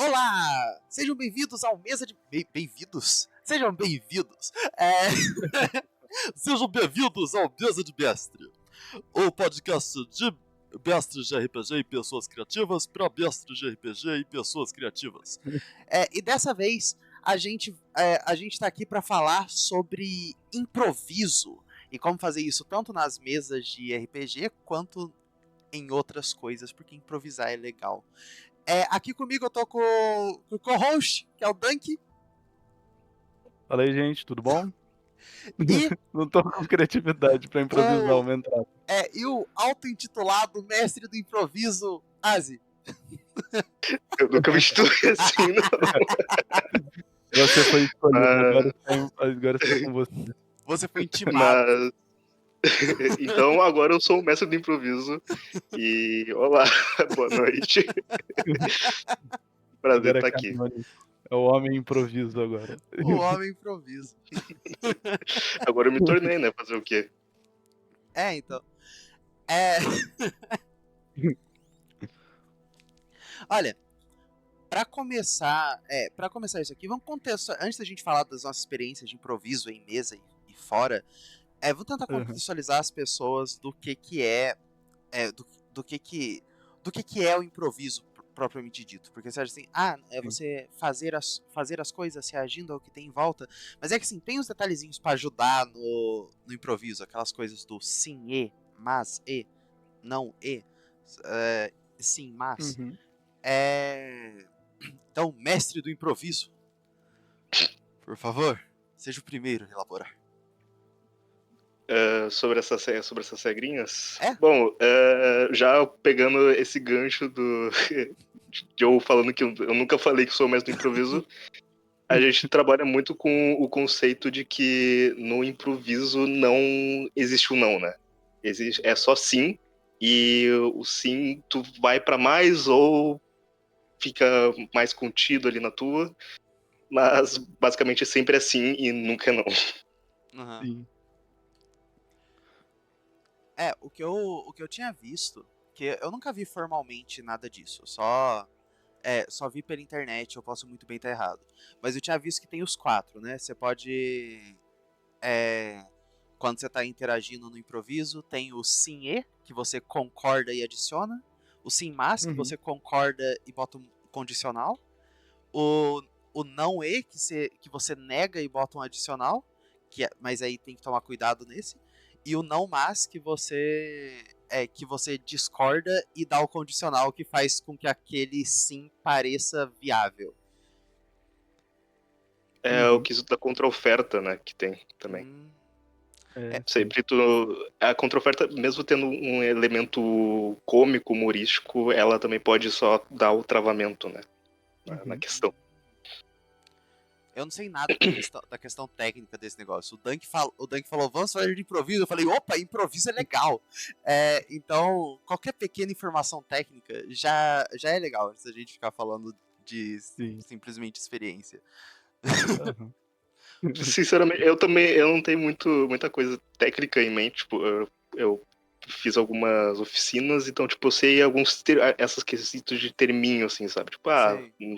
Olá! Sejam bem-vindos ao Mesa de... Bem-vindos? Sejam bem-vindos! É... Sejam bem-vindos ao Mesa de Mestre, o podcast de mestres de RPG e pessoas criativas para mestres de RPG e pessoas criativas. E dessa vez, a gente tá aqui para falar sobre improviso e como fazer isso tanto nas mesas de RPG quanto em outras coisas, porque improvisar é legal. Aqui comigo eu tô com o co-host, que é o Dunk, Fala aí, gente, tudo bom? e Não tô com criatividade pra improvisar o, uma entrada. e o auto-intitulado mestre do improviso, Azi. Eu nunca me instituí assim, não. Você foi escolhido, Mas, agora está com você. Você foi intimado. mas... Então agora eu sou o mestre do improviso. E olá, boa noite. Prazer Agora estar aqui. é o homem improviso agora. O homem improviso. Agora eu me tornei, né? Fazer o quê? Então. Olha, pra começar isso aqui, vamos contextualizar, antes da gente falar das nossas experiências de improviso em mesa e fora, vou tentar contextualizar as pessoas do que é o improviso propriamente dito, porque você acha assim, você fazer as coisas reagindo ao que tem em volta, mas é que assim, tem uns detalhezinhos pra ajudar no improviso, aquelas coisas do sim e, mas e, não e, sim, mas. Uhum. Então, mestre do improviso, por favor, seja o primeiro a elaborar. Sobre essas regrinhas? É? Bom, já pegando esse gancho de eu falando que eu nunca falei que sou o mestre do improviso, a gente trabalha muito com o conceito de que no improviso não existe o não, né? É só sim, e o sim tu vai pra mais ou fica mais contido ali na tua, mas basicamente sempre é sim e nunca é não. Uhum. Sim. O que eu tinha visto, que eu nunca vi formalmente nada disso, só vi pela internet, eu posso muito bem estar errado. Mas eu tinha visto que tem os 4, né? Você pode... quando você está interagindo no improviso, tem o sim e, que você concorda e adiciona. O sim mas, que você concorda e bota um condicional. O não e, que você nega e bota um adicional. Mas aí tem que tomar cuidado nesse. E o não mas, que você discorda e dá o condicional, que faz com que aquele sim pareça viável. O quesito da contra-oferta, né, que tem também. Sempre a contra-oferta, mesmo tendo um elemento cômico, humorístico, ela também pode só dar o travamento, né, na questão. Eu não sei nada da questão técnica desse negócio. O Dunk falou, vamos fazer de improviso. Eu falei, opa, improviso é legal. Então, qualquer pequena informação técnica já é legal, antes da gente ficar falando de simplesmente experiência. Sinceramente, eu não tenho muita coisa técnica em mente. Tipo, eu fiz algumas oficinas, então, tipo, eu sei essas quesitos de terminho, assim, sabe? Tipo,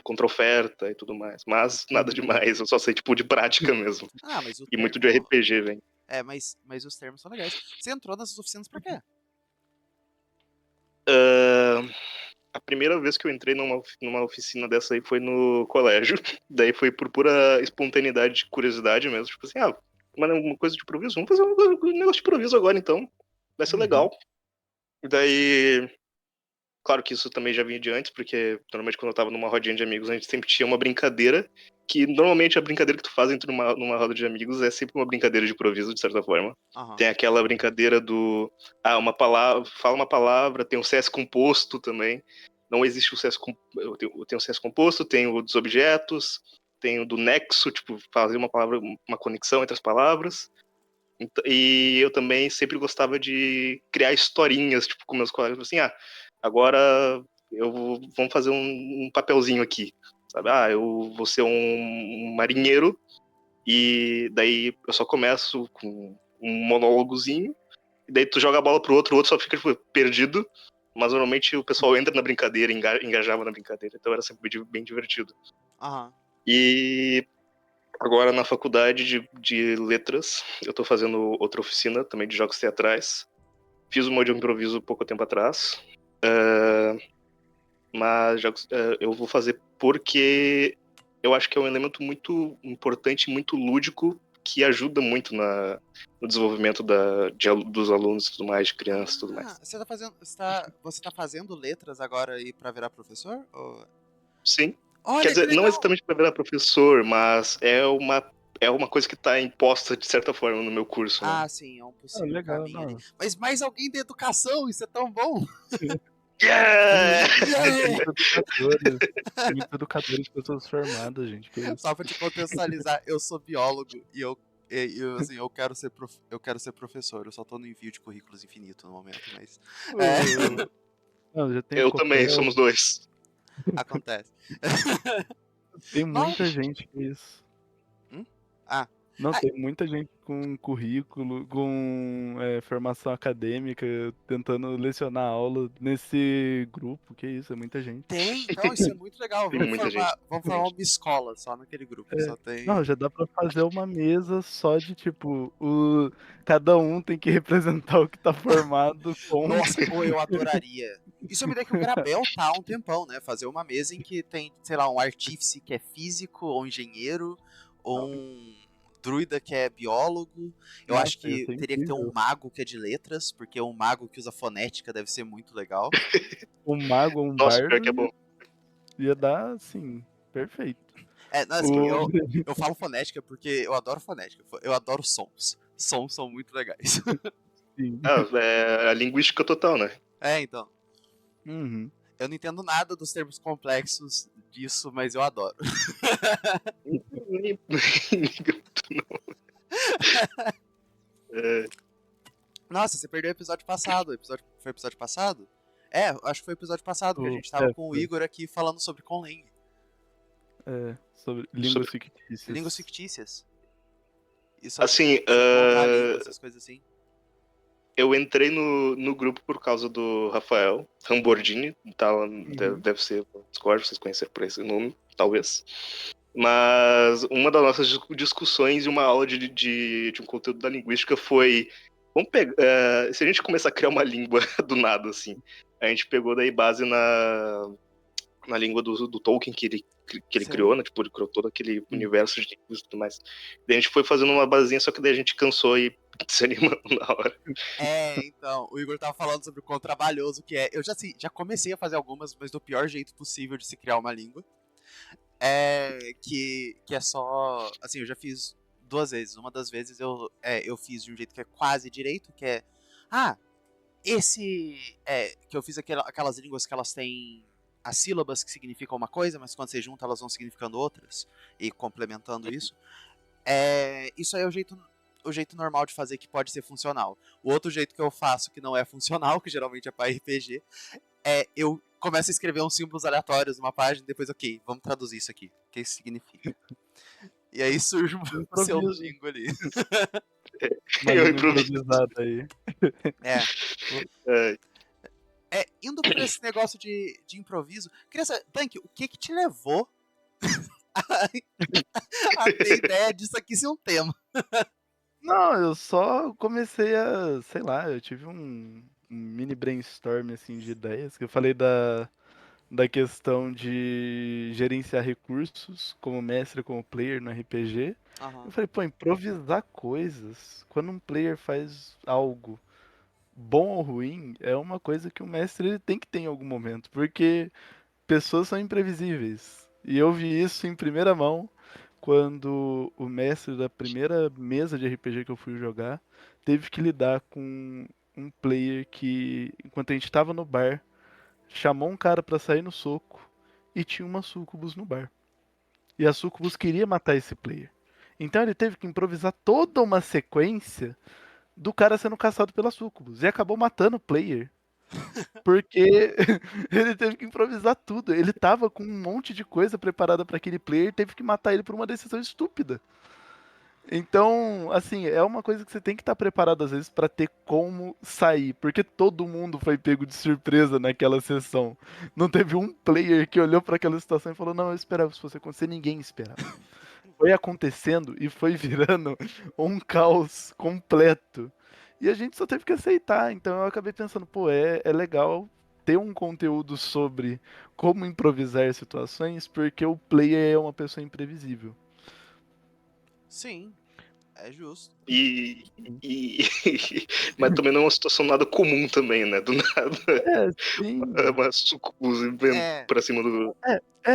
contra-oferta e tudo mais. Mas nada demais, eu só sei, tipo, de prática mesmo. Mas o e muito de RPG, velho. Mas os termos são legais. Você entrou nessas oficinas pra quê? A primeira vez que eu entrei numa oficina dessa aí foi no colégio. Daí foi por pura espontaneidade, curiosidade mesmo. Tipo assim, uma coisa de improviso? Vamos fazer um negócio de improviso agora, então. Vai ser legal. E daí... Claro que isso também já vinha de antes, porque normalmente quando eu tava numa rodinha de amigos, a gente sempre tinha uma brincadeira, que normalmente a brincadeira que tu faz entre numa roda de amigos é sempre uma brincadeira de improviso, de certa forma. Tem aquela brincadeira do... fala uma palavra, tem um CS composto também. Não existe o CS composto. Eu tenho o CS composto, tem o dos objetos, tem o do nexo, tipo, fazer uma conexão entre as palavras. E eu também sempre gostava de criar historinhas, tipo, com meus colegas, assim, agora vamos fazer um papelzinho aqui, sabe? Eu vou ser um marinheiro, e daí eu só começo com um monólogozinho, e daí tu joga a bola pro outro, o outro só fica, tipo, perdido, mas normalmente o pessoal entra na brincadeira, engajava na brincadeira, então era sempre bem divertido. Aham. E agora na faculdade de letras, eu tô fazendo outra oficina também de jogos teatrais. Fiz uma de improviso pouco tempo atrás, mas eu vou fazer porque eu acho que é um elemento muito importante, muito lúdico, que ajuda muito no desenvolvimento dos alunos e tudo mais, de crianças e tudo mais. Você tá fazendo letras agora aí pra virar professor? Ou... Sim. Quer Olha, que dizer, não legal! exatamente para virar professor, mas é uma coisa que tá imposta, de certa forma, no meu curso, né? Ah, sim, é um possível legal, caminho ali. não. Mas mais alguém da educação, isso é tão bom! Yeah! Tem Yeah! muitos educadores. Tem muitos educadores, pessoas formadas, gente. Que isso? Só pra te contextualizar, eu sou biólogo e assim, eu quero ser professor. Eu só tô no envio de currículos infinito no momento, mas Ô, Não, já tem o Eu também, Copel. somos dois. acontece. Tem Não. muita gente com isso. Ah, Não, ah, tem muita gente com currículo, com formação acadêmica, tentando lecionar aula nesse grupo. Que isso, é muita gente. tem, então isso é muito legal. Tem muita gente. Vamos formar uma escola só naquele grupo. É. Só tem. Não, já dá pra fazer uma mesa só de tipo, cada um tem que representar o que tá formado com. Nossa, ou eu adoraria. Isso é uma ideia que o Grabel tá há um tempão, né? Fazer uma mesa em que tem, sei lá, um artífice que é físico, ou engenheiro, ou um druida que é biólogo. Eu acho Nossa, ia que ser teria que ter um incrível. mago que é de letras, porque um mago que usa fonética deve ser muito legal. Um mago ou um Nossa, pior bardo que é bom. ia dar, assim, perfeito. Não, assim, O... eu falo fonética porque eu adoro fonética. Eu adoro sons. Sons são muito legais. Sim. É a linguística total, né? Então. Uhum. Eu não entendo nada dos termos complexos disso, mas eu adoro. Nem- É, Nossa, você perdeu o episódio passado. Foi o episódio passado? Acho que foi o episódio passado que a gente tava com o Foi. Igor aqui falando sobre Conlang. Sobre línguas sobre- Línguas fictícias. fictícias. E assim, sobre montar a língua, essas coisas assim. eu entrei no grupo por causa do Rafael Rambordini, tá, deve ser o Discord, vocês conhecem por esse nome, talvez. Mas uma das nossas discussões e uma aula de um conteúdo da linguística foi: vamos pegar, se a gente começar a criar uma língua do nada, assim, a gente pegou daí base na língua do Tolkien que ele criou, né? Tipo, ele criou todo aquele universo de línguas e tudo mais. Daí a gente foi fazendo uma basezinha, só que daí a gente cansou e desanimou na hora. Então, o Igor tava falando sobre o quão trabalhoso que é. Eu já comecei a fazer algumas, mas do pior jeito possível de se criar uma língua. Que é só. Assim, eu já fiz 2 vezes. Uma das vezes eu fiz de um jeito que é quase direito, que é. Ah, que eu fiz aquelas línguas que elas têm as sílabas que significam uma coisa, mas quando você junta elas vão significando outras, e complementando isso. Isso aí é o jeito normal de fazer que pode ser funcional. O outro jeito que eu faço que não é funcional, que geralmente é para RPG, eu começo a escrever uns símbolos aleatórios numa página e depois, ok, vamos traduzir isso aqui. O que isso significa? E aí surge o seu Improviso. jingle ali. Uma Eu língua improviso. improvisada aí. Indo pra esse negócio de improviso, queria saber, Tank, o que te levou a ter ideia disso aqui ser um tema? Não, eu só comecei a, sei lá, eu tive um mini brainstorm assim de ideias, que eu falei da questão de gerenciar recursos como mestre, como player no RPG. Eu Aham. falei, pô, improvisar coisas, quando um player faz algo bom ou ruim, é uma coisa que o mestre ele tem que ter em algum momento, porque pessoas são imprevisíveis. E eu vi isso em primeira mão quando o mestre da primeira mesa de RPG que eu fui jogar teve que lidar com um player que, enquanto a gente estava no bar, chamou um cara pra sair no soco e tinha uma sucubus no bar. E a sucubus queria matar esse player. Então ele teve que improvisar toda uma sequência do cara sendo caçado pela sucubus e acabou matando o player. Porque ele teve que improvisar tudo. Ele tava com um monte de coisa preparada pra aquele player, teve que matar ele por uma decisão estúpida. Então, assim, é uma coisa que você tem que estar preparado às vezes pra ter como sair, porque todo mundo foi pego de surpresa naquela sessão. Não teve um player que olhou pra aquela situação e falou: "Não, eu esperava isso fosse acontecer", ninguém esperava. Foi acontecendo e foi virando um caos completo. E a gente só teve que aceitar. Então eu acabei pensando, pô, é legal ter um conteúdo sobre como improvisar situações, porque o player é uma pessoa imprevisível. Sim, é justo. E, e... Mas também não é uma situação nada comum também, né? Do nada, É, sim. uma sucubus vendo É, pra cima do...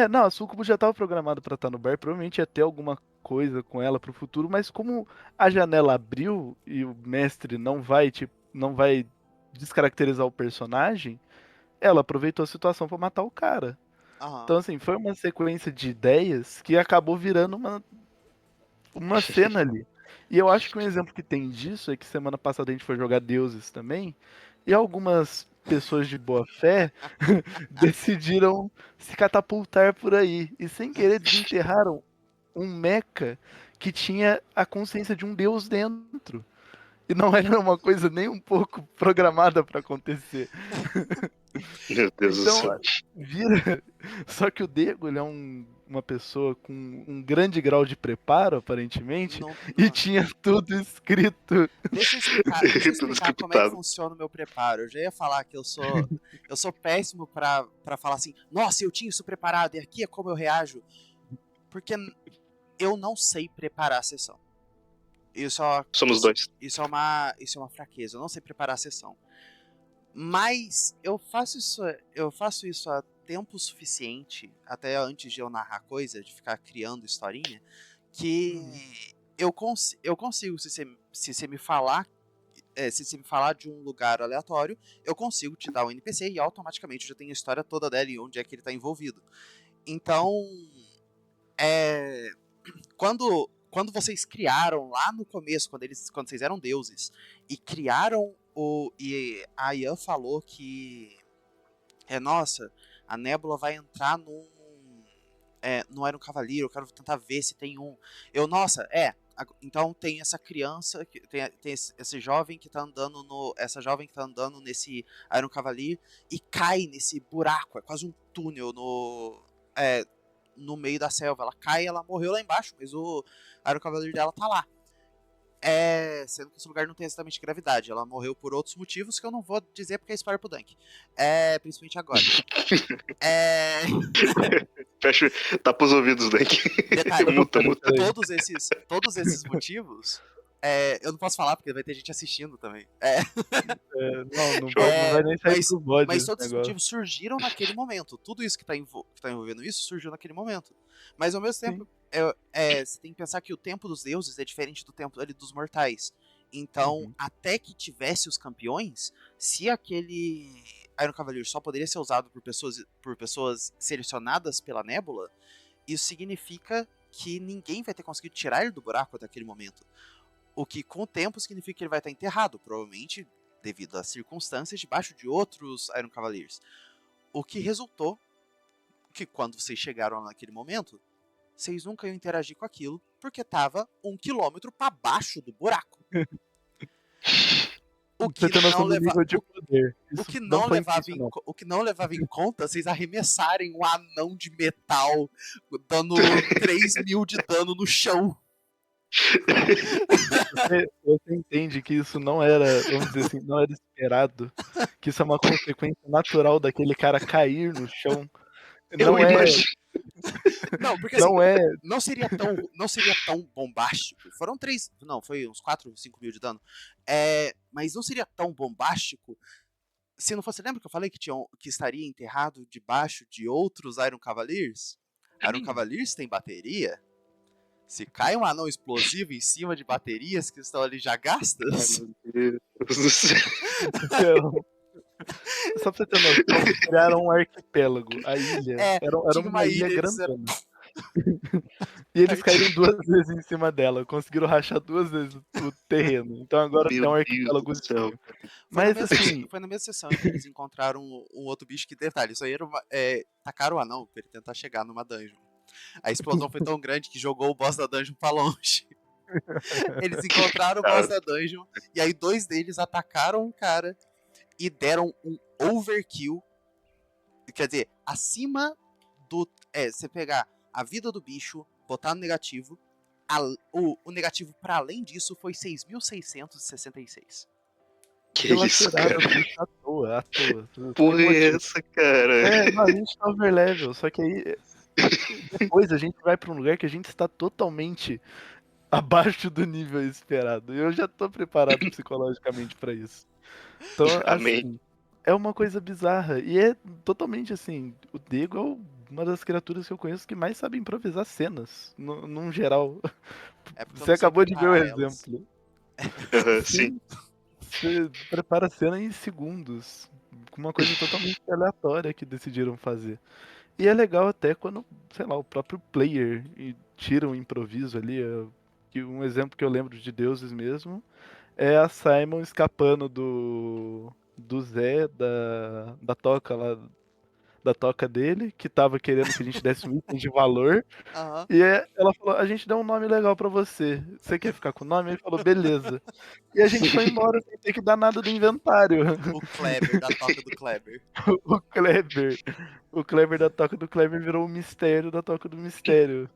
Não, a Sucubo já estava programada para estar no bar, provavelmente ia ter alguma coisa com ela pro futuro, mas como a janela abriu e o mestre não vai, tipo, não vai descaracterizar o personagem, ela aproveitou a situação para matar o cara. aham. Então, assim, foi uma sequência de ideias que acabou virando uma cena ali. E eu acho que um exemplo que tem disso é que semana passada a gente foi jogar Deuses também, e algumas pessoas de boa fé decidiram se catapultar por aí e sem querer desenterraram um mecha que tinha a consciência de um deus dentro. E não era uma coisa nem um pouco programada para acontecer. Meu Deus do Então, céu. vira. Só que o Dego, ele é uma pessoa com um grande grau de preparo, aparentemente, Não, e não. tinha tudo escrito. Deixa eu Tudo explicar como é que scriptado. funciona o meu preparo. Eu já ia falar que eu sou péssimo pra falar assim, nossa, eu tinha isso preparado e aqui é como eu reajo. Porque eu não sei preparar a sessão. Isso é, Somos isso, dois. isso é uma fraqueza. Eu não sei preparar a sessão. Mas eu faço isso há tempo suficiente, até antes de eu narrar coisa, de ficar criando historinha, que Uhum. eu consigo, se você me falar, se você me falar de um lugar aleatório, eu consigo te dar um NPC e automaticamente eu já tenho a história toda dela e onde é que ele está envolvido. Então, é, quando vocês criaram lá no começo, quando vocês eram deuses, e criaram e a Ian falou que nossa, a Nébula vai entrar no Iron Cavaleiro, eu quero tentar ver se tem um. Nossa, então tem essa criança, tem esse jovem que tá andando essa jovem que tá andando nesse Iron Cavalier e cai nesse buraco, é quase um túnel é, no meio da selva. Ela cai, ela morreu lá embaixo, mas o Iron Cavalier dela tá lá. Sendo que esse lugar não tem exatamente gravidade. Ela morreu por outros motivos que eu não vou dizer porque é spoiler pro Dunk. Principalmente agora. É... Fecha, tapa os ouvidos, Dank. Detalhe, Muta, muta. Peraí. todos esses motivos, eu não posso falar porque vai ter gente assistindo também. Não, Show. não vai nem sair Mas, pro bode mas esse todos esses negócio. motivos surgiram naquele momento. Tudo isso que tá envolvendo isso surgiu naquele momento. Mas ao mesmo tempo, Sim. você tem que pensar que o tempo dos deuses é diferente do tempo ali dos mortais. Então, Uhum. até que tivesse os campeões, se aquele Iron Cavalier só poderia ser usado por pessoas selecionadas pela Nébula, isso significa que ninguém vai ter conseguido tirar ele do buraco até aquele momento. O que, com o tempo, significa que ele vai estar enterrado, provavelmente devido às circunstâncias, debaixo de outros Iron Cavaliers. O que resultou que, quando vocês chegaram naquele momento, vocês nunca iam interagir com aquilo, porque estava 1 quilômetro para baixo do buraco. O Pra você que ter não noção do leva, nível de poder. o Isso que não não foi levava em, intencional. o que não levava em conta vocês arremessarem um anão de metal dando 3.000 de dano no chão. Você entende que isso não era, vamos dizer assim, não era esperado, que isso é uma consequência natural daquele cara cair no chão. Eu Não é, imagino. Não, porque assim, não é, não seria tão bombástico. Foram três, não, foi uns 4, 5 mil de dano. Mas não seria tão bombástico se não fosse. Lembra que eu falei que estaria enterrado debaixo de outros Iron Cavaliers? Iron Cavaliers tem bateria. Se cai um anão explosivo em cima de baterias que estão ali já gastas. Meu Deus do céu. só pra você ter noção, criaram um arquipélago. A ilha era Tinha uma uma ilha ilha e eles fizeram. grandona. E eles caíram 2 vezes em cima dela, conseguiram rachar 2 vezes o terreno. Então agora Meu é um Deus do céu. arquipélagozinho. Foi na Mas mesma, assim, foi na mesma sessão em que eles encontraram um outro bicho que, detalhe, isso aí era tacaram o anão pra ele tentar chegar numa dungeon. A explosão foi tão grande que jogou o boss da dungeon pra longe. Eles encontraram o boss da dungeon, e aí 2 deles atacaram o cara e deram um overkill. Quer dizer, acima do. Você pegar a vida do bicho, botar no negativo. O negativo pra além disso foi 6.666. Que isso, cara? Dilaceraram o bicho à toa, à toa. Porra Sem é motivo. essa, cara? Não, a gente tá overlevel, só que aí depois a gente vai pra um lugar que a gente está totalmente abaixo do nível esperado. E eu já tô preparado psicologicamente pra isso. Então, Amém. assim, é uma coisa bizarra. E é totalmente assim, o Dego é uma das criaturas que eu conheço que mais sabe improvisar cenas, num geral. É porque eu Você não sei acabou de ver o preparar elas. exemplo. Sim. Você prepara a cena em segundos, com uma coisa totalmente aleatória que decidiram fazer. E é legal até quando, sei lá, o próprio player tira um improviso ali. Que um exemplo que eu lembro de Deuses mesmo é a Simon escapando do Zé, da toca lá, da toca dele, que tava querendo que a gente desse um item de valor. Aham. E ela falou, a gente deu um nome legal pra você. Você quer ficar com o nome? Ele falou, beleza. E a gente foi embora sem ter que dar nada do inventário. O Kleber, da toca do Kleber. O Kleber. O Kleber da Toca do Kleber virou o mistério da Toca do Mistério.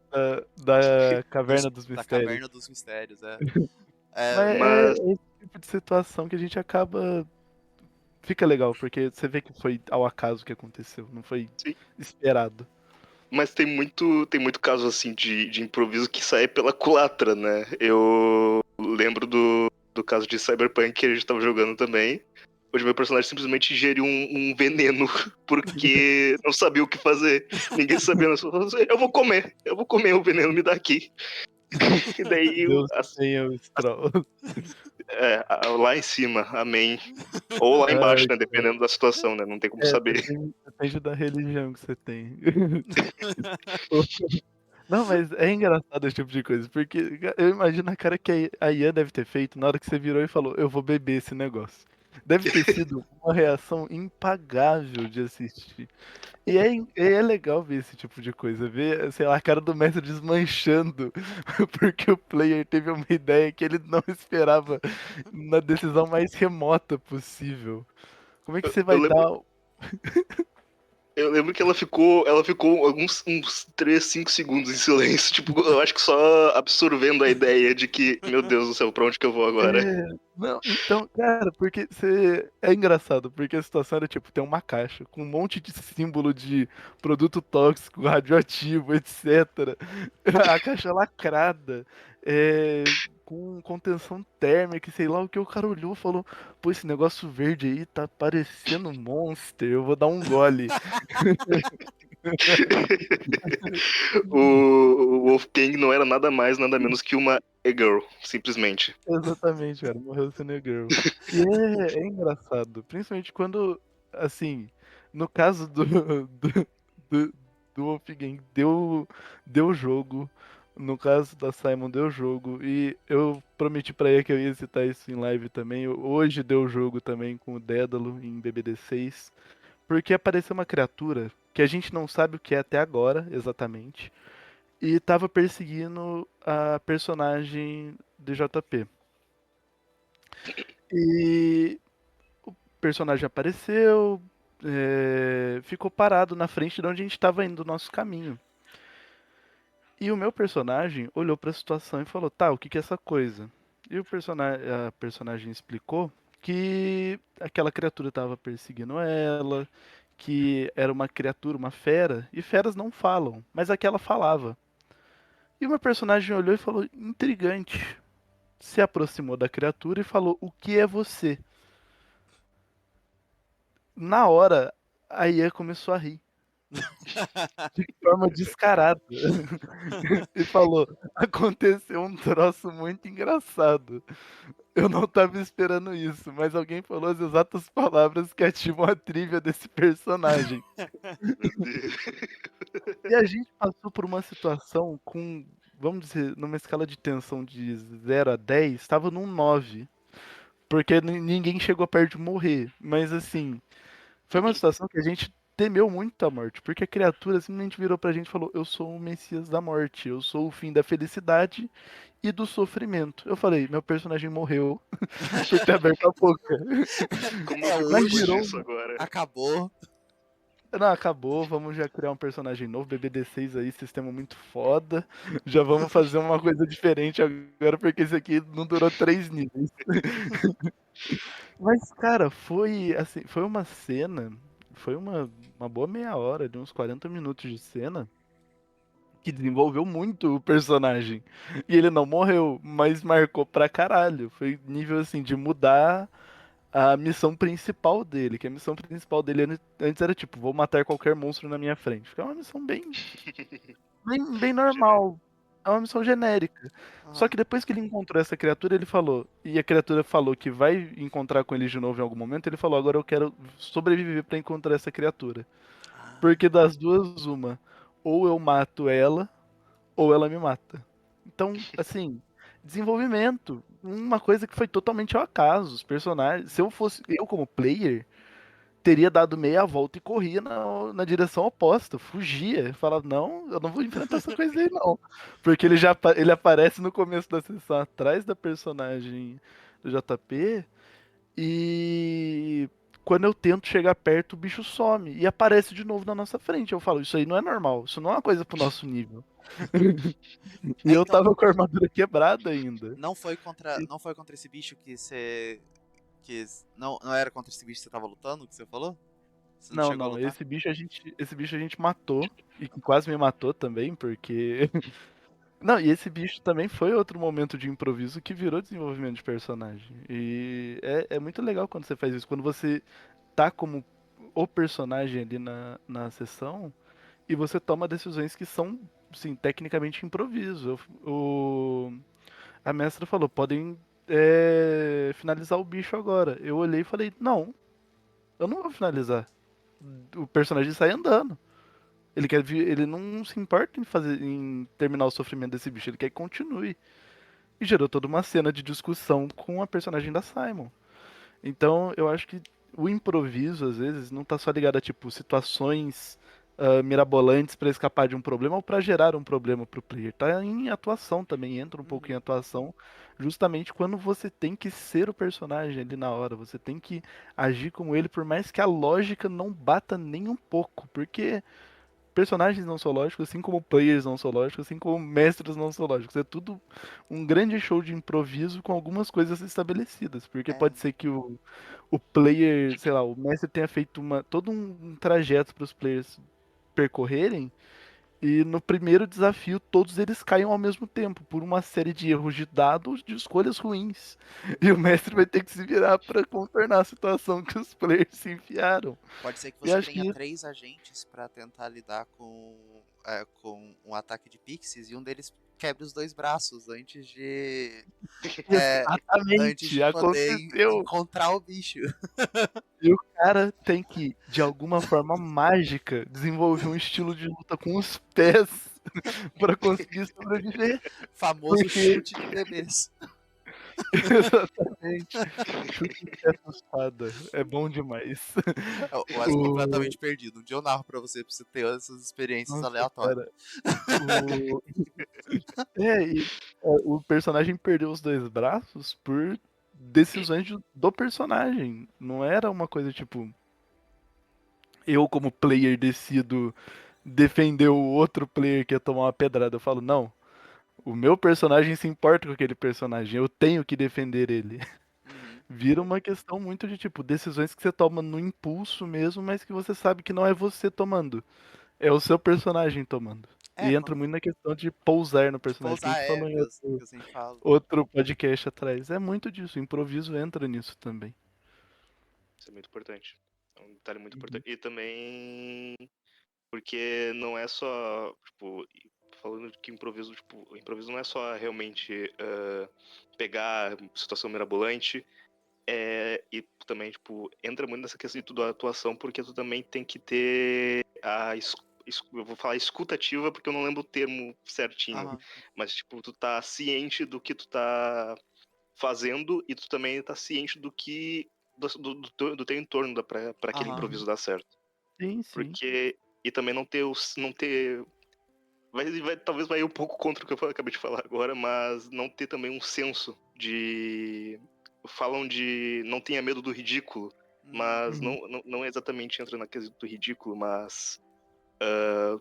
Da Caverna dos Da Mistérios. Caverna dos Mistérios, Mas é Mas, esse tipo de situação que a gente acaba. Fica legal, porque você vê que foi ao acaso que aconteceu, não foi sim. esperado. Mas tem muito caso assim de improviso que sai pela culatra, né? Eu lembro do caso de Cyberpunk que a gente tava jogando também. Onde meu personagem simplesmente ingeriu um veneno porque não sabia o que fazer. Ninguém sabia. Eu vou comer o veneno, me dá aqui. E daí, Deus tenha o Stroll. lá em cima, amém. Ou lá embaixo, Ai, né? Dependendo da situação, né? Não tem como é, saber. depende da religião que você tem. Não, mas é engraçado esse tipo de coisa, porque eu imagino a cara que a Ian deve ter feito na hora que você virou e falou, eu vou beber esse negócio. Deve ter sido uma reação impagável de assistir. E é legal ver esse tipo de coisa, ver, sei lá, a cara do mestre desmanchando, porque o player teve uma ideia que ele não esperava na decisão mais remota possível. Como é que você Eu vai lembro, dar. eu lembro que ela ficou uns 3, 5 segundos em silêncio. Tipo, eu acho que só absorvendo a ideia de que, meu Deus do céu, pra onde que eu vou agora? Não, então, cara, porque você. É engraçado, porque a situação era tipo, tem uma caixa com um monte de símbolo de produto tóxico, radioativo, etc. A caixa lacrada, com contenção térmica, sei lá o que o cara olhou e falou, pô, esse negócio verde aí tá parecendo um Monster, eu vou dar um gole. O Wolfgang não era nada mais, nada menos que uma e-girl, simplesmente. Exatamente, cara, morreu sendo girl. E é engraçado, principalmente quando, assim, no caso do, do Wolfgang, deu jogo, no caso da Simon deu jogo, e eu prometi pra ele que eu ia citar isso em live também, hoje deu jogo também com o Dédalo em BBD6, porque apareceu uma criatura que a gente não sabe o que é até agora, exatamente, e tava perseguindo a personagem de JP. E o personagem apareceu, ficou parado na frente de onde a gente estava indo, do nosso caminho. E o meu personagem olhou para a situação e falou: tá, o que que é essa coisa? E a personagem explicou que aquela criatura estava perseguindo ela, que era uma criatura, uma fera, e feras não falam, mas aquela falava. E o meu personagem olhou e falou: intrigante. Se aproximou da criatura e falou: o que é você? Na hora, a Ian começou a rir, de forma descarada. E falou: aconteceu um troço muito engraçado. Eu não tava esperando isso, mas alguém falou as exatas palavras que ativam a trivia desse personagem. Meu Deus. E a gente passou por uma situação com, vamos dizer, numa escala de tensão de 0 a 10, estava num 9. Porque ninguém chegou perto de morrer. Mas assim, foi uma situação que a gente temeu muito a morte, porque a criatura simplesmente virou pra gente e falou: eu sou o Messias da morte, eu sou o fim da felicidade e do sofrimento. Eu falei: meu personagem morreu por ter aberto a boca. Como eu É me culpo hoje, Virou. disso agora? acabou. Não, acabou, vamos já criar um personagem novo, BBD6 aí, sistema muito foda. Já vamos fazer uma coisa diferente agora, porque esse aqui não durou 3 níveis. Mas, cara, foi assim, foi uma cena, foi uma boa meia hora, de uns 40 minutos de cena, que desenvolveu muito o personagem. E ele não morreu, mas marcou pra caralho. Foi nível assim de mudar a missão principal dele, que a missão principal dele antes era tipo, vou matar qualquer monstro na minha frente. Que é uma missão bem Genérico. normal. É uma missão genérica. Só Aham. que depois que ele encontrou essa criatura, ele falou, e a criatura falou que vai encontrar com ele de novo em algum momento, ele falou, agora eu quero sobreviver pra encontrar essa criatura. Ah, Porque das duas, uma, ou eu mato ela, ou ela me mata. Então, assim, desenvolvimento, uma coisa que foi totalmente ao acaso. Os personagens, se eu fosse eu como player, teria dado meia volta e corria na direção oposta, fugia, falava, não, eu não vou enfrentar essa coisa aí não. Porque ele aparece no começo da sessão atrás da personagem do JP e quando eu tento chegar perto, o bicho some e aparece de novo na nossa frente. Eu falo, isso aí não é normal, isso não é uma coisa pro nosso nível. E é, eu então, tava com a armadura quebrada ainda. não foi contra esse bicho que você. Não era contra esse bicho que você tava lutando, que você falou? Você não Não, chegou a não, lutar? esse bicho a gente matou e que quase me matou também, porque não, e esse bicho também foi outro momento de improviso que virou desenvolvimento de personagem. E é muito legal quando você faz isso, quando você tá como o personagem ali na sessão e você toma decisões que são, sim, tecnicamente improviso. A mestra falou, podem finalizar o bicho agora. Eu olhei e falei, não, eu não vou finalizar. O personagem sai andando. Ele não se importa em terminar o sofrimento desse bicho, ele quer que continue. E gerou toda uma cena de discussão com a personagem da Simon. Então, eu acho que o improviso, às vezes, não tá só ligado a, tipo, situações mirabolantes pra escapar de um problema ou pra gerar um problema pro player. Tá em atuação também, entra um pouco em Uhum. atuação, justamente quando você tem que ser o personagem ali na hora, você tem que agir como ele, por mais que a lógica não bata nem um pouco, porque personagens não são lógicos, assim como players não são lógicos, assim como mestres não são lógicos. É tudo um grande show de improviso com algumas coisas estabelecidas. Porque É, pode ser que o player, sei lá, o mestre tenha feito todo um trajeto para os players percorrerem. E no primeiro desafio, todos eles caiam ao mesmo tempo, por uma série de erros de dados, de escolhas ruins. E o mestre vai ter que se virar para contornar a situação que os players se enfiaram. pode ser que E você acho tenha que três agentes pra tentar lidar com um ataque de pixies e um deles quebre os dois braços é, antes exatamente de poder aconteceu. encontrar o bicho. E o cara tem que, de alguma forma mágica, desenvolver um estilo de luta com os pés pra conseguir sobreviver. Famoso Porque, chute de bebês. exatamente, chute de pé assustada. É bom demais. O Wesley O... completamente perdido. Um dia eu narro pra você ter essas experiências Nossa, aleatórias. cara. O... O personagem perdeu os dois braços por decisões do personagem. Não era uma coisa tipo, eu como player decido defender o outro player que ia tomar uma pedrada. Eu falo, não, o meu personagem se importa com aquele personagem, eu tenho que defender ele. Uhum. Vira uma questão muito de tipo, decisões que você toma no impulso mesmo, mas que você sabe que não é você tomando, é o seu personagem tomando. É, E entra quando. muito na questão de pousar no Tipo, personagem, que a usar gente falou em que eu sempre falo. outro podcast atrás. É muito disso, o improviso entra nisso também. Isso é muito importante. É um detalhe muito Uhum. importante. E também porque não é só, tipo, falando de que improviso, tipo, o improviso não é só realmente pegar situação mirabolante, e também, tipo, entra muito nessa questão de tudo a atuação, porque tu também tem que ter eu vou falar escutativa porque eu não lembro o termo certinho, Aham. mas, tipo, tu tá ciente do que tu tá fazendo e tu também tá ciente do que do teu entorno pra aquele Aham. improviso dar certo. Sim, sim. Porque. E também não ter os. Não ter. Talvez vai ir um pouco contra o que eu acabei de falar agora, mas não ter também um senso de. Falam de não tenha medo do ridículo, mas Uhum. não exatamente entra na quesito do ridículo, mas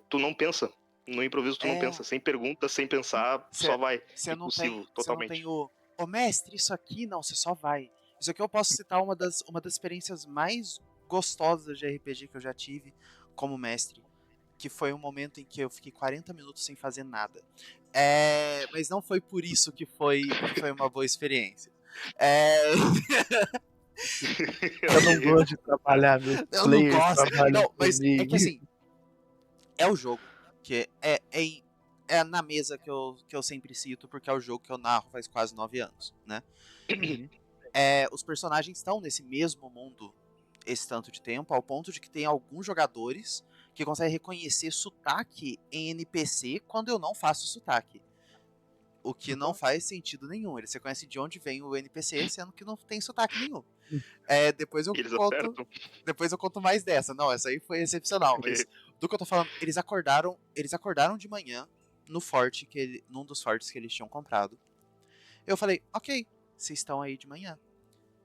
tu não pensa. No improviso tu não pensa. É, Sem pergunta, sem pensar, só vai. Impulsivo, você não tem totalmente. ô mestre, isso aqui não, você só vai. Isso aqui eu posso citar uma das experiências mais gostosas de RPG que eu já tive como mestre, que foi um momento em que eu fiquei 40 minutos sem fazer nada. Mas não foi por isso que foi uma boa experiência. É, Eu não Ok. gosto de trabalhar, meus eu não players gosto. trabalham Não, pra mas é que mim. assim, é o jogo. Que é na mesa que eu sempre cito, porque é o jogo que eu narro faz quase 9 anos, né? Uhum. Os personagens estão nesse mesmo mundo esse tanto de tempo, ao ponto de que tem alguns jogadores que conseguem reconhecer sotaque em NPC quando eu não faço sotaque. O que não faz sentido nenhum. Eles reconhecem de onde vem o NPC, sendo que não tem sotaque nenhum. Depois eu E eles conto. acertam. Depois eu conto mais dessa. Não, essa aí foi excepcional, mas Ok. do que eu tô falando, eles acordaram de manhã no forte num dos fortes que eles tinham comprado. Eu falei: "OK, vocês estão aí de manhã".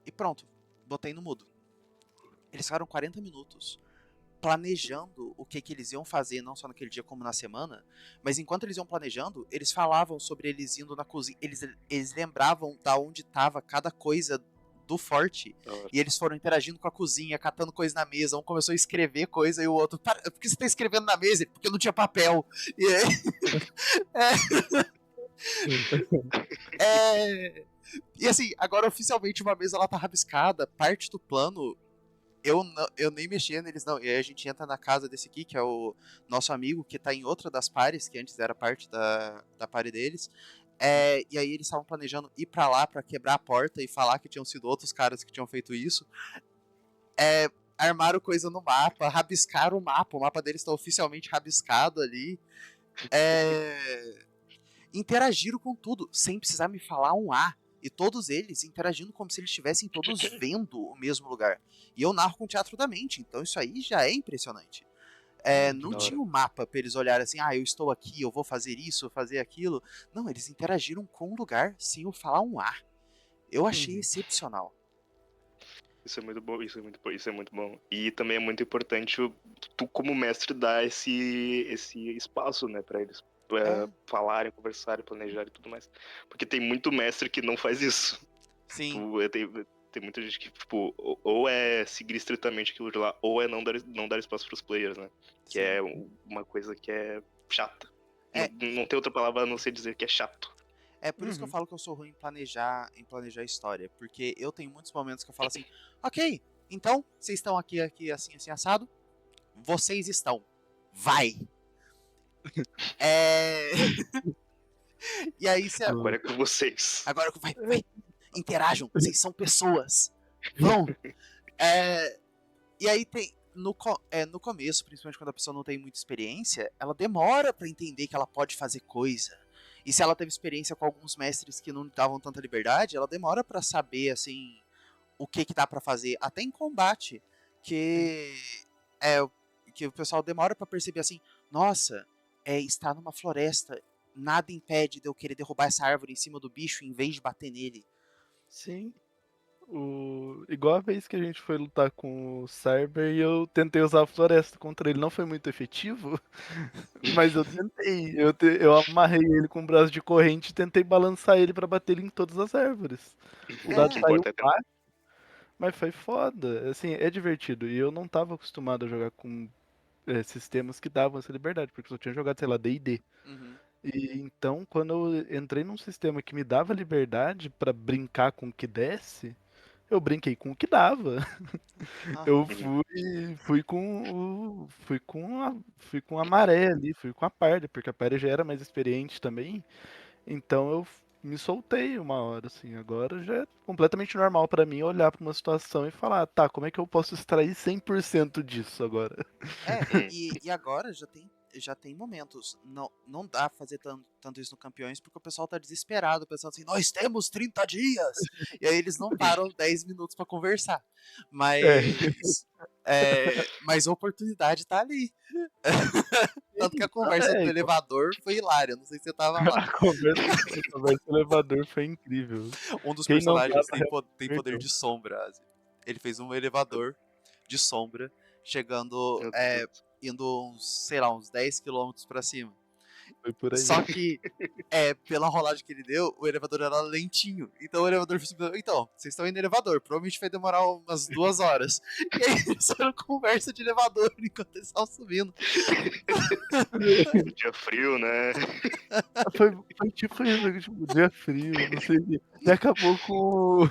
E pronto, botei no mudo. Eles ficaram 40 minutos planejando o que eles iam fazer, não só naquele dia como na semana, mas enquanto eles iam planejando, eles falavam sobre eles indo na cozinha, eles lembravam da onde estava cada coisa do forte, Da hora. e eles foram interagindo com a cozinha, catando coisa na mesa, um começou a escrever coisa e o outro, por que você tá escrevendo na mesa? Porque não tinha papel. E é, e assim, agora oficialmente uma mesa ela tá rabiscada, parte do plano eu nem mexia neles, não. E aí a gente entra na casa desse aqui, que é o nosso amigo, que tá em outra das pares, que antes era parte da pare deles. E aí eles estavam planejando ir pra lá pra quebrar a porta e falar que tinham sido outros caras que tinham feito isso. Armaram coisa no mapa, rabiscaram o mapa deles tá oficialmente rabiscado ali. Interagiram com tudo, sem precisar me falar um A. E todos eles interagindo como se eles estivessem todos vendo o mesmo lugar. E eu narro com o teatro da mente, então isso aí já é impressionante. Que Não da hora. tinha um mapa pra eles olharem assim, eu estou aqui, eu vou fazer isso, vou fazer aquilo. Não, eles interagiram com o lugar sem eu falar um A. Eu achei Uhum. excepcional. Isso é muito bom, isso é muito bom. E também é muito importante tu, como mestre, dar esse espaço, né, pra eles É, falarem, conversarem, planejarem e tudo mais. Porque tem muito mestre que não faz isso. sim, Tem muita gente que, tipo, ou é seguir estritamente aquilo de lá, ou é não dar espaço pros players, né? Que sim. é uma coisa que é chata. Não, É, não tem outra palavra a não ser dizer que é chato. é por isso que eu Uhum. falo que eu sou ruim em planejar história. Porque eu tenho muitos momentos que eu falo assim, ok, então, vocês estão aqui, assim, assim, assado. Vocês estão. Vai! É... E aí você. Agora é com vocês. Agora vai. Interajam. Vocês são pessoas. Vão. É... E aí tem. No começo, principalmente quando a pessoa não tem muita experiência, ela demora pra entender que ela pode fazer coisa. E se ela teve experiência com alguns mestres que não davam tanta liberdade, ela demora pra saber, assim, o que dá pra fazer. Até em combate. Que. É, que o pessoal demora pra perceber assim, nossa, está numa floresta, nada impede de eu querer derrubar essa árvore em cima do bicho em vez de bater nele. Sim. Igual a vez que a gente foi lutar com o Cyber e eu tentei usar a floresta contra ele. Não foi muito efetivo, mas eu tentei. Eu amarrei ele com um braço de corrente e tentei balançar ele pra bater ele em todas as árvores. O O dado que É, saiu importa é tentar. baixo, mas foi foda. Assim, é divertido. E eu não tava acostumado a jogar com sistemas que davam essa liberdade, porque eu só tinha jogado, sei lá, D&D. uhum, E então, quando eu entrei num sistema que me dava liberdade pra brincar com o que desse, eu brinquei com o que dava. Eu aham, Uhum. fui com a maré ali, fui com a parda, porque a parda já era mais experiente também. Então me soltei uma hora, assim. Agora já é completamente normal pra mim olhar pra uma situação e falar, tá, como é que eu posso extrair 100% disso agora? É, Uhum. e agora já tem momentos. Não dá pra fazer tanto isso no Campeões porque o pessoal tá desesperado, pensando assim, nós temos 30 dias! E aí eles não param 10 minutos pra conversar. É. Mas a oportunidade tá ali. Tanto que a conversa do Então, elevador foi hilária. Não sei se você tava lá. a conversa do elevador foi incrível. Um dos Quem não tava personagens tem poder perdeu. de sombra. Asi. Ele fez um elevador de sombra, chegando, Meu Deus. indo uns, sei lá, uns 10 quilômetros pra cima. Foi por aí. Só que, pela rolagem que ele deu, o elevador era lentinho. Então o elevador falou assim, então, vocês estão indo no elevador, provavelmente vai demorar umas 2 horas. E aí eles fizeram conversa de elevador enquanto eles estavam subindo. Dia frio, né? Foi tipo isso, tipo, dia frio, não sei o quê. E acabou com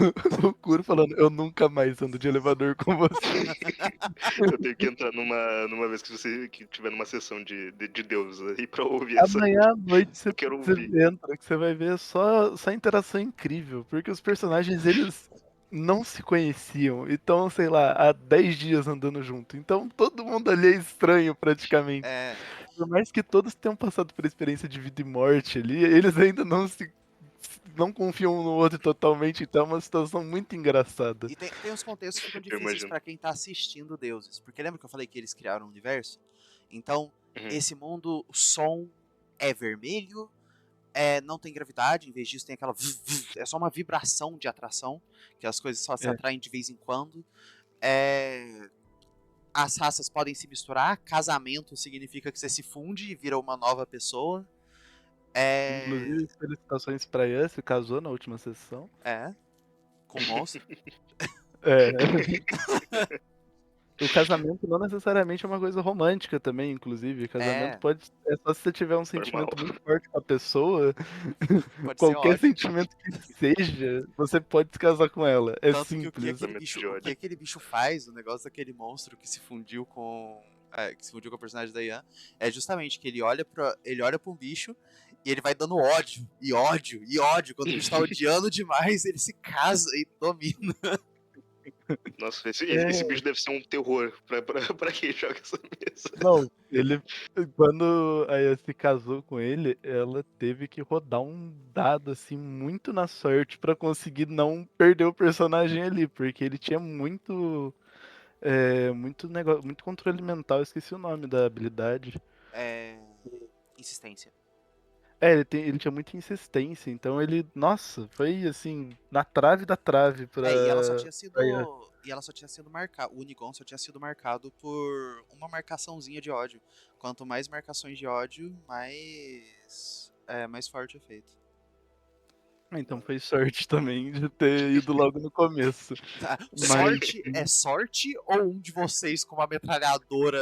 o Kuro falando, eu nunca mais ando de elevador com você. Eu tenho que entrar numa vez que você que tiver numa sessão de Deus aí pra ouvir essa. Amanhã à noite Eu quero você ouvir. entra, que você vai ver só interação incrível, porque os personagens, eles não se conheciam, então, sei lá, há 10 dias andando junto. Então todo mundo ali é estranho praticamente. É, Por mais que todos tenham passado por experiência de vida e morte ali, eles ainda não confiam um no outro totalmente, então é uma situação muito engraçada. e tem uns contextos que ficam Eu difíceis imagino. pra quem tá assistindo Deuses. Porque lembra que eu falei que eles criaram um universo? Então, Uhum. esse mundo, o som é vermelho, não tem gravidade, em vez disso tem aquela. É só uma vibração de atração, que as coisas só se É. atraem de vez em quando. As raças podem se misturar, casamento significa que você se funde e vira uma nova pessoa. Inclusive, felicitações pra Ian, se casou na última sessão. Com monstro. É. O casamento não necessariamente é uma coisa romântica também, inclusive. Casamento pode. É só se você tiver um Normal. sentimento muito forte com a pessoa, Pode ser qualquer ódio. sentimento que seja, você pode se casar com ela. É Tanto que simples. o que aquele bicho faz, o negócio daquele monstro que se fundiu com. Que se fundiu com o personagem da Ian, é justamente que ele olha pra um bicho e ele vai dando ódio, e ódio, e ódio. Quando o bicho tá odiando demais, ele se casa e domina. Nossa, esse É. bicho deve ser um terror pra quem joga essa mesa. Não, ele. Quando a Ian se casou com ele, ela teve que rodar um dado assim muito na sorte pra conseguir não perder o personagem ali, porque ele tinha muito negócio, muito controle mental, eu esqueci o nome da habilidade. Insistência. Ele tinha muita insistência, então ele, nossa, foi assim, na trave da trave E ela só pra tinha Ian. sido. E ela só tinha sido marcada. O Unigon só tinha sido marcado por uma marcaçãozinha de ódio. Quanto mais marcações de ódio, mais forte o efeito. Então foi sorte também de ter ido logo no começo. Mas Sorte ou um de vocês com uma metralhadora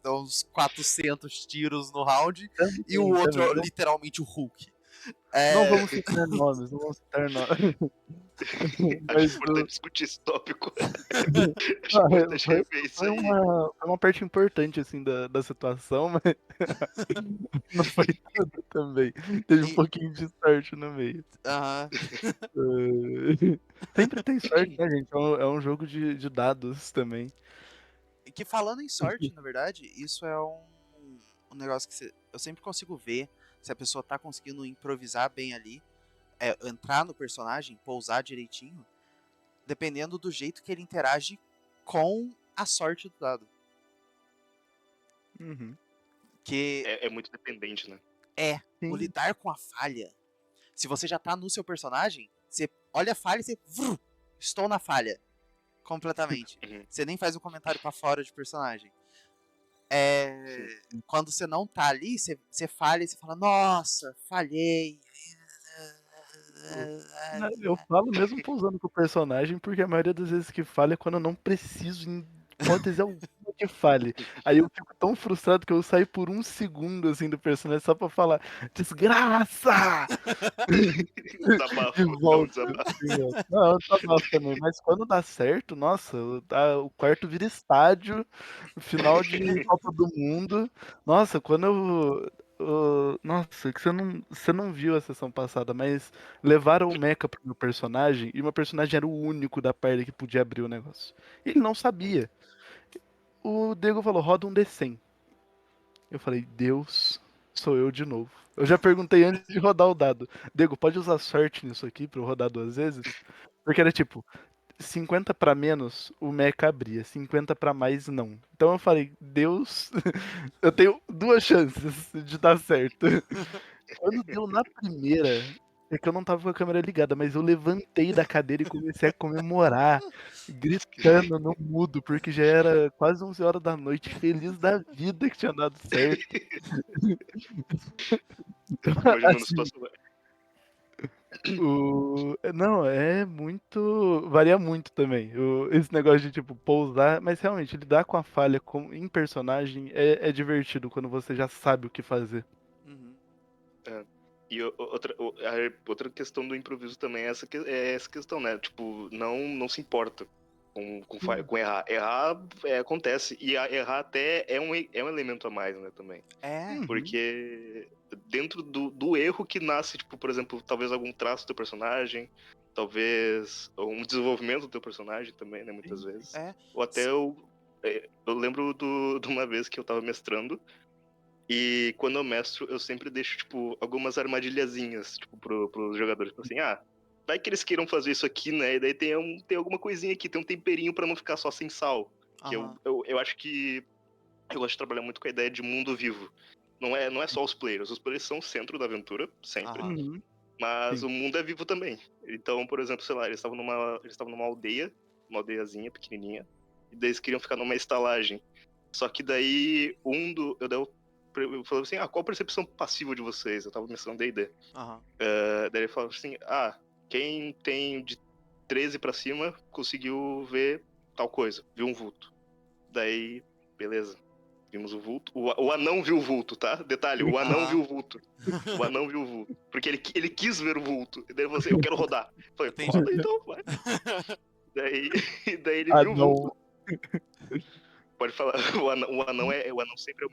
dá uns 400 tiros no round e o outro também. literalmente o Hulk. Não vamos citar nomes, não vamos citar nomes. Acho importante discutir esse tópico. Acho Ah, importante rever isso foi aí. uma parte importante assim da situação, mas não foi tudo também. Teve um pouquinho de sorte no meio. Sempre tem sorte, né, gente? É um jogo de dados também. Que falando em sorte, na verdade, isso é um negócio que eu sempre consigo ver se a pessoa tá conseguindo improvisar bem ali, entrar no personagem, pousar direitinho, dependendo do jeito que ele interage com a sorte do dado. Uhum. Que É muito dependente, né? o lidar com a falha. Se você já tá no seu personagem, você olha a falha e você. Estou na falha. Completamente. Uhum. Você nem faz um comentário pra fora de personagem. Quando você não tá ali, você falha e você fala, nossa, falhei. Eu falo mesmo pousando com o personagem, porque a maioria das vezes que falha é quando eu não preciso, em hipótese alguma que falhe. Aí eu fico tão frustrado que eu saio por um segundo assim do personagem só pra falar, desgraça! Desabafo, De dá um volta. desabafo. De volta. Não, eu desabafo também, mas quando dá certo, nossa, o quarto vira estádio, final de Copa do Mundo. Nossa, quando nossa, que você não viu a sessão passada, mas levaram o mecha pro meu personagem e o meu personagem era o único da party que podia abrir o negócio. Ele não sabia. o Diego falou, roda um D100. Eu falei, Deus, sou eu de novo. Eu já perguntei antes de rodar o dado. Diego, pode usar sorte nisso aqui pra eu rodar 2 vezes? Porque era tipo, 50 pra menos, o mecha abria. 50 pra mais, não. Então eu falei, Deus, eu tenho 2 chances de dar certo. Quando deu na primeira, é que eu não tava com a câmera ligada, mas eu levantei da cadeira e comecei a comemorar, gritando no mudo, porque já era quase 11 horas da noite, feliz da vida que tinha dado certo. Então, Imaginando a assim, situação. não, é muito. Varia muito também. Esse negócio de, tipo, pousar. Mas realmente, lidar com a falha em personagem é divertido quando você já sabe o que fazer. Uhum. E outra questão do improviso também é essa questão, né? Tipo, não se importa com errar. Errar acontece. E errar até é um elemento a mais, né, também. É. Uhum. Porque dentro do erro que nasce, tipo, por exemplo, talvez algum traço do teu personagem, talvez um desenvolvimento do teu personagem também, né, muitas vezes. É. Ou até eu lembro de uma vez que eu tava mestrando, e quando eu mestro, eu sempre deixo, tipo, algumas armadilhazinhas, tipo, pros jogadores. Tipo assim, vai que eles queiram fazer isso aqui, né? E daí tem alguma coisinha aqui, tem um temperinho pra não ficar só sem sal. Que Aham. eu acho que eu gosto de trabalhar muito com a ideia de mundo vivo. Não é só os players. Os players são o centro da aventura, sempre. Aham. Uhum. Mas Sim. o mundo é vivo também. Então, por exemplo, sei lá, eles estavam numa aldeia, uma aldeiazinha pequenininha, e daí eles queriam ficar numa estalagem. Só que daí eu falei assim, qual a percepção passiva de vocês? Eu tava mestrando D&D. Aham. Daí ele falou assim, quem tem de 13 pra cima conseguiu ver tal coisa, viu um vulto. Daí, beleza. Vimos o vulto. O anão viu o vulto, tá? Detalhe, o anão Aham. viu o vulto. O anão viu o vulto. Porque ele quis ver o vulto. E daí ele falou assim, eu quero rodar. Eu falei, Entendi. roda então, vai. Daí, daí ele Ah, viu o não. vulto. Pode falar, o anão sempre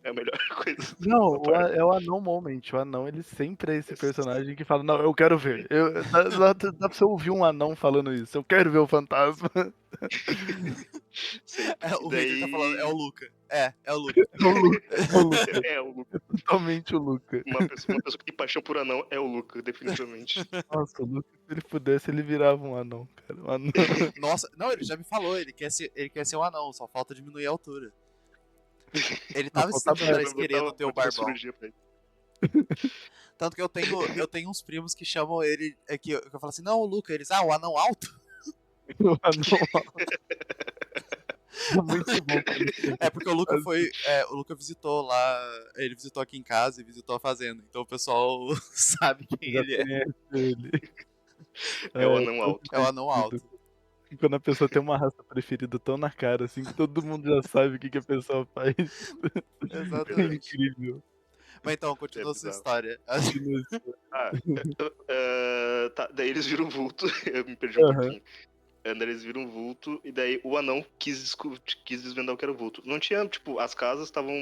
é a melhor coisa Não, da parte. é o anão moment. O anão, ele sempre é esse personagem que fala, não, eu quero ver. Dá pra você ouvir um anão falando isso. Eu quero ver o fantasma. Sempre. E O Victor tá falando, é o daí. Luca. É o Luca. É o Luca, é o Luca. É, o Luca. Totalmente o Luca. Uma pessoa que tem paixão por anão é o Luca, definitivamente. Nossa, o Luca, se ele pudesse, ele virava um anão, cara. Um anão. Nossa, não, ele já me falou, ele quer ser um anão, só falta diminuir a altura. Ele Só tava esses falta tempos atrás aberto. querendo ter o Botar uma barbão. cirurgia pra ele. Tanto que eu tenho uns primos que chamam ele, que eu falo assim, não, o Luca, eles, o anão alto? O anão é muito bom. É porque o Luca visitou lá, ele visitou aqui em casa e visitou a fazenda, então o pessoal sabe quem Já ele é. conhece ele. É o É, anão todo alto. É o anão sentido. alto. Quando a pessoa tem uma raça preferida tão na cara, assim, que todo mundo já sabe o que a pessoa faz. É Exatamente. incrível. Mas então, É continua a sua bizarro. história. Ah, tá, daí eles viram o vulto, eu me perdi um Aham. pouquinho. Daí eles viram o vulto, e daí o anão quis desvendar o que era o vulto. Não tinha, tipo, as casas estavam.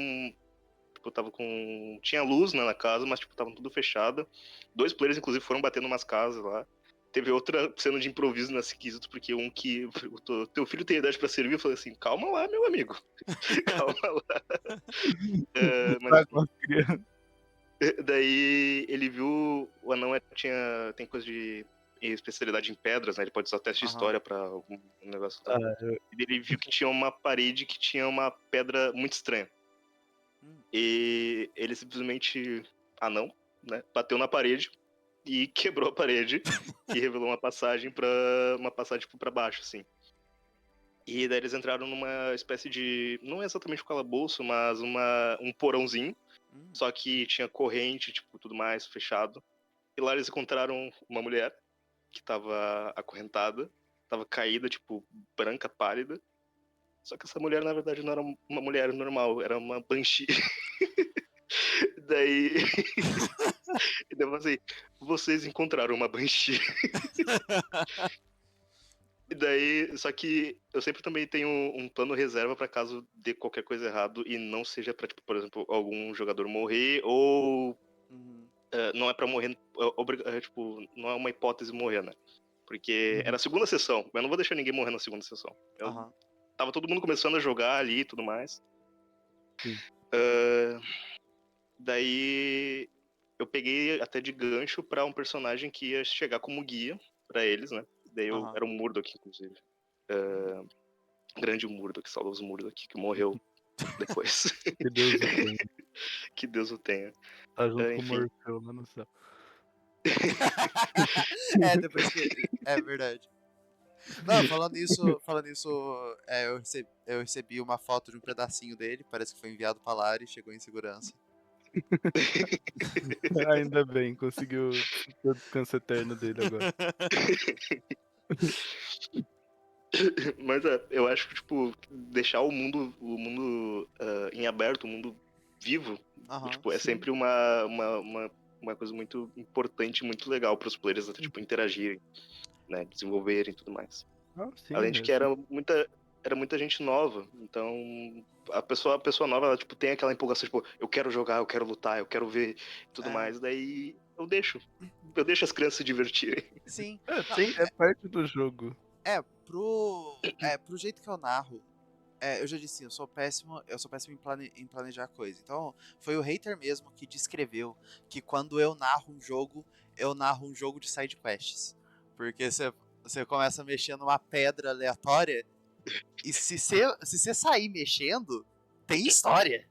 Tipo, tava com. Tinha luz, né, na casa, mas, tipo, estavam tudo fechado. 2 players, inclusive, foram batendo umas casas lá. Teve outra cena de improviso nesse quesito, porque teu filho tem idade pra servir, eu falei assim, calma lá, meu amigo. Calma lá. Mas Tá com enfim. as crianças. Daí ele viu. O anão tem coisa de especialidade em pedras, né? Ele pode usar teste de Aham. história pra algum negócio Ah, tal. E ele viu que tinha uma parede que tinha uma pedra muito estranha. Hum. E ele simplesmente. Anão, né? Bateu na parede e quebrou a parede e revelou uma passagem tipo, pra baixo, assim. E daí eles entraram numa espécie de. Não exatamente um calabouço, mas um porãozinho. Só que tinha corrente, tipo, tudo mais, fechado. E lá eles encontraram uma mulher que tava acorrentada, tava caída, tipo, branca, pálida. Só que essa mulher, na verdade, não era uma mulher normal, era uma banshee. Daí. E daí eu falei assim, vocês encontraram uma banshee. E daí, só que eu sempre também tenho um plano reserva pra caso dê qualquer coisa errado e não seja pra, tipo, por exemplo, algum jogador morrer ou Uhum. não é pra morrer, tipo, não é uma hipótese morrer, né? Porque Uhum. era a segunda sessão, mas eu não vou deixar ninguém morrer na segunda sessão. Aham. tava todo mundo começando a jogar ali e tudo mais. Sim. Daí eu peguei até de gancho pra um personagem que ia chegar como guia pra eles, né? Daí eu Aham. era o Murdoch, inclusive. Grande Murdoch, saudoso Murdoch, que morreu depois. Que Deus o tenha. Que Deus o tenha. Tá junto com o Enfim. Morfeu lá no céu. Depois que. É verdade. Não, falando nisso, eu recebi uma foto de um pedacinho dele, parece que foi enviado pra Lara e chegou em segurança. Ainda bem, conseguiu ter o descanso eterno dele agora. Mas eu acho que, tipo, deixar o mundo em aberto, o mundo vivo, Aham, tipo, é sim. sempre uma coisa muito importante, muito legal para os players até, tipo, interagirem, né, desenvolverem e tudo mais. Ah, sim, Além de que era muita gente nova, então a pessoa nova, ela, tipo, tem aquela empolgação, tipo, eu quero jogar, eu quero lutar, eu quero ver e tudo É. mais, daí eu deixo as crianças se divertirem. sim. Não, É parte do jogo. pro jeito que eu narro, eu já disse, eu sou péssimo em planejar coisa. Então, foi o hater mesmo que descreveu que quando eu narro um jogo de side quests. Porque você começa mexendo numa pedra aleatória e se você sair mexendo, tem história.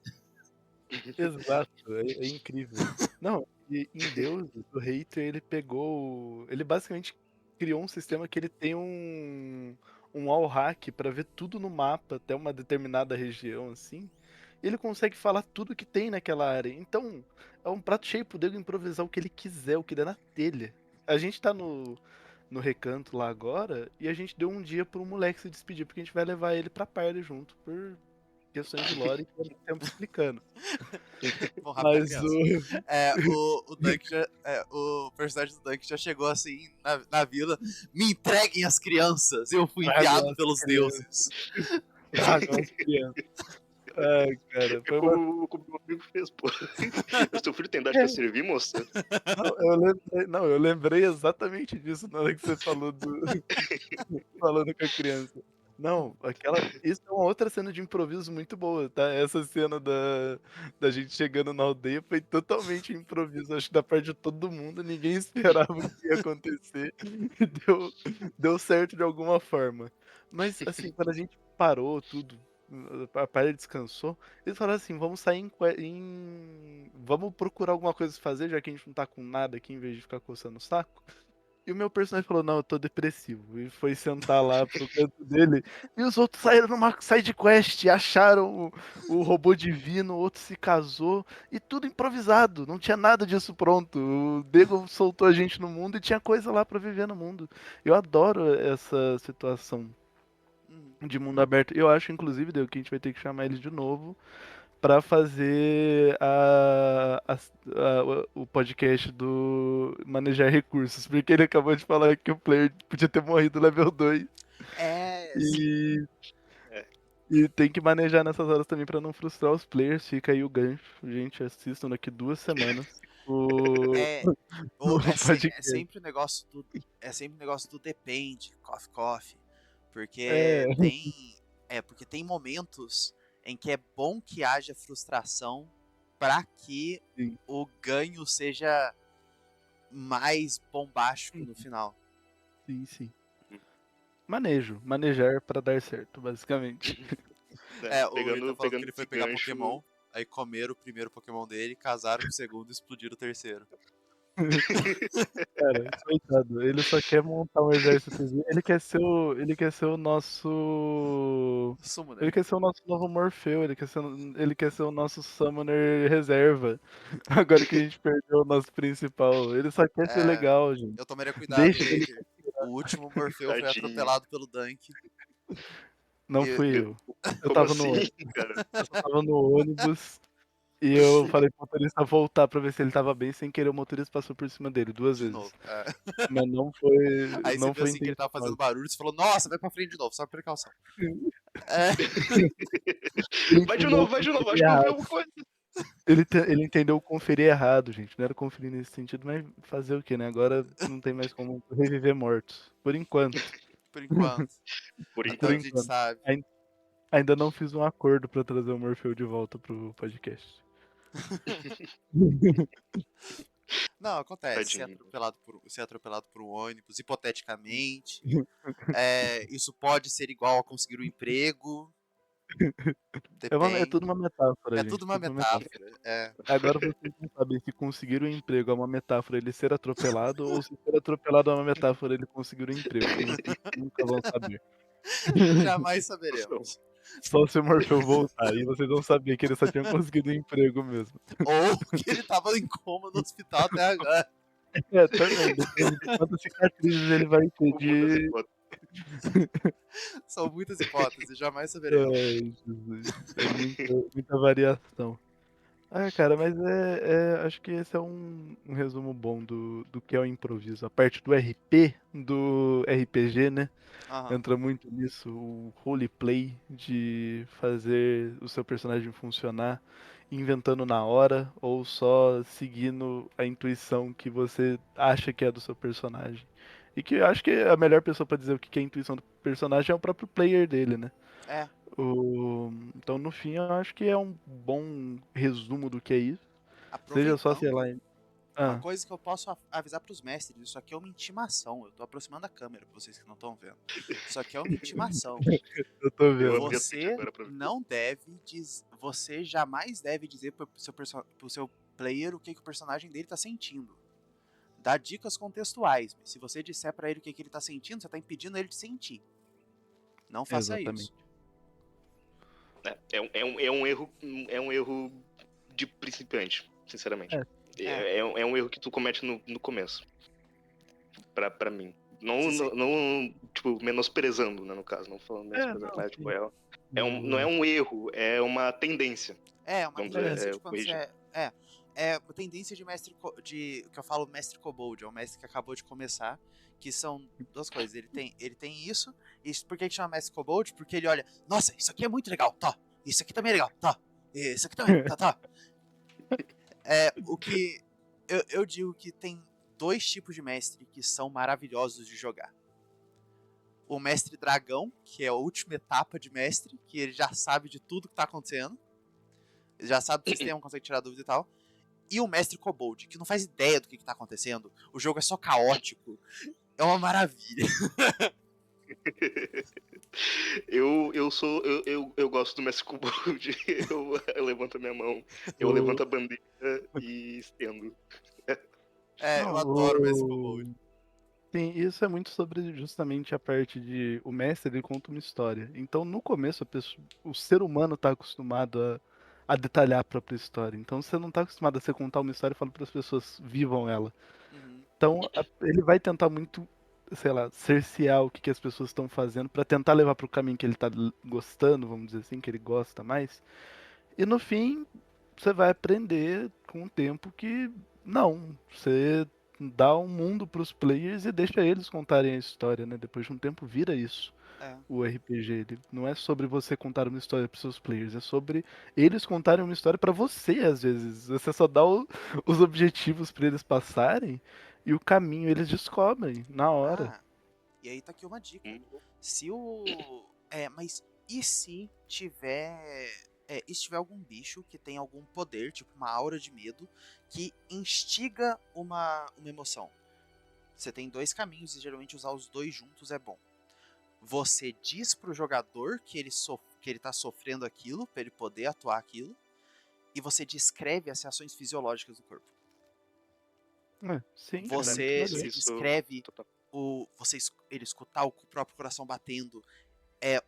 Exato, é incrível. Não, e em Deus, o hater, ele pegou. Ele basicamente criou um sistema que ele tem um wallhack pra ver tudo no mapa, até uma determinada região, assim. E ele consegue falar tudo que tem naquela área. Então, é um prato cheio pro Diego improvisar o que ele quiser, o que der na telha. A gente tá no recanto lá agora, e a gente deu um dia pro moleque se despedir, porque a gente vai levar ele pra party junto, por questões de lore que eu não tempo explicando. Bom, rápido Mas criança. O Dunk o personagem do Dunk já chegou assim na vila. Me entreguem as crianças, eu fui enviado pelos deuses. Tragam as crianças. Ai, cara, É foi uma. como meu amigo fez, pô. O seu filho tem idade pra servir, moça? Eu lembrei exatamente disso na hora que você falou falando com a criança. Não, isso é uma outra cena de improviso muito boa, tá? Essa cena da gente chegando na aldeia foi totalmente improviso, acho que da parte de todo mundo, ninguém esperava o que ia acontecer e deu certo de alguma forma. Mas, assim, quando a gente parou tudo, a party descansou, eles falaram assim, vamos sair vamos procurar alguma coisa pra fazer, já que a gente não tá com nada aqui, em vez de ficar coçando o saco. E o meu personagem falou, não, eu tô depressivo. E foi sentar lá pro canto dele. E os outros saíram numa side quest, acharam o robô divino, o outro se casou. E tudo improvisado, não tinha nada disso pronto. O Diego soltou a gente no mundo e tinha coisa lá pra viver no mundo. Eu adoro essa situação de mundo aberto. Eu acho, inclusive, Diego, que a gente vai ter que chamar ele de novo pra fazer o podcast do Manejar Recursos, porque ele acabou de falar que o player podia ter morrido level 2 Sim. e, É. e tem que manejar nessas horas também pra não frustrar os players. Fica aí o gancho, gente, assistam daqui 2 semanas o, É, o é, podcast. sempre o negócio do. É sempre o negócio do depende, coffee. É, Porque tem momentos em que é bom que haja frustração para que sim, o ganho seja mais bombástico no final. sim. Manejar pra dar certo, basicamente. Né? O Rita falou que Pegando ele foi esse pegar gancho. Pokémon, aí comeram o primeiro Pokémon dele, casaram com o segundo e explodiram o terceiro. Cara, coitado, ele só quer montar um exércitozinho. Ele quer ser o nosso. Ele Summoner. quer ser o nosso novo Morpheu, ele quer ser o nosso Summoner reserva. Agora que a gente perdeu o nosso principal. Ele só quer ser É, legal, gente. eu tomaria cuidado, Deixa ele. hater. O último Morpheu foi Tadinho. atropelado pelo Dunk. Não E, fui Meu, eu. Eu como tava no, assim, cara? eu tava no ônibus e eu falei pro motorista voltar pra ver se ele tava bem. Sem querer, o motorista passou por cima dele 2 de vezes. novo. É. Mas não foi, Aí você não viu foi assim que ele tava fazendo intencional. barulho, você falou, nossa, vai pra frente de novo, só por precaução. É, Ele Vai de entendeu novo, o vai de novo. Acho conferir que eu vi errado. alguma coisa. Ele entendeu o conferir errado, gente. Não era conferir nesse sentido, mas fazer o quê, né? Agora não tem mais como reviver mortos. Por enquanto. por enquanto. Por Até Por onde a enquanto. gente enquanto. sabe. Ainda não fiz um acordo pra trazer o Morfeu de volta pro podcast. Não, acontece. Tadinho. Ser atropelado por um ônibus, hipoteticamente. Isso pode ser igual a conseguir um emprego. É tudo Depende. uma metáfora, É gente. tudo uma Tudo uma metáfora. metáfora. É. Agora vocês não sabem se conseguir um emprego é uma metáfora ele ser atropelado ou se ser atropelado é uma metáfora ele conseguir um emprego. Vocês nunca vão saber. Jamais saberemos. Só se o Morfeu voltar. E vocês vão saber que ele só tinha conseguido um emprego mesmo. Ou que ele tava em coma no hospital até agora. Também. Depende de quantas cicatrizes ele vai ter Muitas de. hipóteses. São muitas hipóteses, jamais saberemos. Ai, Jesus. É muita variação. Cara, mas acho que esse é um resumo bom do que é o improviso. A parte do RP, do RPG, né? Aham. Entra muito nisso, o roleplay de fazer o seu personagem funcionar inventando na hora ou só seguindo a intuição que você acha que é do seu personagem. E que eu acho que a melhor pessoa pra dizer o que é a intuição do personagem é o próprio player dele, né? É. Então, no fim, eu acho que é um bom resumo do que é isso. Seja só, sei lá. Aproveitando, uma Ah, coisa que eu posso avisar pros mestres, isso aqui é uma intimação. Eu tô aproximando a câmera pra vocês que não estão vendo. Isso aqui é uma intimação. eu tô Eu vendo. abri a Twitch Você agora pra ver. não deve você jamais deve dizer pro seu player o que o personagem dele tá sentindo. Dá dicas contextuais. Se você disser pra ele o que ele tá sentindo, você tá impedindo ele de sentir. Não faça Exatamente. isso. É um erro de principiante, sinceramente. É. É um erro que tu comete no começo. Pra mim. Não, Sim. não, tipo, menosprezando, né, no caso. Não falando menosprezando, Não, mas, sim. tipo, não é um erro, é uma tendência. É, uma Vamos tendência dizer, de quando corrigir. você. É uma tendência de mestre. De que eu falo mestre kobold, é um mestre que acabou de começar. Que são duas coisas. Ele tem isso. E por que chama mestre kobold? Porque ele olha, nossa, isso aqui é muito legal, tá. Isso aqui também é legal, tá. Isso aqui também, tá. O que. Eu digo que tem dois tipos de mestre que são maravilhosos de jogar. O mestre dragão, que é a última etapa de mestre, que ele já sabe de tudo que tá acontecendo. Ele já sabe do sistema, consegue tirar dúvida e tal. E o mestre kobold, que não faz ideia do que tá acontecendo. O jogo é só caótico. É uma maravilha. Eu gosto do Mestre Kobold. Eu levanto a minha mão, eu levanto a bandeira e estendo. Eu adoro o mestre kobold. Sim, isso é muito sobre justamente a parte de o mestre ele conta uma história. Então no começo o ser humano está acostumado a detalhar a própria história. Então você não está acostumado a você contar uma história e falar para as pessoas vivam ela. Uhum. Então ele vai tentar muito, sei lá, cercear o que as pessoas estão fazendo para tentar levar para o caminho que ele está gostando, vamos dizer assim, que ele gosta mais. E no fim você vai aprender com o tempo que não, você dá um mundo pros players e deixa eles contarem a história, né? Depois de um tempo vira isso. É. O RPG, ele não é sobre você contar uma história pros seus players, é sobre eles contarem uma história pra você, às vezes. Você só dá os objetivos pra eles passarem e o caminho eles descobrem na hora. E aí tá aqui uma dica. Hum. Se o. Mas e se tiver. E se tiver algum bicho que tem algum poder, tipo uma aura de medo, que instiga uma emoção? Você tem dois caminhos e geralmente usar os dois juntos é bom. Você diz pro jogador que ele tá sofrendo aquilo, pra ele poder atuar aquilo, e você descreve as reações fisiológicas do corpo. Sim, é Cara, muito Você legal. descreve total. ele escutar o próprio coração batendo,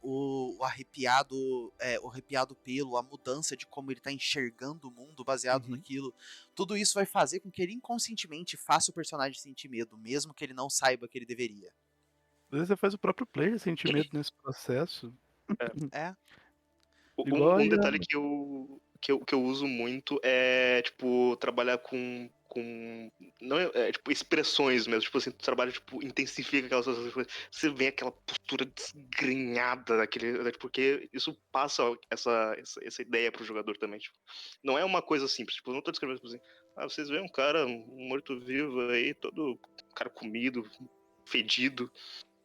o arrepiado pelo, a mudança de como ele tá enxergando o mundo baseado Uhum. naquilo. Tudo isso vai fazer com que ele inconscientemente faça o personagem sentir medo, mesmo que ele não saiba que ele deveria. Às vezes você faz o próprio player sentir medo nesse processo. É. Igual Um aí detalhe que eu uso muito é, tipo, trabalhar com não tipo, expressões mesmo. Tipo assim, tu trabalha, tipo, intensifica aquelas coisas. Você vê aquela postura desgrenhada daquele. Porque isso passa essa ideia pro jogador também. Tipo, não é uma coisa simples. Tipo, eu não tô descrevendo, tipo assim, vocês veem um morto-vivo aí, todo cara comido, fedido.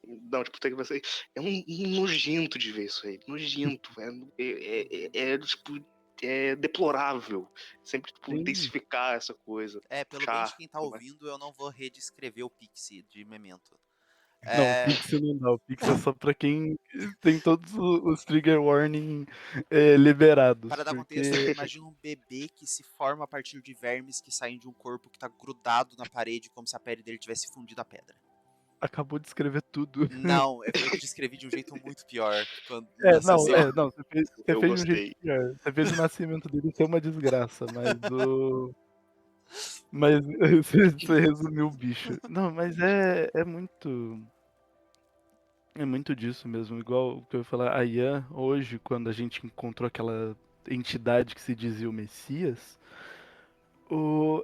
Não, tipo, tem que ser. É um nojento de ver isso aí. Nojento, velho. Tipo, é deplorável. Sempre, tipo, Sim. intensificar essa coisa. Pelo bem de Chato, quem tá mas... ouvindo, eu não vou redescrever o Pixie de Memento. Não, o É, Pixel não dá. O Pixel é só pra quem tem todos os trigger warning liberados. para dar contexto, Porque imagina um bebê que se forma a partir de vermes que saem de um corpo que tá grudado na parede, como se a pele dele tivesse fundido a pedra. acabou de escrever tudo. Não, eu descrevi de um jeito muito pior quando É, nasceu. não, é, não, você Eu fez de um jeito gostei. pior. Você fez o nascimento dele ser uma desgraça, mas o. Mas você resumiu o bicho. Não, mas é muito. É muito disso mesmo. Igual o que eu ia falar, a Yan, hoje, quando a gente encontrou aquela entidade que se dizia o Messias,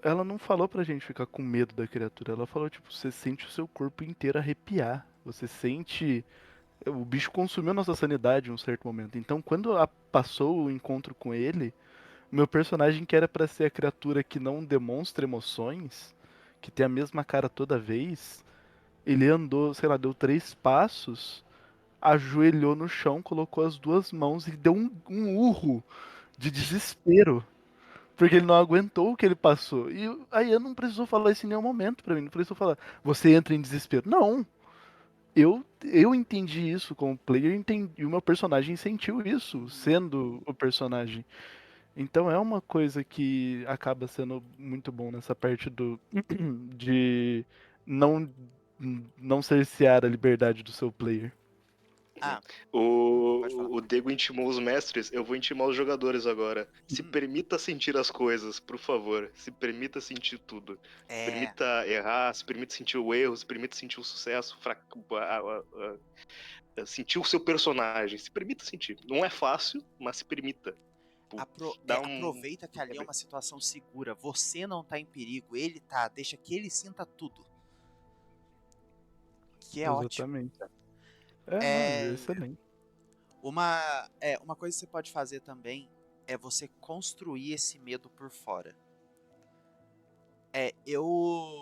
ela não falou pra gente ficar com medo da criatura. Ela falou, tipo, você sente o seu corpo inteiro arrepiar. Você sente. O bicho consumiu nossa sanidade em um certo momento. Então, quando passou o encontro com ele, meu personagem, que era pra ser a criatura que não demonstra emoções, que tem a mesma cara toda vez, ele andou, sei lá, deu 3 passos, ajoelhou no chão, colocou as 2 mãos e deu um urro de desespero. Porque ele não aguentou o que ele passou. E aí eu não precisou falar isso em nenhum momento pra mim. Não precisou falar, você entra em desespero. Não. Eu entendi isso como player e o meu personagem sentiu isso, sendo o personagem. Então é uma coisa que acaba sendo muito bom nessa parte de não não cercear a liberdade do seu player. Ah, pode falar. O Diego intimou os mestres, eu vou intimar os jogadores agora. Se permita sentir as coisas, por favor. Se permita sentir tudo. Se É, permita errar, se permita sentir o erro, se permita sentir o sucesso, sentir o seu personagem. Se permita sentir. Não é fácil, mas se permita. Tipo, dá um. aproveita que ali é uma situação segura. Você não tá em perigo, ele tá. Deixa que ele sinta tudo. Que é ótimo. Exatamente. É, não, é É, excelente. uma coisa que você pode fazer também é você construir esse medo por fora. É, eu.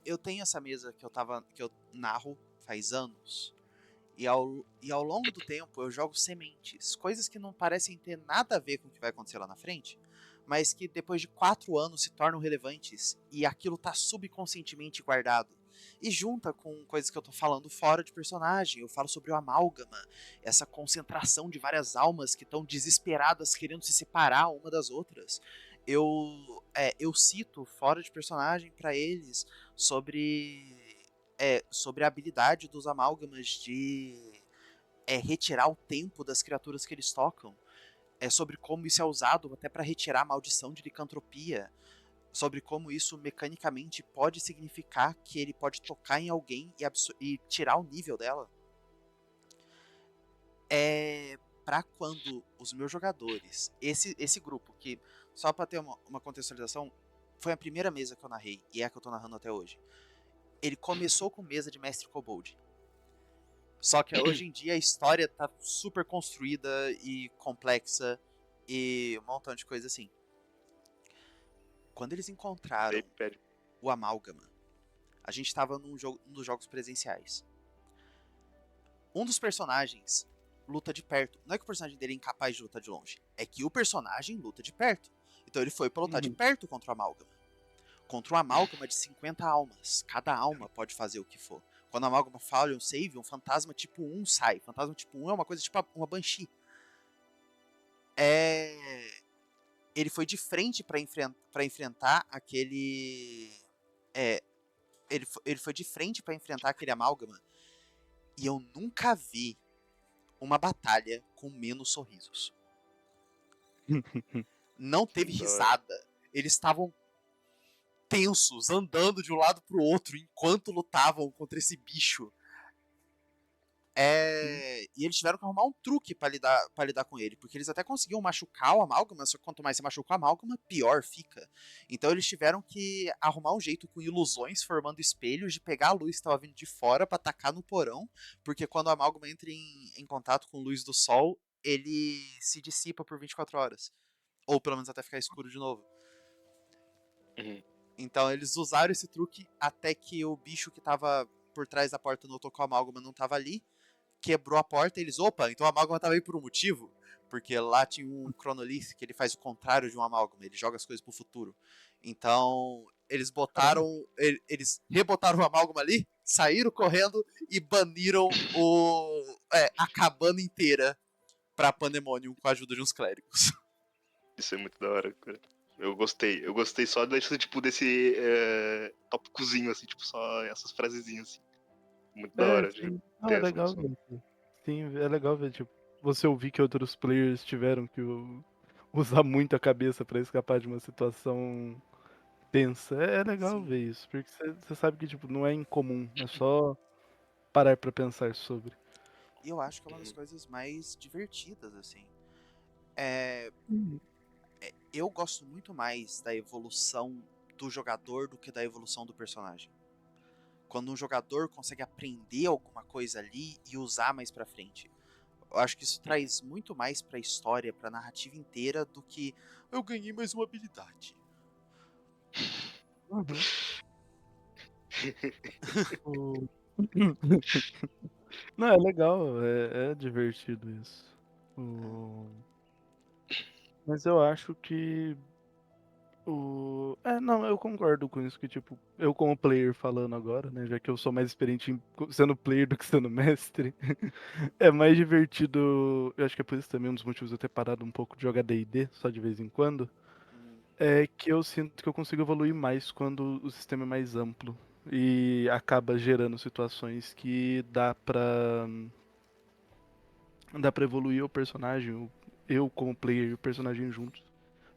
Eu tenho essa mesa que eu narro faz anos. E ao longo do tempo eu jogo sementes, coisas que não parecem ter nada a ver com o que vai acontecer lá na frente, mas que depois de 4 anos se tornam relevantes e aquilo tá subconscientemente guardado. E junta com coisas que eu tô falando fora de personagem. Eu falo sobre o amálgama, essa concentração de várias almas que estão desesperadas querendo se separar uma das outras. Eu cito fora de personagem para eles sobre a habilidade dos amálgamas de retirar o tempo das criaturas que eles tocam. É sobre como isso é usado até para retirar a maldição de licantropia. Sobre como isso mecanicamente pode significar que ele pode tocar em alguém e tirar o nível dela. É para quando os meus jogadores, esse grupo, que só para ter uma contextualização, foi a primeira mesa que eu narrei e é a que eu tô narrando até hoje. Ele começou com mesa de Mestre Kobold. Só que hoje em dia a história tá super construída e complexa e um montão de coisa assim. Quando eles encontraram o Amálgama, a gente estava num dos jogos presenciais. Um dos personagens luta de perto. Não é que o personagem dele é incapaz de lutar de longe, é que o personagem luta de perto. Então ele foi pra lutar de perto contra o Amálgama. Contra um Amálgama de 50 almas. Cada alma pode fazer o que for. Quando a Amálgama falha um save, um fantasma tipo 1 sai. Fantasma tipo 1 é uma coisa tipo uma Banshee. Ele foi de frente pra enfrentar aquele. Ele foi de frente pra enfrentar aquele Amálgama. E eu nunca vi uma batalha com menos sorrisos. Não teve risada. Eles estavam tensos, andando de um lado pro outro enquanto lutavam contra esse bicho. E eles tiveram que arrumar um truque pra lidar com ele, porque eles até conseguiam machucar o amálgama, só que quanto mais você machuca o amálgama, pior fica. Então eles tiveram que arrumar um jeito com ilusões, formando espelhos, de pegar a luz que estava vindo de fora pra atacar no porão, porque quando o amálgama entra em contato com a luz do sol, ele se dissipa por 24 horas. Ou pelo menos até ficar escuro de novo. Então eles usaram esse truque até que o bicho que tava por trás da porta notou que o amálgama não tava ali, quebrou a porta e eles, opa, então o amálgama tava aí por um motivo. Porque lá tinha um Chronolith que ele faz o contrário de um amálgama, ele joga as coisas pro futuro. Então, eles botaram. Eles rebotaram o amálgama ali, saíram correndo e baniram a cabana inteira pra Pandemonium com a ajuda de uns clérigos. Isso é muito da hora, cara. Eu gostei só desse tópicozinho, assim, tipo, só essas frasezinhas, assim. Muito da hora de Sim. Não, ter é essa legal noção. ver. Sim, é legal ver, tipo, você ouvir que outros players tiveram que usar muito a cabeça pra escapar de uma situação tensa. É legal Sim. ver isso, porque você sabe que, tipo, não é incomum, é só parar pra pensar sobre. E eu acho que é uma das coisas mais divertidas, assim. É, Hum. eu gosto muito mais da evolução do jogador do que da evolução do personagem. Quando um jogador consegue aprender alguma coisa ali e usar mais pra frente. Eu acho que isso traz muito mais pra história, pra narrativa inteira, do que eu ganhei mais uma habilidade. Uhum. O- Não, é legal, é divertido isso. O- Mas eu acho que não, eu concordo com isso, que tipo, eu como player falando agora, né, já que eu sou mais experiente sendo player do que sendo mestre, é mais divertido, eu acho que é por isso também um dos motivos de eu ter parado um pouco de jogar D&D, só de vez em quando, Hum, é que eu sinto que eu consigo evoluir mais quando o sistema é mais amplo e acaba gerando situações que dá pra evoluir o personagem, eu como player e o personagem juntos,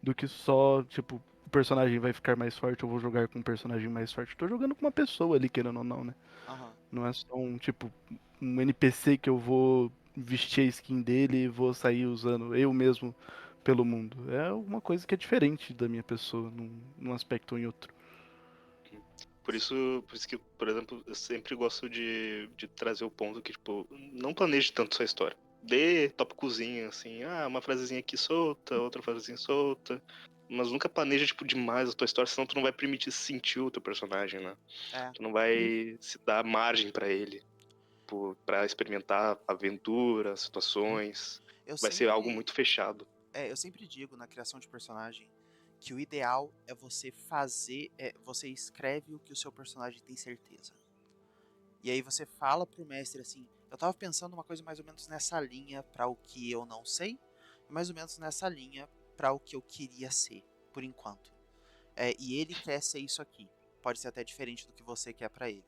do que só, tipo, o personagem vai ficar mais forte, eu vou jogar com um personagem mais forte. Eu tô jogando com uma pessoa ali, querendo ou não, né? aham. Não é só um NPC que eu vou vestir a skin dele e vou sair usando eu mesmo pelo mundo. É uma coisa que é diferente da minha pessoa, num aspecto ou em outro. Por isso que, por exemplo, eu sempre gosto de trazer o ponto que, tipo, não planeje tanto sua história. Dê tópicozinho, assim, uma frasezinha aqui solta, outra frasezinha solta. Mas nunca planeja, tipo, demais a tua história, senão tu não vai permitir sentir o teu personagem, né? É. Tu não vai se dar margem pra ele, tipo, pra experimentar aventuras, situações. Eu Vai ser algo sempre. muito fechado. Eu sempre digo na criação de personagem que o ideal é você fazer. Você escreve o que o seu personagem tem certeza. E aí você fala pro mestre assim: eu tava pensando uma coisa mais ou menos nessa linha pra o que eu não sei, e mais ou menos nessa linha pra o que eu queria ser, por enquanto. E ele quer ser isso aqui. Pode ser até diferente do que você quer pra ele.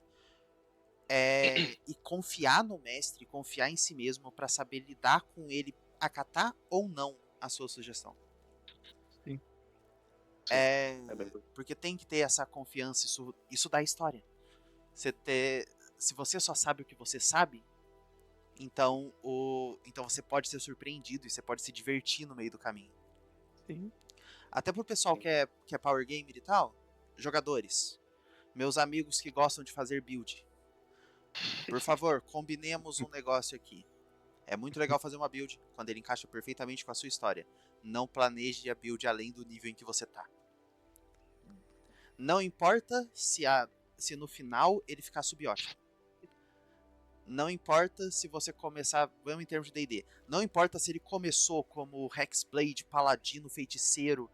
E confiar no mestre, confiar em si mesmo pra saber lidar com ele, acatar ou não a sua sugestão. Sim. Sim, é bem. Porque tem que ter essa confiança, isso dá história. Se você só sabe o que você sabe, então você pode ser surpreendido e você pode se divertir no meio do caminho. Sim. Até pro pessoal que é power gamer e tal, jogadores, meus amigos que gostam de fazer build, por favor, combinemos um negócio aqui. É muito legal fazer uma build quando ele encaixa perfeitamente com a sua história. Não planeje a build além do nível em que você tá. Não importa se no final ele ficar subótimo. Não importa se você começar, vamos em termos de D&D, não importa se ele começou como Hexblade, Paladino, Feiticeiro,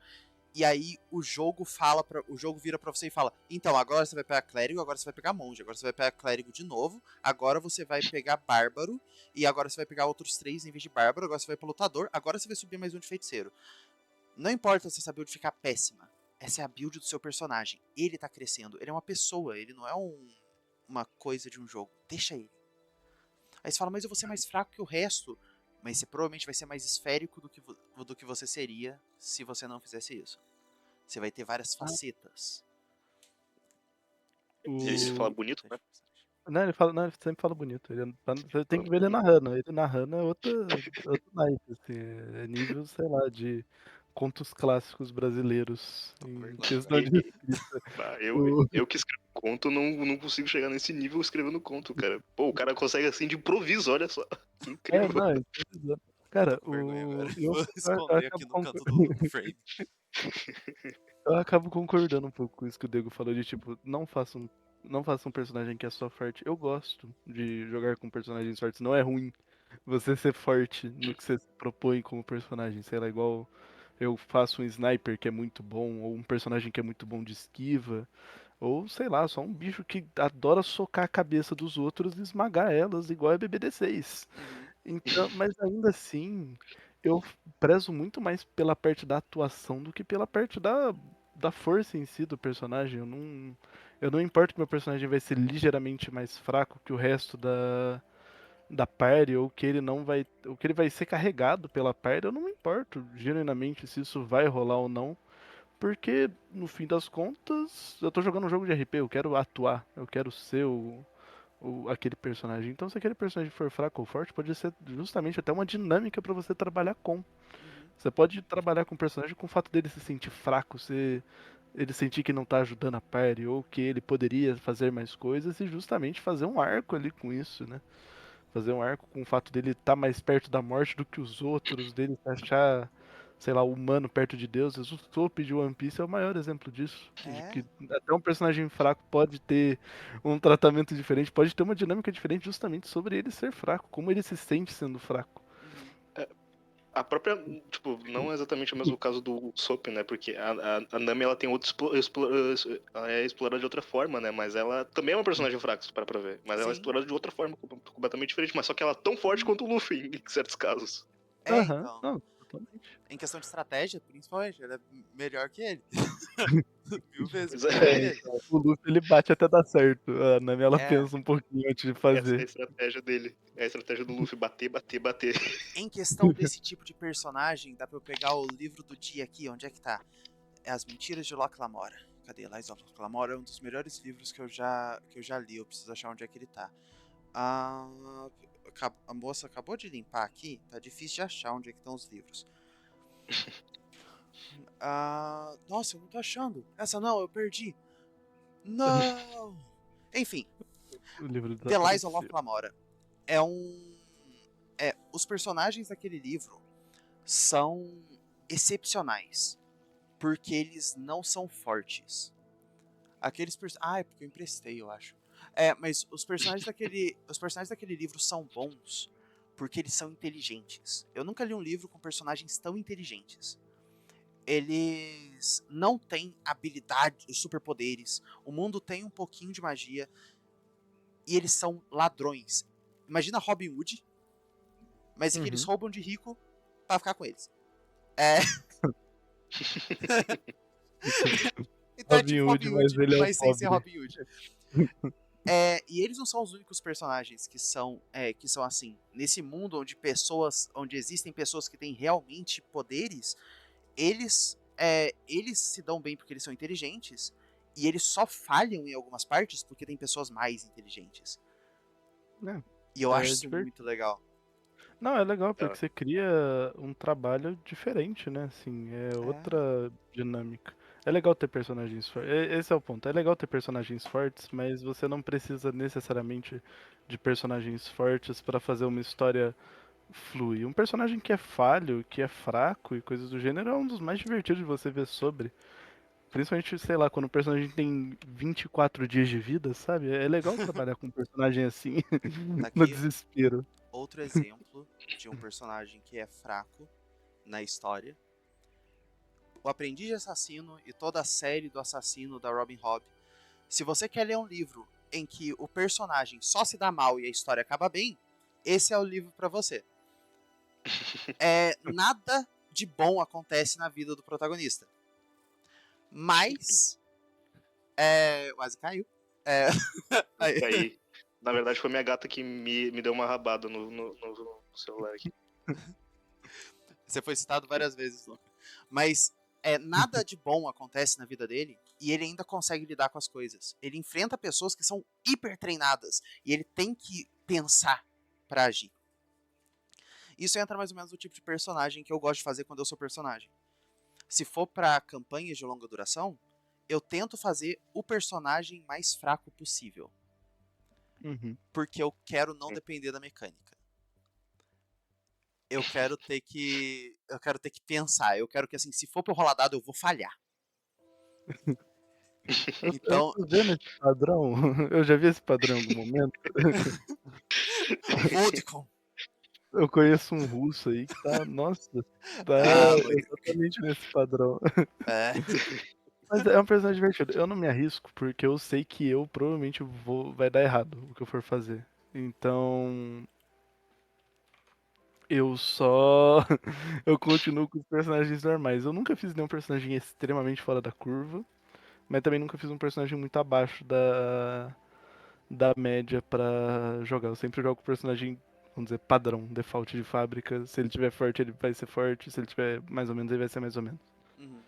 e aí o jogo vira pra você e fala: "Então, agora você vai pegar clérigo, agora você vai pegar monge, agora você vai pegar clérigo de novo, agora você vai pegar bárbaro e agora você vai pegar outros 3 em vez de bárbaro, agora você vai pro lutador, agora você vai subir mais um de feiticeiro". Não importa se essa build ficar péssima. Essa é a build do seu personagem. Ele tá crescendo, ele é uma pessoa, ele não é uma coisa de um jogo. Deixa ele. Aí você fala: "Mas eu vou ser mais fraco que o resto". Mas você provavelmente vai ser mais esférico do que você seria se você não fizesse isso. Você vai ter várias Ah, facetas. Ele Isso é fala o... bonito, né? importante. Não, não, ele sempre fala bonito. Você tem Fala que ver ele bonito. narrando. Ele narrando é outro naipe, assim. É nível, sei lá, de contos clássicos brasileiros Tô com em vergonha questão agora. de escrita. Eu que escrevo conto não consigo chegar nesse nível escrevendo conto, cara. Pô, o cara consegue assim de improviso, olha só. Que incrível. Não, improvisando. Cara, Tô com vergonha agora. eu, Vou eu esconder aqui acabo no canto do frame. eu acabo concordando um pouco com isso que o Diego falou de tipo, não façam. Não faça um personagem que é só forte. Eu gosto de jogar com personagens fortes. Não é ruim você ser forte no que você se propõe como personagem. Sei lá, igual eu faço um sniper que é muito bom, ou um personagem que é muito bom de esquiva, ou sei lá, só um bicho que adora socar a cabeça dos outros e esmagar elas, igual é BBD6. Uhum. Então, mas ainda assim, eu prezo muito mais pela parte da atuação do que pela parte da força em si do personagem. Eu não importo que meu personagem vai ser ligeiramente mais fraco que o resto da party, ou que ele não vai, ou que ele vai ser carregado pela party, eu não me importo genuinamente se isso vai rolar ou não, porque no fim das contas, eu tô jogando um jogo de RP, eu quero atuar, eu quero ser aquele personagem. Então, se aquele personagem for fraco ou forte, pode ser justamente até uma dinâmica pra você trabalhar com. Uhum. Você pode trabalhar com o personagem com o fato dele se sentir fraco, ele sentir que não tá ajudando a party, ou que ele poderia fazer mais coisas, e justamente fazer um arco ali com isso, né? Fazer um arco com o fato dele estar mais perto da morte do que os outros, dele se achar, sei lá, humano perto de Deus. O Soap de One Piece é o maior exemplo disso. De É, que até um personagem fraco pode ter um tratamento diferente, pode ter uma dinâmica diferente justamente sobre ele ser fraco, como ele se sente sendo fraco. uhum. A própria, tipo, não é exatamente o mesmo caso do Usopp, né? Porque a Nami, ela tem outro ela é explorada de outra forma, né? Mas ela também é uma personagem fraca, se parar pra ver. Mas ela é Sim. explorada de outra forma, completamente diferente. Mas só que ela é tão forte quanto o Luffy, em certos casos. É, Aham, então. não, totalmente. Em questão de estratégia, principalmente, ela é melhor que ele. 1000 vezes Pois melhor que É, é, ele. então, o Luffy ele bate até dar certo. A Nami ela É. pensa um pouquinho antes de essa é a fazer. estratégia dele. É a estratégia do Luffy, bater, bater, bater. Em questão desse tipo de personagem, dá pra eu pegar o livro do dia aqui, onde é que tá? É As Mentiras de Locke Lamora. Cadê? Lies of Locke Lamora é um dos melhores livros que eu já li. Eu preciso achar onde é que ele tá. Ah, a moça acabou de limpar aqui. Tá difícil de achar onde é que estão os livros. Nossa, eu não tô achando. Essa não, eu perdi. Não! Enfim, O livro The Lies of desapareceu. Locke Lamora é um. Os personagens daquele livro são excepcionais. Porque eles não são fortes. É porque eu emprestei, eu acho. Mas os personagens daquele livro são bons porque eles são inteligentes. Eu nunca li um livro com personagens tão inteligentes. Eles não têm habilidades, superpoderes. O mundo tem um pouquinho de magia e eles são ladrões. Imagina Robin Hood, mas que eles Uhum. roubam de rico pra ficar com eles. É, então é Robin tipo Hood, Robin mas Hood, ele é o mas sem ser pobre. Robin Hood. E eles não são os únicos personagens que são assim. Nesse mundo onde existem pessoas que têm realmente poderes, eles se dão bem porque eles são inteligentes e eles só falham em algumas partes porque tem pessoas mais inteligentes. E eu acho É isso divertido. muito legal. Não, é legal É, porque você cria um trabalho diferente, né? Assim, é É, outra dinâmica. É legal ter personagens fortes. Esse é o ponto. É legal ter personagens fortes, mas você não precisa necessariamente de personagens fortes pra fazer uma história fluir. Um personagem que é falho, que é fraco e coisas do gênero é um dos mais divertidos de você ver sobre. Principalmente, sei lá, quando o personagem tem 24 dias de vida, sabe? É legal trabalhar com um personagem assim, tá no aqui desespero. outro exemplo de um personagem que é fraco na história. O Aprendiz de Assassino e toda a série do assassino da Robin Hood. Se você quer ler um livro em que o personagem só se dá mal e a história acaba bem, esse é o livro para você. Nada de bom acontece na vida do protagonista. Mas. Quase caiu. É, aí, e aí, na verdade, foi minha gata que me deu uma rabada no celular aqui. você foi citado várias vezes, Luca. Mas nada de bom acontece na vida dele e ele ainda consegue lidar com as coisas. Ele enfrenta pessoas que são hiper treinadas e ele tem que pensar para agir. Isso entra mais ou menos no tipo de personagem que eu gosto de fazer quando eu sou personagem. Se for para campanhas de longa duração, eu tento fazer o personagem mais fraco possível, Uhum. porque eu quero não depender da mecânica. Eu quero ter que pensar, eu quero que assim, se for para rolar dado, eu vou falhar. Eu Então, tô vendo esse padrão. Eu já vi esse padrão em algum momento. Vodcom. Eu conheço um russo aí que tá, nossa, tá Ah, Luiz. exatamente nesse padrão. É. Mas é um personagem divertido. Eu não me arrisco porque eu sei que eu provavelmente vai dar errado o que eu for fazer. Então, eu só eu continuo com os personagens normais. Eu nunca fiz nenhum personagem extremamente fora da curva, mas também nunca fiz um personagem muito abaixo da média pra jogar. Eu sempre jogo com o personagem, vamos dizer, padrão, default de fábrica. Se ele tiver forte, ele vai ser forte. Se ele tiver mais ou menos, ele vai ser mais ou menos. Uhum.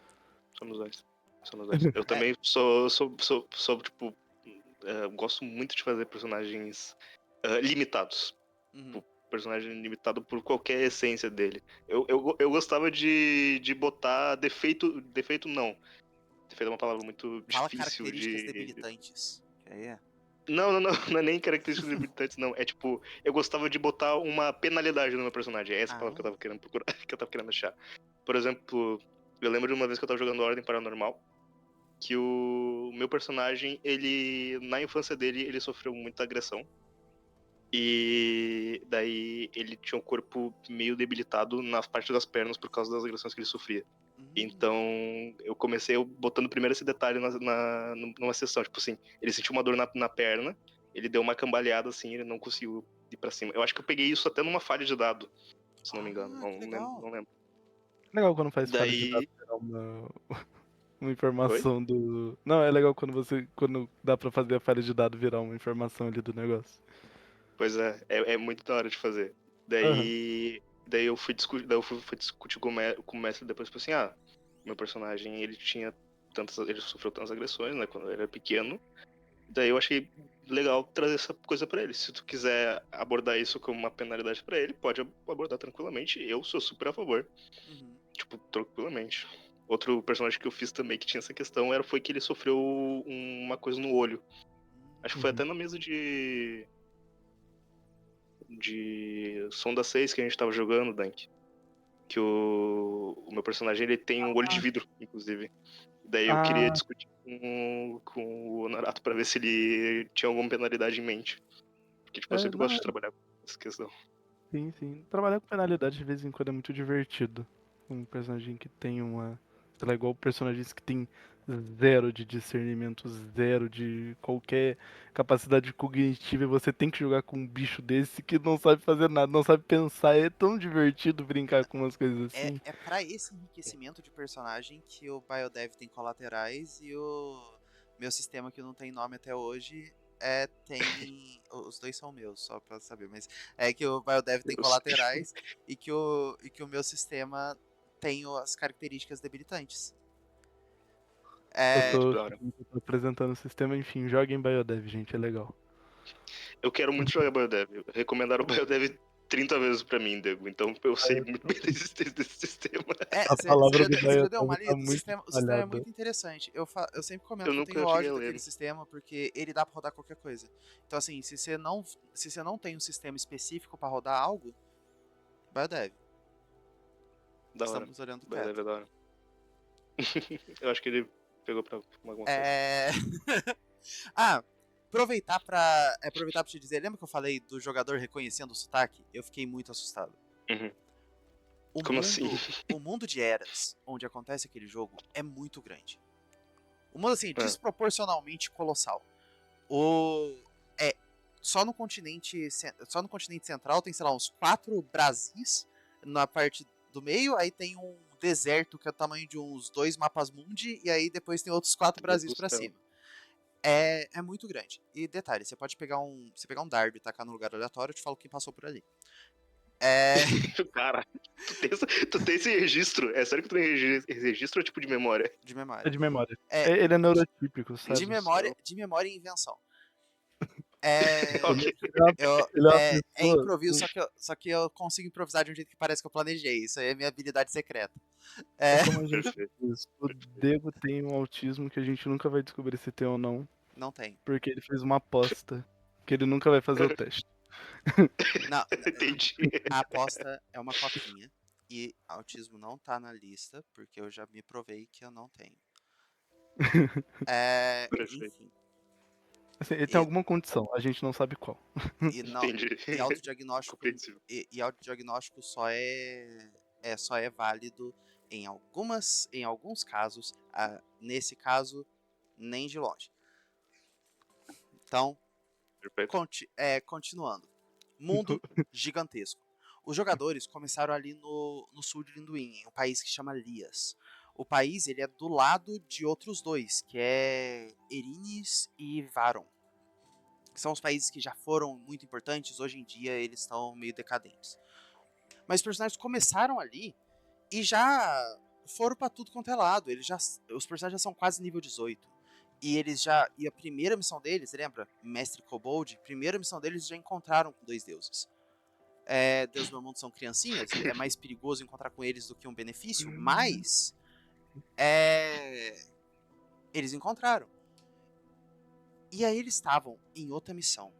Somos dois. Somos dois. Eu também sou tipo. Gosto muito de fazer personagens limitados. Uhum. Tipo, personagem limitado por qualquer essência dele. Eu gostava de botar defeito. Defeito não. Defeito é uma palavra muito Fala difícil características de. debilitantes. Que aí é. Não é nem características limitantes, não. É tipo, eu gostava de botar uma penalidade no meu personagem. É essa a palavra que eu Ah. tava querendo procurar, que eu tava querendo achar. Por exemplo, eu lembro de uma vez que eu tava jogando Ordem Paranormal, que o meu personagem, ele, na infância dele, ele sofreu muita agressão. E daí ele tinha um corpo meio debilitado nas partes das pernas por causa das agressões que ele sofria. Então, eu comecei botando primeiro esse detalhe numa sessão. Tipo assim, ele sentiu uma dor na perna, ele deu uma cambaleada assim, ele não conseguiu ir pra cima. Eu acho que eu peguei isso até numa falha de dado, se não me engano. Ah, que legal. Não lembro. Legal quando faz falha de dados Daí. virar uma Oi? informação do. Não, é legal quando dá pra fazer a falha de dado virar uma informação ali do negócio. Pois é muito da hora de fazer. Aham. Daí eu fui discutir com o mestre depois, tipo assim, meu personagem, ele sofreu tantas agressões, né, quando ele era pequeno. Daí eu achei legal trazer essa coisa pra ele. Se tu quiser abordar isso como uma penalidade pra ele, pode abordar tranquilamente. Eu sou super a favor. Uhum. Tipo, tranquilamente. Outro personagem que eu fiz também que tinha essa questão foi que ele sofreu uma coisa no olho. Acho que foi Uhum. até na mesa de Sonda 6 que a gente tava jogando, Dank. Que o meu personagem ele tem um olho de vidro, inclusive. Daí eu queria Ah, discutir com o Honorato pra ver se ele tinha alguma penalidade em mente. Porque, tipo, eu sempre não, gosto de trabalhar com essa questão. sim, sim. Trabalhar com penalidade de vez em quando é muito divertido. Um personagem que tem uma. Sei lá, igual personagens que tem zero de discernimento, zero de qualquer capacidade cognitiva, e você tem que jogar com um bicho desse que não sabe fazer nada, não sabe pensar. É tão divertido brincar com umas coisas assim. É para esse enriquecimento de personagem que o Biodev tem colaterais e o meu sistema, que não tem nome até hoje, tem. Os dois são meus, só pra saber, mas é que o Biodev tem Eu sei. colaterais e que o meu sistema tem as características debilitantes. Eu É, Muito tô, da hora. eu tô apresentando o sistema, enfim, joguem Biodev, gente, é legal. Eu quero muito jogar Biodev. Recomendaram o Biodev 30 vezes pra mim, Diego. Então eu sei muito bem da existência desse sistema. A palavra do Você já deu Biodev uma tá lida? muito O sistema é espalhada. muito interessante. Eu sempre comento Eu que eu tenho nunca cheguei ódio a daquele ler. sistema porque ele dá pra rodar qualquer coisa. Então, assim, se você não tem um sistema específico pra rodar algo, Biodev. Da hora. Estamos olhando o Biodev teto. é da hora. Eu acho que ele pegou pra alguma coisa. É... ah, aproveitar pra te dizer, lembra que eu falei do jogador reconhecendo o sotaque? Eu fiquei muito assustado. Uhum. O Como assim? mundo, o mundo de Eras, onde acontece aquele jogo, é muito grande. O mundo, assim, Ah, desproporcionalmente colossal. O é só no continente central tem, sei lá, uns 4 Brasis na parte do meio, aí tem um deserto que é o tamanho de uns 2 mapas mundi, e aí depois tem outros 4 Deus Brasis do pra céu. cima. É muito grande. E detalhe, você pegar um dardo e tacar num lugar aleatório, eu te falo quem passou por ali. É Cara, tu tem esse registro? É sério que tu tem esse registro ou é tipo de memória? de É memória. de memória. É Ele é neurotípico, de sabe? memória, Só. de memória e invenção. É Ok. Ele é uma é pessoa. improviso, só que eu consigo improvisar de um jeito que parece que eu planejei. Isso aí é minha habilidade secreta. É, É como a gente Perfeito. diz. O Diego tem um autismo que a gente nunca vai descobrir se tem ou não, não tem. porque ele fez uma aposta que ele nunca vai fazer o teste. Não, Entendi. a aposta é uma coquinha. E autismo não tá na lista, porque eu já me provei que eu não tenho. Perfeito. Enfim. Assim, ele tem E, alguma condição, a gente não sabe qual. e, não, Entendi. e autodiagnóstico, Compreensível. e autodiagnóstico só é válido em alguns casos. Nesse caso, nem de longe. Então, Perfeito. continuando. Mundo gigantesco. Os jogadores começaram ali no sul de Linduin, em um país que chama Lias. O país ele é do lado de outros dois, que é Erinis e Varon. Que são os países que já foram muito importantes, hoje em dia eles estão meio decadentes. Mas os personagens começaram ali e já foram pra tudo quanto é lado. Os personagens já são quase nível 18. E a primeira missão deles, lembra? Mestre Kobold, primeira missão deles já encontraram com dois deuses. Deus do meu mundo são criancinhas, é mais perigoso encontrar com eles do que um benefício, mas eles encontraram. E aí eles estavam em outra missão.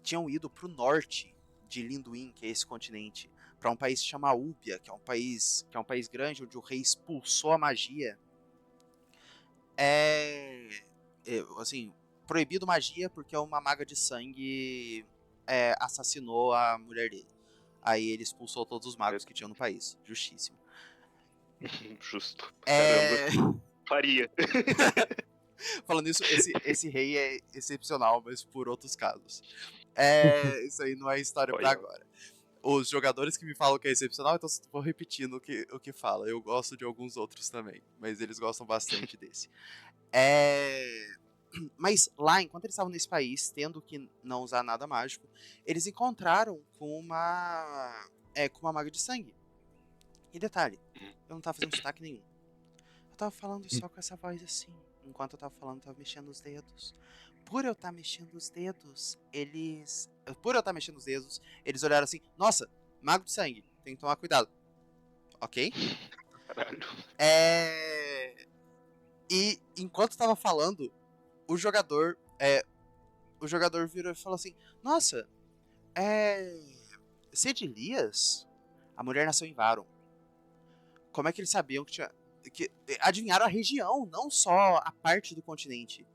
Tinham ido pro norte de Linduin, que é esse continente, para um país que se chama Úbia, que é um país grande onde o rei expulsou a magia. Assim, proibido magia porque uma maga de sangue assassinou a mulher dele. Aí ele expulsou todos os magos que tinham no país. Justíssimo. Justo. Caramba. É... Faria. Falando isso, esse rei é excepcional, mas por outros casos. Isso aí não é história pra Olha. agora. Os jogadores que me falam que é excepcional, então vou repetindo o que fala. Eu gosto de alguns outros também, mas eles gostam bastante desse. Mas lá, enquanto eles estavam nesse país, tendo que não usar nada mágico, eles encontraram com uma maga de sangue. E detalhe, eu não tava fazendo sotaque nenhum. Eu tava falando só com essa voz assim. Enquanto eu tava falando, eu tava mexendo os dedos. Por eu estar mexendo os dedos, eles olharam assim: nossa, mago de sangue, tem que tomar cuidado. Ok? Caralho. E enquanto eu tava falando, o jogador virou e falou assim: nossa, Cid Elias? A mulher nasceu em Varon. Como é que eles sabiam que tinha. Adivinharam a região, não só a parte do continente.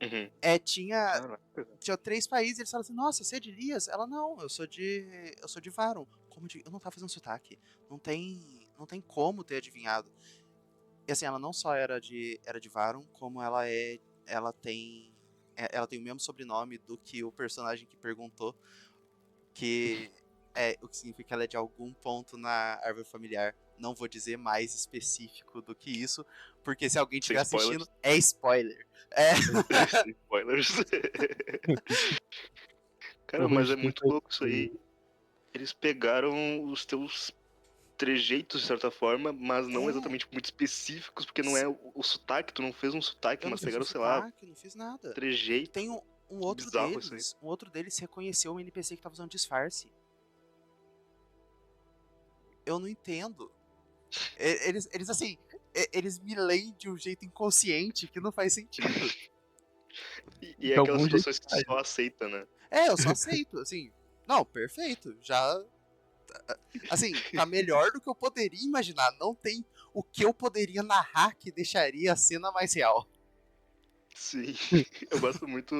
Uhum. Tinha 3 países, eles falaram assim: nossa, você é de Elias? Ela, não, eu sou de Varon. Eu não tava fazendo sotaque. Não tem como ter adivinhado. E assim, ela não só era de Varon, como ela tem o mesmo sobrenome do que o personagem que perguntou, que o que significa que ela é de algum ponto na árvore familiar. Não vou dizer mais específico do que isso, porque se alguém estiver assistindo, é spoiler. Sem spoilers. Cara, mas é muito louco isso aí. Eles pegaram os teus trejeitos, de certa forma, mas não exatamente muito específicos, porque não é o sotaque, tu não fez um sotaque, mas pegaram, sei lá, não fiz nada. trejeito. Tem um outro deles reconheceu um NPC que tava usando disfarce. Eu não entendo. Eles assim, eles me leem de um jeito inconsciente que não faz sentido. E é aquelas situações que tu só aceita, né? Eu só aceito, assim. Não, perfeito. Já. Assim, tá melhor do que eu poderia imaginar. Não tem o que eu poderia narrar que deixaria a cena mais real. Sim, eu gosto muito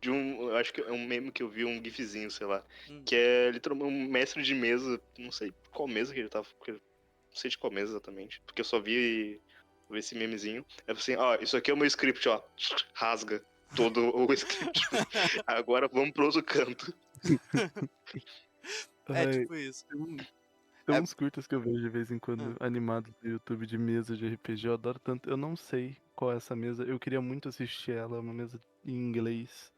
de eu acho que é um meme que eu vi, um gifzinho, sei lá, que é literalmente um mestre de mesa, não sei qual mesa que ele tava, não sei de qual mesa exatamente, porque eu só vi esse memezinho, é assim, ó, isso aqui é o meu script, ó, rasga todo o script, agora vamos pro outro canto. Tipo isso. Tem uns curtas que eu vejo de vez em quando, animados do YouTube de mesa de RPG, eu adoro tanto. Eu não sei qual é essa mesa, eu queria muito assistir ela, é uma mesa em inglês.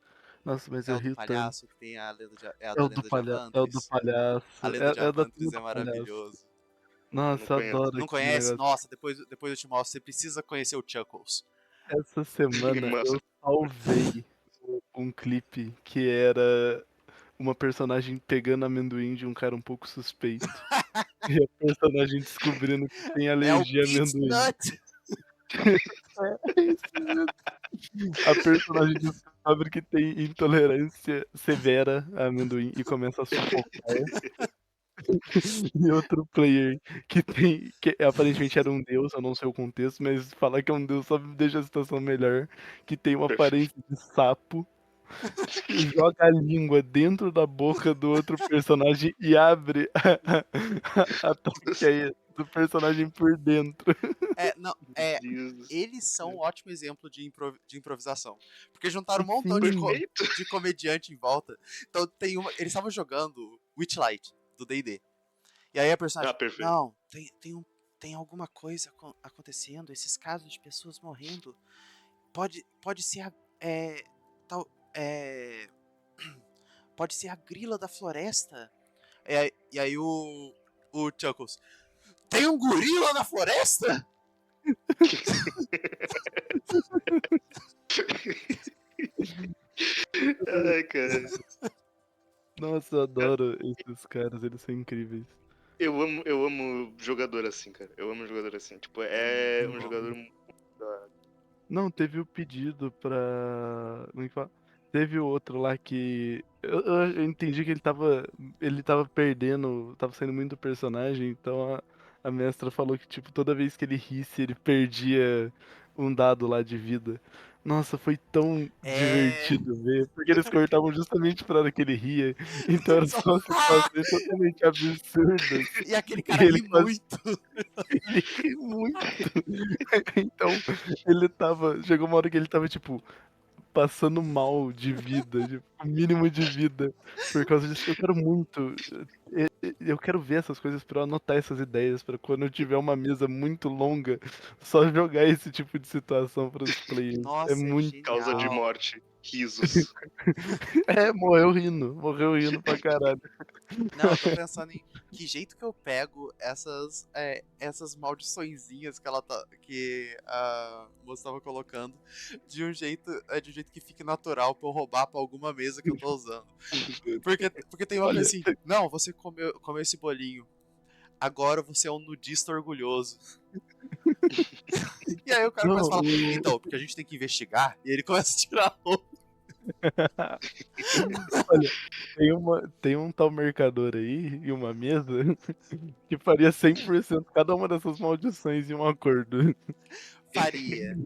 Nossa, mas eu O do rio tanto. palhaço que tem a lenda de, É o do palhaço. A lenda de É da Avantris turma é do palhaço. maravilhoso. Nossa, eu adoro Não aquele conhece? negócio. Nossa, depois eu te mostro. Você precisa conhecer o Chuckles. Essa semana Nossa. eu salvei um clipe que era uma personagem pegando amendoim de um cara um pouco suspeito. E a personagem descobrindo que tem alergia a amendoim. Nut. É isso mesmo. A personagem descobre que tem intolerância severa a amendoim e começa a sufocar. E outro player que aparentemente era um deus, eu não sei o contexto, mas falar que é um deus só deixa a situação melhor, que tem uma aparência de sapo, joga a língua dentro da boca do outro personagem e abre a traqueia do personagem por dentro. Não, Deus. eles são um ótimo exemplo de improvisação. Porque juntaram um montão Sim. de comediante em volta. Então eles estavam jogando Witchlight, do D&D. E aí a personagem, Perfeito. não, tem alguma coisa acontecendo, esses casos de pessoas morrendo. Pode ser tal, pode ser a grila da floresta. E aí o Chuckles, tem um gorila na floresta? Ai, cara. Nossa, eu adoro esses caras, eles são incríveis. Eu amo jogador assim, cara. Eu amo jogador assim. Tipo, é um jogador muito da hora. Não, teve o pedido pra. Como é que fala? Teve o outro lá que. Eu entendi que ele tava perdendo. Tava saindo muito do personagem, então a mestra falou que, tipo, toda vez que ele risse, ele perdia um dado lá de vida. Nossa, foi tão divertido ver, porque eles cortavam justamente pra hora que ele ria, então eram Só, só situações totalmente absurdas. e aquele E cara ele ri quase muito. ele ri muito. Então, ele tava. Chegou uma hora que ele tava, tipo, passando mal de vida, tipo, o mínimo de vida. Por causa disso, eu quero muito. Eu quero ver essas coisas pra eu anotar essas ideias, pra quando eu tiver uma mesa muito longa, só jogar esse tipo de situação pros players. É Nossa, é muito Causa de genial. morte. Risos. É, morreu rindo pra caralho. Não, eu tô pensando em que jeito que eu pego essas maldiçõezinhas que a moça tava colocando de um jeito que fique natural pra eu roubar pra alguma mesa que eu tô usando. Porque tem uma Olha, coisa assim, não, você comeu esse bolinho. Agora você é um nudista orgulhoso. E aí o cara não, começa a falar, então, porque a gente tem que investigar, e ele começa a tirar a roupa. olha, tem um tal mercador aí e uma mesa que faria 100% cada uma dessas maldições em um acordo. Faria.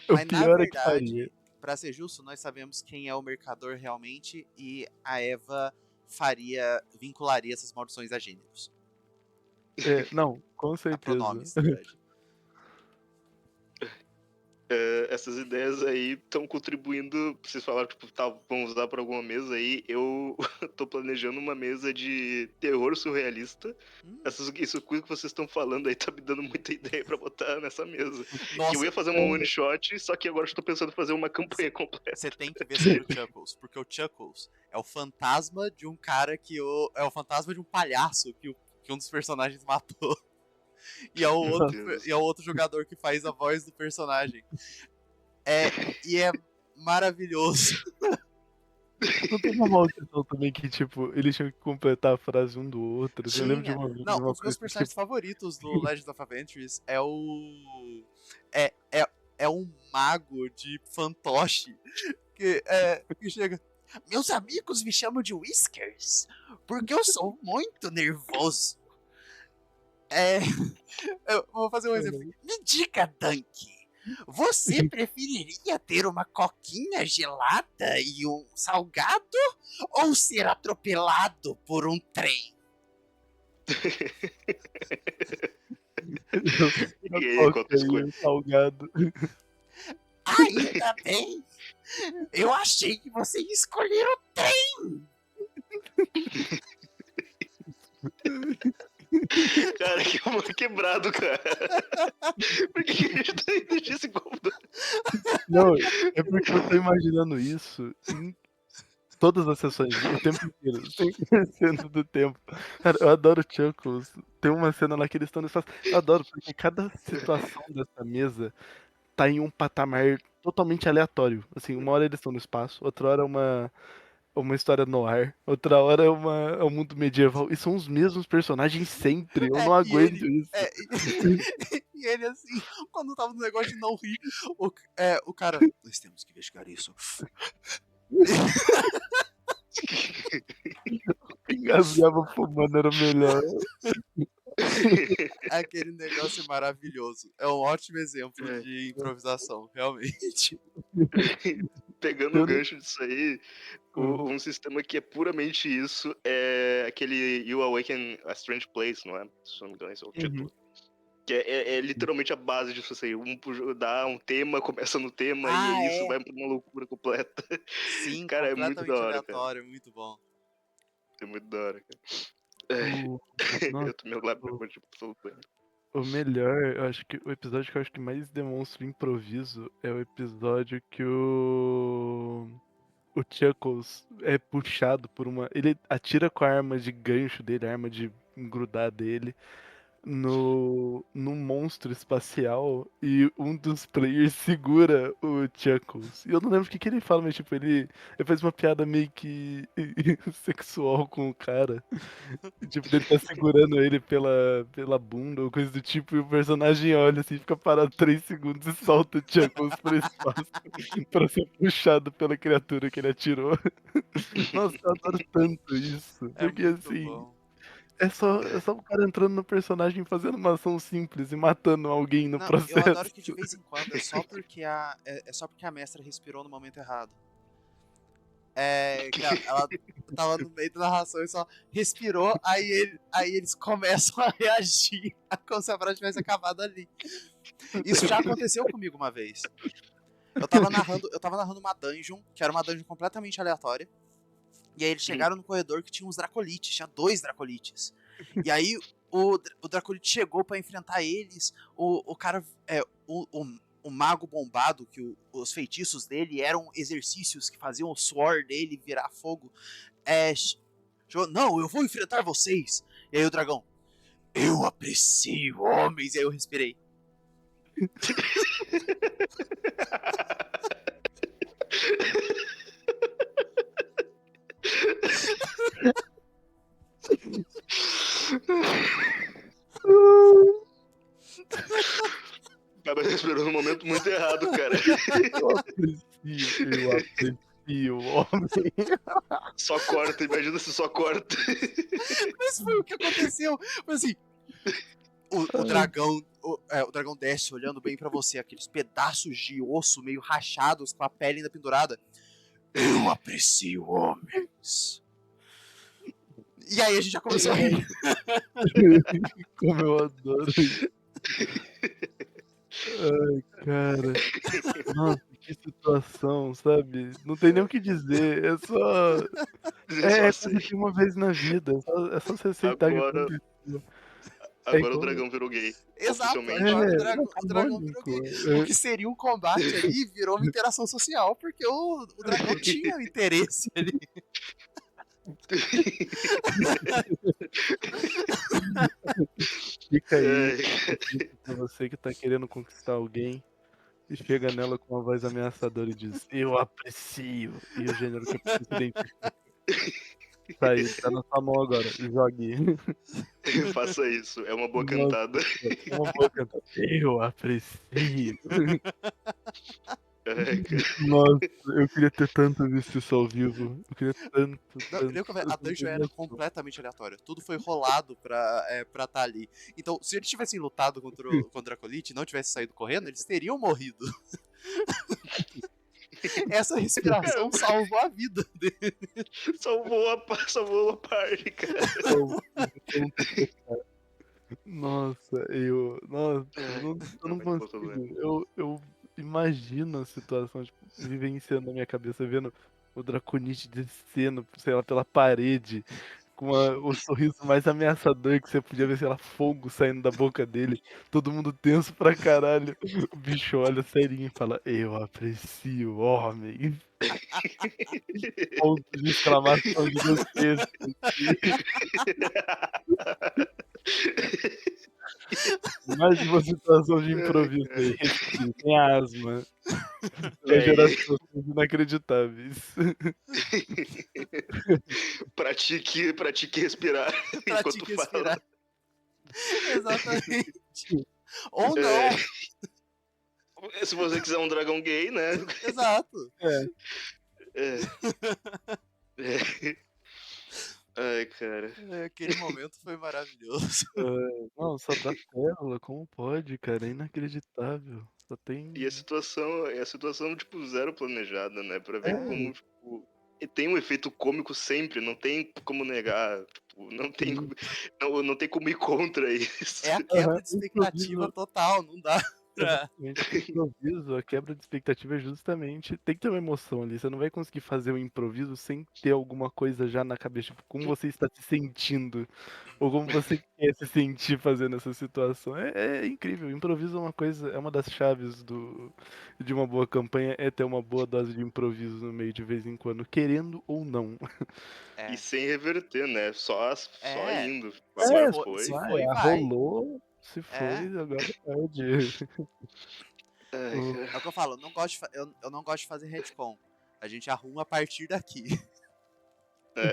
O Mas na pior é que faria. verdade, pra ser justo, nós sabemos quem é o mercador realmente e a Eva vincularia essas maldições a gêneros. É, não, com A certeza. pronomes, na verdade. Essas ideias aí estão contribuindo. Vocês falaram, tipo, tá, vamos usar pra alguma mesa aí. Eu tô planejando uma mesa de terror surrealista. Isso que vocês estão falando aí tá me dando muita ideia pra botar nessa mesa. Que eu Nossa, ia fazer uma one shot, só que agora eu tô pensando em fazer uma campanha completa. você tem que ver sobre o Chuckles, porque o Chuckles é o fantasma de um cara é o fantasma de um palhaço que um dos personagens matou. E é Meu Deus. e é o outro jogador que faz a voz do personagem. E é maravilhoso. Não tem uma maldição também que, tipo, eles tinham que completar a frase um do outro. Eu lembro Tinha. de Não, um uma dos meus coisa que, personagens tipo, favoritos do Legend of Adventures é o. É, é, é um mago de fantoche que chega. Meus amigos me chamam de Whiskers porque eu sou muito nervoso. É, eu vou fazer um exemplo. Me diga, Dunk, você preferiria ter uma coquinha gelada e um salgado ou ser atropelado por um trem? a E aí, qual coca tu e escolhe? o salgado. Ainda bem! Eu achei que você ia escolher o trem! Cara, que humor quebrado, cara. Por que a gente tá indo desse incômodo? Não, é porque eu tô imaginando isso em todas as sessões, o tempo inteiro, 100% do tempo. Cara, eu adoro Chuckles. Tem uma cena lá que eles estão no espaço. Eu adoro, porque cada situação dessa mesa tá em um patamar totalmente aleatório. Assim, uma hora eles estão no espaço, outra hora é uma história no ar, outra hora é um mundo medieval. E são os mesmos personagens sempre. Eu não E aguento ele. isso. E ele, assim, quando tava no negócio de não rir, o cara. Nós temos que investigar isso. Gasgava fumando era o melhor. Aquele negócio é maravilhoso. É um ótimo exemplo É. de improvisação, realmente. Pegando o Eu não- gancho disso aí, Hum. um sistema que é puramente isso é aquele You Awaken a Strange Place, não é? Se não me engano, esse é o Uhum. título. Que é literalmente a base disso aí. Dá um tema, começa no tema e é isso, vai pra uma loucura completa. Sim, Cara, é muito da completamente hora, cara. aleatório, muito bom. É muito da hora, cara. O... Nossa, Eu tô meu lábio tipo, todo bem. o melhor, eu acho que o episódio que eu acho que mais demonstra o improviso é o episódio que o Chuckles é puxado por uma. Ele atira com a arma de gancho dele, a arma de grudar dele, no monstro espacial e um dos players segura o Chuckles. E eu não lembro o que ele fala, mas tipo, ele faz uma piada meio que sexual com o cara. Tipo, ele tá segurando ele pela bunda ou coisa do tipo, e o personagem olha assim, fica parado 3 segundos e solta o Chuckles pro espaço pra ser puxado pela criatura que ele atirou. Nossa, eu adoro tanto isso. É Porque muito assim, bom. é só o cara entrando no personagem fazendo uma ação simples e matando alguém no Não, eu adoro processo. que de vez em quando é só porque a mestra respirou no momento errado. É, que ela tava no meio da narração e só respirou, aí eles começam a reagir como se a frase tivesse acabado ali. Isso já aconteceu comigo uma vez. Eu tava narrando uma dungeon, que era uma dungeon completamente aleatória. E aí eles chegaram no corredor que tinha uns dracolites, tinha 2 dracolites. E aí o dracolite chegou pra enfrentar eles, o cara, o mago bombado, que os feitiços dele eram exercícios que faziam o suor dele virar fogo, chegou, não, eu vou enfrentar vocês. E aí o dragão, eu aprecio homens. E aí eu respirei. Tava respirando no momento muito errado, cara. Eu aprecio, homem. Só corta, imagina se só corta. Mas foi o que aconteceu. Foi assim, o dragão. O dragão desce olhando bem pra você, aqueles pedaços de osso meio rachados com a pele ainda pendurada. Eu aprecio homens. E aí a gente já começou a rir. Como eu adoro isso. Ai, cara. Nossa, que situação, sabe? Não tem nem o que dizer. É só. Só É assim. coisa de uma vez na vida. É só você aceitar que Agora, aconteceu. É agora o igual. dragão virou gay. Exato, Oficialmente. agora Não, o dragão virou canônico. gay. O que seria um combate ali virou uma interação social, porque o dragão tinha interesse ali. Fica aí É, pra você que tá querendo conquistar alguém e chega nela com uma voz ameaçadora e diz: Eu aprecio. E o gênero que eu preciso identificar. Tá aí, tá na sua mão agora. Jogue. faça isso, é uma boa Nossa, cantada. uma boa cantada. Eu aprecio. É, cara. Nossa, eu queria ter tanto visto isso ao vivo. Eu queria tanto, Não, tanto. lembra como Eu a não dungeon tenho era noção. completamente aleatória. Tudo foi rolado pra tá ali. Então, se eles tivessem lutado contra o Dracolite e não tivessem saído correndo, eles teriam morrido. Essa respiração salvou a vida dele. Salvou a parte, cara. Nossa, eu não Muito bom, tudo bem. consigo. Eu imagino a situação, tipo, vivenciando na minha cabeça, vendo o Draconite descendo, sei lá, pela parede, com o sorriso mais ameaçador que você podia ver, sei lá, fogo saindo da boca dele, todo mundo tenso pra caralho. O bicho olha serinho e fala, eu aprecio homem. Ponto de exclamação gigantesco. Mais uma situação de improviso aí. Respire, tem asma. Você vai gerar situações inacreditáveis. Pratique respirar enquanto Pratique fala. respirar. Exatamente. Ou não. É, se você quiser um dragão gay, né? Exato. É. É. É. Ai, cara. Aquele momento foi maravilhoso. Não, só dá pérola, como pode, cara? É inacreditável. Só tem. E a situação, tipo, zero planejada, né? Pra ver É, como, tipo, e tem um efeito cômico sempre, não tem como negar, tipo, não tem, sim. não tem como ir contra isso. É a Aham, quebra de o expectativa improviso. total, não dá pra... Exatamente. O improviso, a quebra de expectativa é justamente. Tem que ter uma emoção ali. Você não vai conseguir fazer um improviso sem ter alguma coisa já na cabeça. Tipo, como você está se sentindo. Ou como você quer se sentir fazendo essa situação. É incrível. O improviso é uma coisa. É uma das chaves de uma boa campanha. É ter uma boa dose de improviso no meio de vez em quando. Querendo ou não. E É, sem reverter, né? Só é, indo. se Agora for, foi. se Vai, foi, vai. rolou. Se foi, É, agora pode. Ai, O- cara. é o que eu falo, eu não gosto de fazer retcon. A gente arruma a partir daqui. É.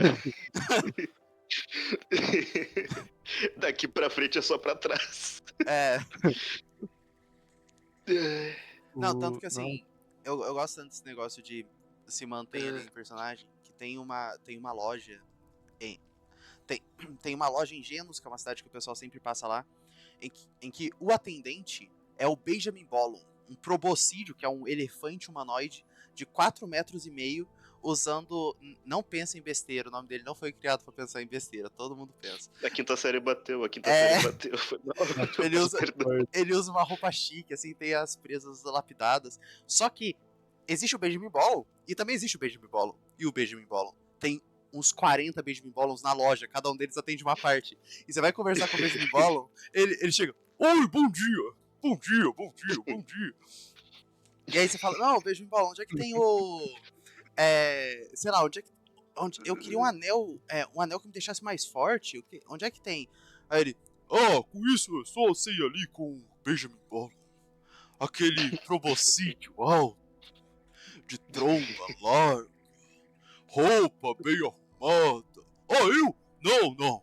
Daqui pra frente é só pra trás. É, Ai, não, tanto que Não, assim, eu gosto tanto desse negócio de se manter ali em personagem, que tem uma loja em, tem, tem uma loja em Genos, que é uma cidade que o pessoal sempre passa lá, em que o atendente é o Benjamin Bollum, um proboscídeo, que é um elefante humanoide de 4,5 metros, usando. Não pensa em besteira, o nome dele não foi criado pra pensar em besteira, todo mundo pensa. a quinta série bateu, a quinta É, série bateu. Foi mal. ele Peço usa, perdão. ele usa uma roupa chique, assim, tem as presas lapidadas. Só que existe o Benjamin Bollum e também existe o Benjamin Bollum. E o Benjamin Bollum tem uns 40 Benjamin Bollums na loja, cada um deles atende uma parte. E você vai conversar com o Benjamin Bollum, ele chega, oi, bom dia, bom dia, bom dia, bom dia. E aí você fala, não, Benjamin Bollum, onde é que tem o... sei lá, onde é que... eu queria um anel que me deixasse mais forte, onde é que tem? Aí ele, com isso eu só sei ali com o Benjamin Bollum. Aquele proboscídeo alto, de tromba larga, roupa bem arrumada. Eu? Não, não.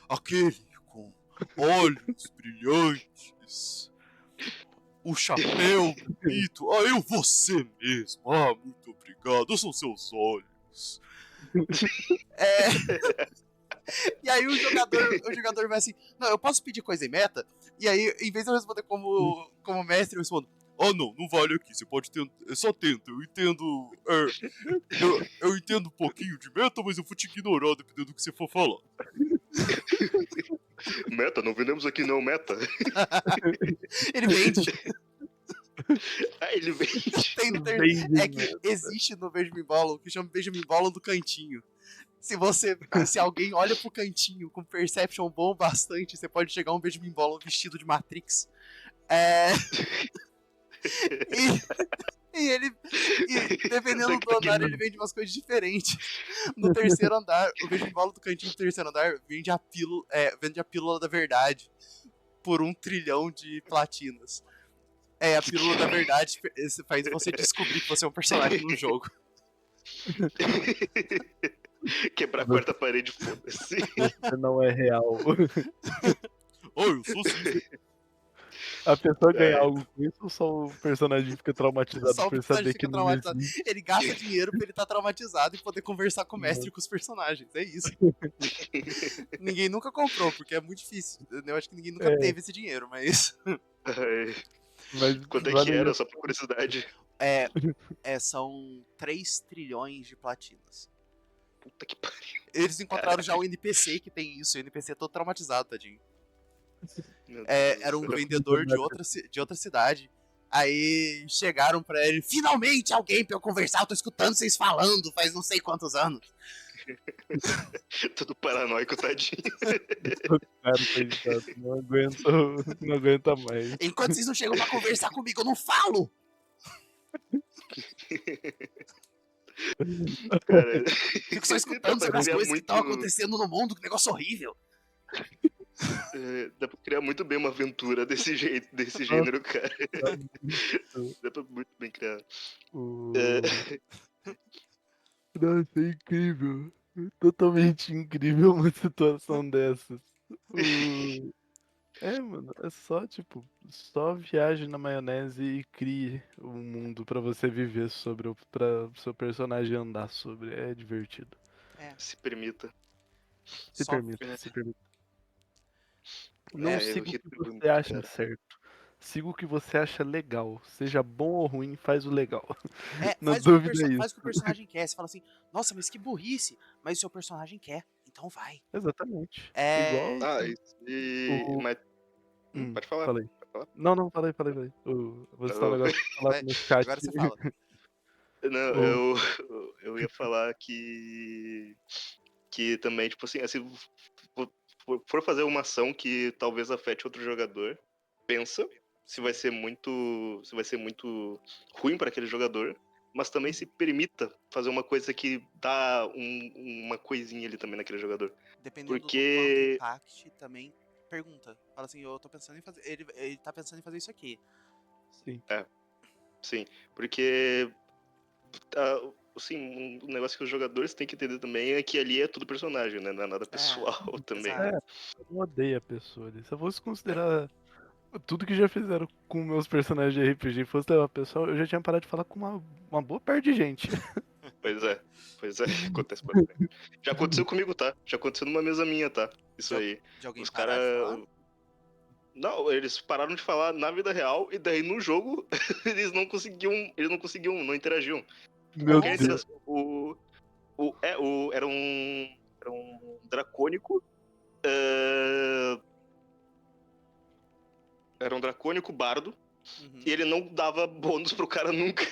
Aquele com olhos brilhantes, o chapéu bonito. Você mesmo. Muito obrigado. São seus olhos. É, e aí o jogador vai assim, não, eu posso pedir coisa em meta? E aí, em vez de eu responder como mestre, eu respondo, não, não vale aqui, você pode tentar, só tenta, eu entendo, eu entendo um pouquinho de meta, mas eu vou te ignorar dependendo do que você for falar. Meta, não vendemos aqui não, meta. Ele vende. Ele vende. Tem no vende É que existe no Benjamin Bollum que chama Benjamin Bollum do cantinho. Se alguém olha pro cantinho com perception bom bastante, você pode chegar um Benjamin Bollum vestido de Matrix. É, e ele, dependendo do andar, ele vende umas coisas diferentes. No terceiro andar, o Benjamin Bollum do cantinho do terceiro andar vende a pílula da verdade por 1 trilhão de platinas. A pílula da verdade faz você descobrir que você é um personagem no jogo. Quebrar a quarta parede, foda-se. Você não é real. Eu sou sim. A pessoa ganha Ai, algo com isso ou só o personagem fica traumatizado Só o por personagem saber que fica não traumatizado. existe? Ele gasta dinheiro pra ele estar traumatizado e poder conversar com o mestre e com os personagens. É isso. Ninguém nunca comprou, porque é muito difícil. Eu acho que ninguém nunca É, teve esse dinheiro, mas. mas quanto é que vale era, só por curiosidade? É, são 3 trilhões de platinas. Puta que pariu. Eles encontraram já Caralho. o NPC que tem isso. O NPC é todo traumatizado, tadinho. Meu Deus Era do um céu. vendedor de outra cidade. Aí chegaram pra ele, finalmente alguém pra eu conversar, eu tô escutando vocês falando faz não sei quantos anos. Todo paranoico, tadinho. Cara, coitado, não aguenta mais. Enquanto vocês não chegam pra conversar comigo, eu não falo! Cara, Fico só dá escutando pra sobre as criar coisas que muito. estão acontecendo no mundo, que negócio horrível. Dá pra criar muito bem uma aventura desse jeito, desse gênero, cara. Dá pra muito bem criar. É, Nossa, é incrível. Totalmente incrível uma situação dessas. Mano, é só, tipo, só viaje na maionese e crie um mundo pra você viver pra seu personagem andar sobre. É divertido. É. se permita. Se Só permita, se permita. É, Não eu siga o que retribuo você muito, acha cara. certo. Siga o que você acha legal. Seja bom ou ruim, faz o legal. Na faz o que o dúvida é isso. faz o que o personagem quer. Você fala assim, nossa, mas que burrice. Mas o seu personagem quer, então vai. Exatamente. Igual É. Ah, o. mas pode falar. Falei. Pode falar. Não, falei. Você tá um Não, negócio pra falar Vai, no chat. agora você fala. não, O- eu ia falar que também, tipo assim, se for fazer uma ação que talvez afete outro jogador, pensa se vai ser muito ruim para aquele jogador, mas também se permita fazer uma coisa que dá uma coisinha ali também naquele jogador. Dependendo do quanto Porque, impacte, também pergunta. Fala assim, eu tô pensando em fazer. Ele tá pensando em fazer isso aqui. Sim. sim, porque assim, um negócio que os jogadores têm que entender também é que ali é tudo personagem, né? Não é nada pessoal também, né? Exato. Eu não odeio a pessoa ali. Se eu fosse considerar tudo que já fizeram com meus personagens de RPG e fosse levar pessoal, eu já tinha parado de falar com uma boa parte de gente. Pois é, acontece bastante. Já aconteceu comigo, tá? Já aconteceu numa mesa minha, tá? Isso aí. De alguém Os parar de falar? caras. Não, eles pararam de falar na vida real e daí no jogo eles não interagiam. Meu Qualquer Deus. interação. Era um dracônico. eh, Era um dracônico bardo. Uhum. E ele não dava bônus pro cara nunca.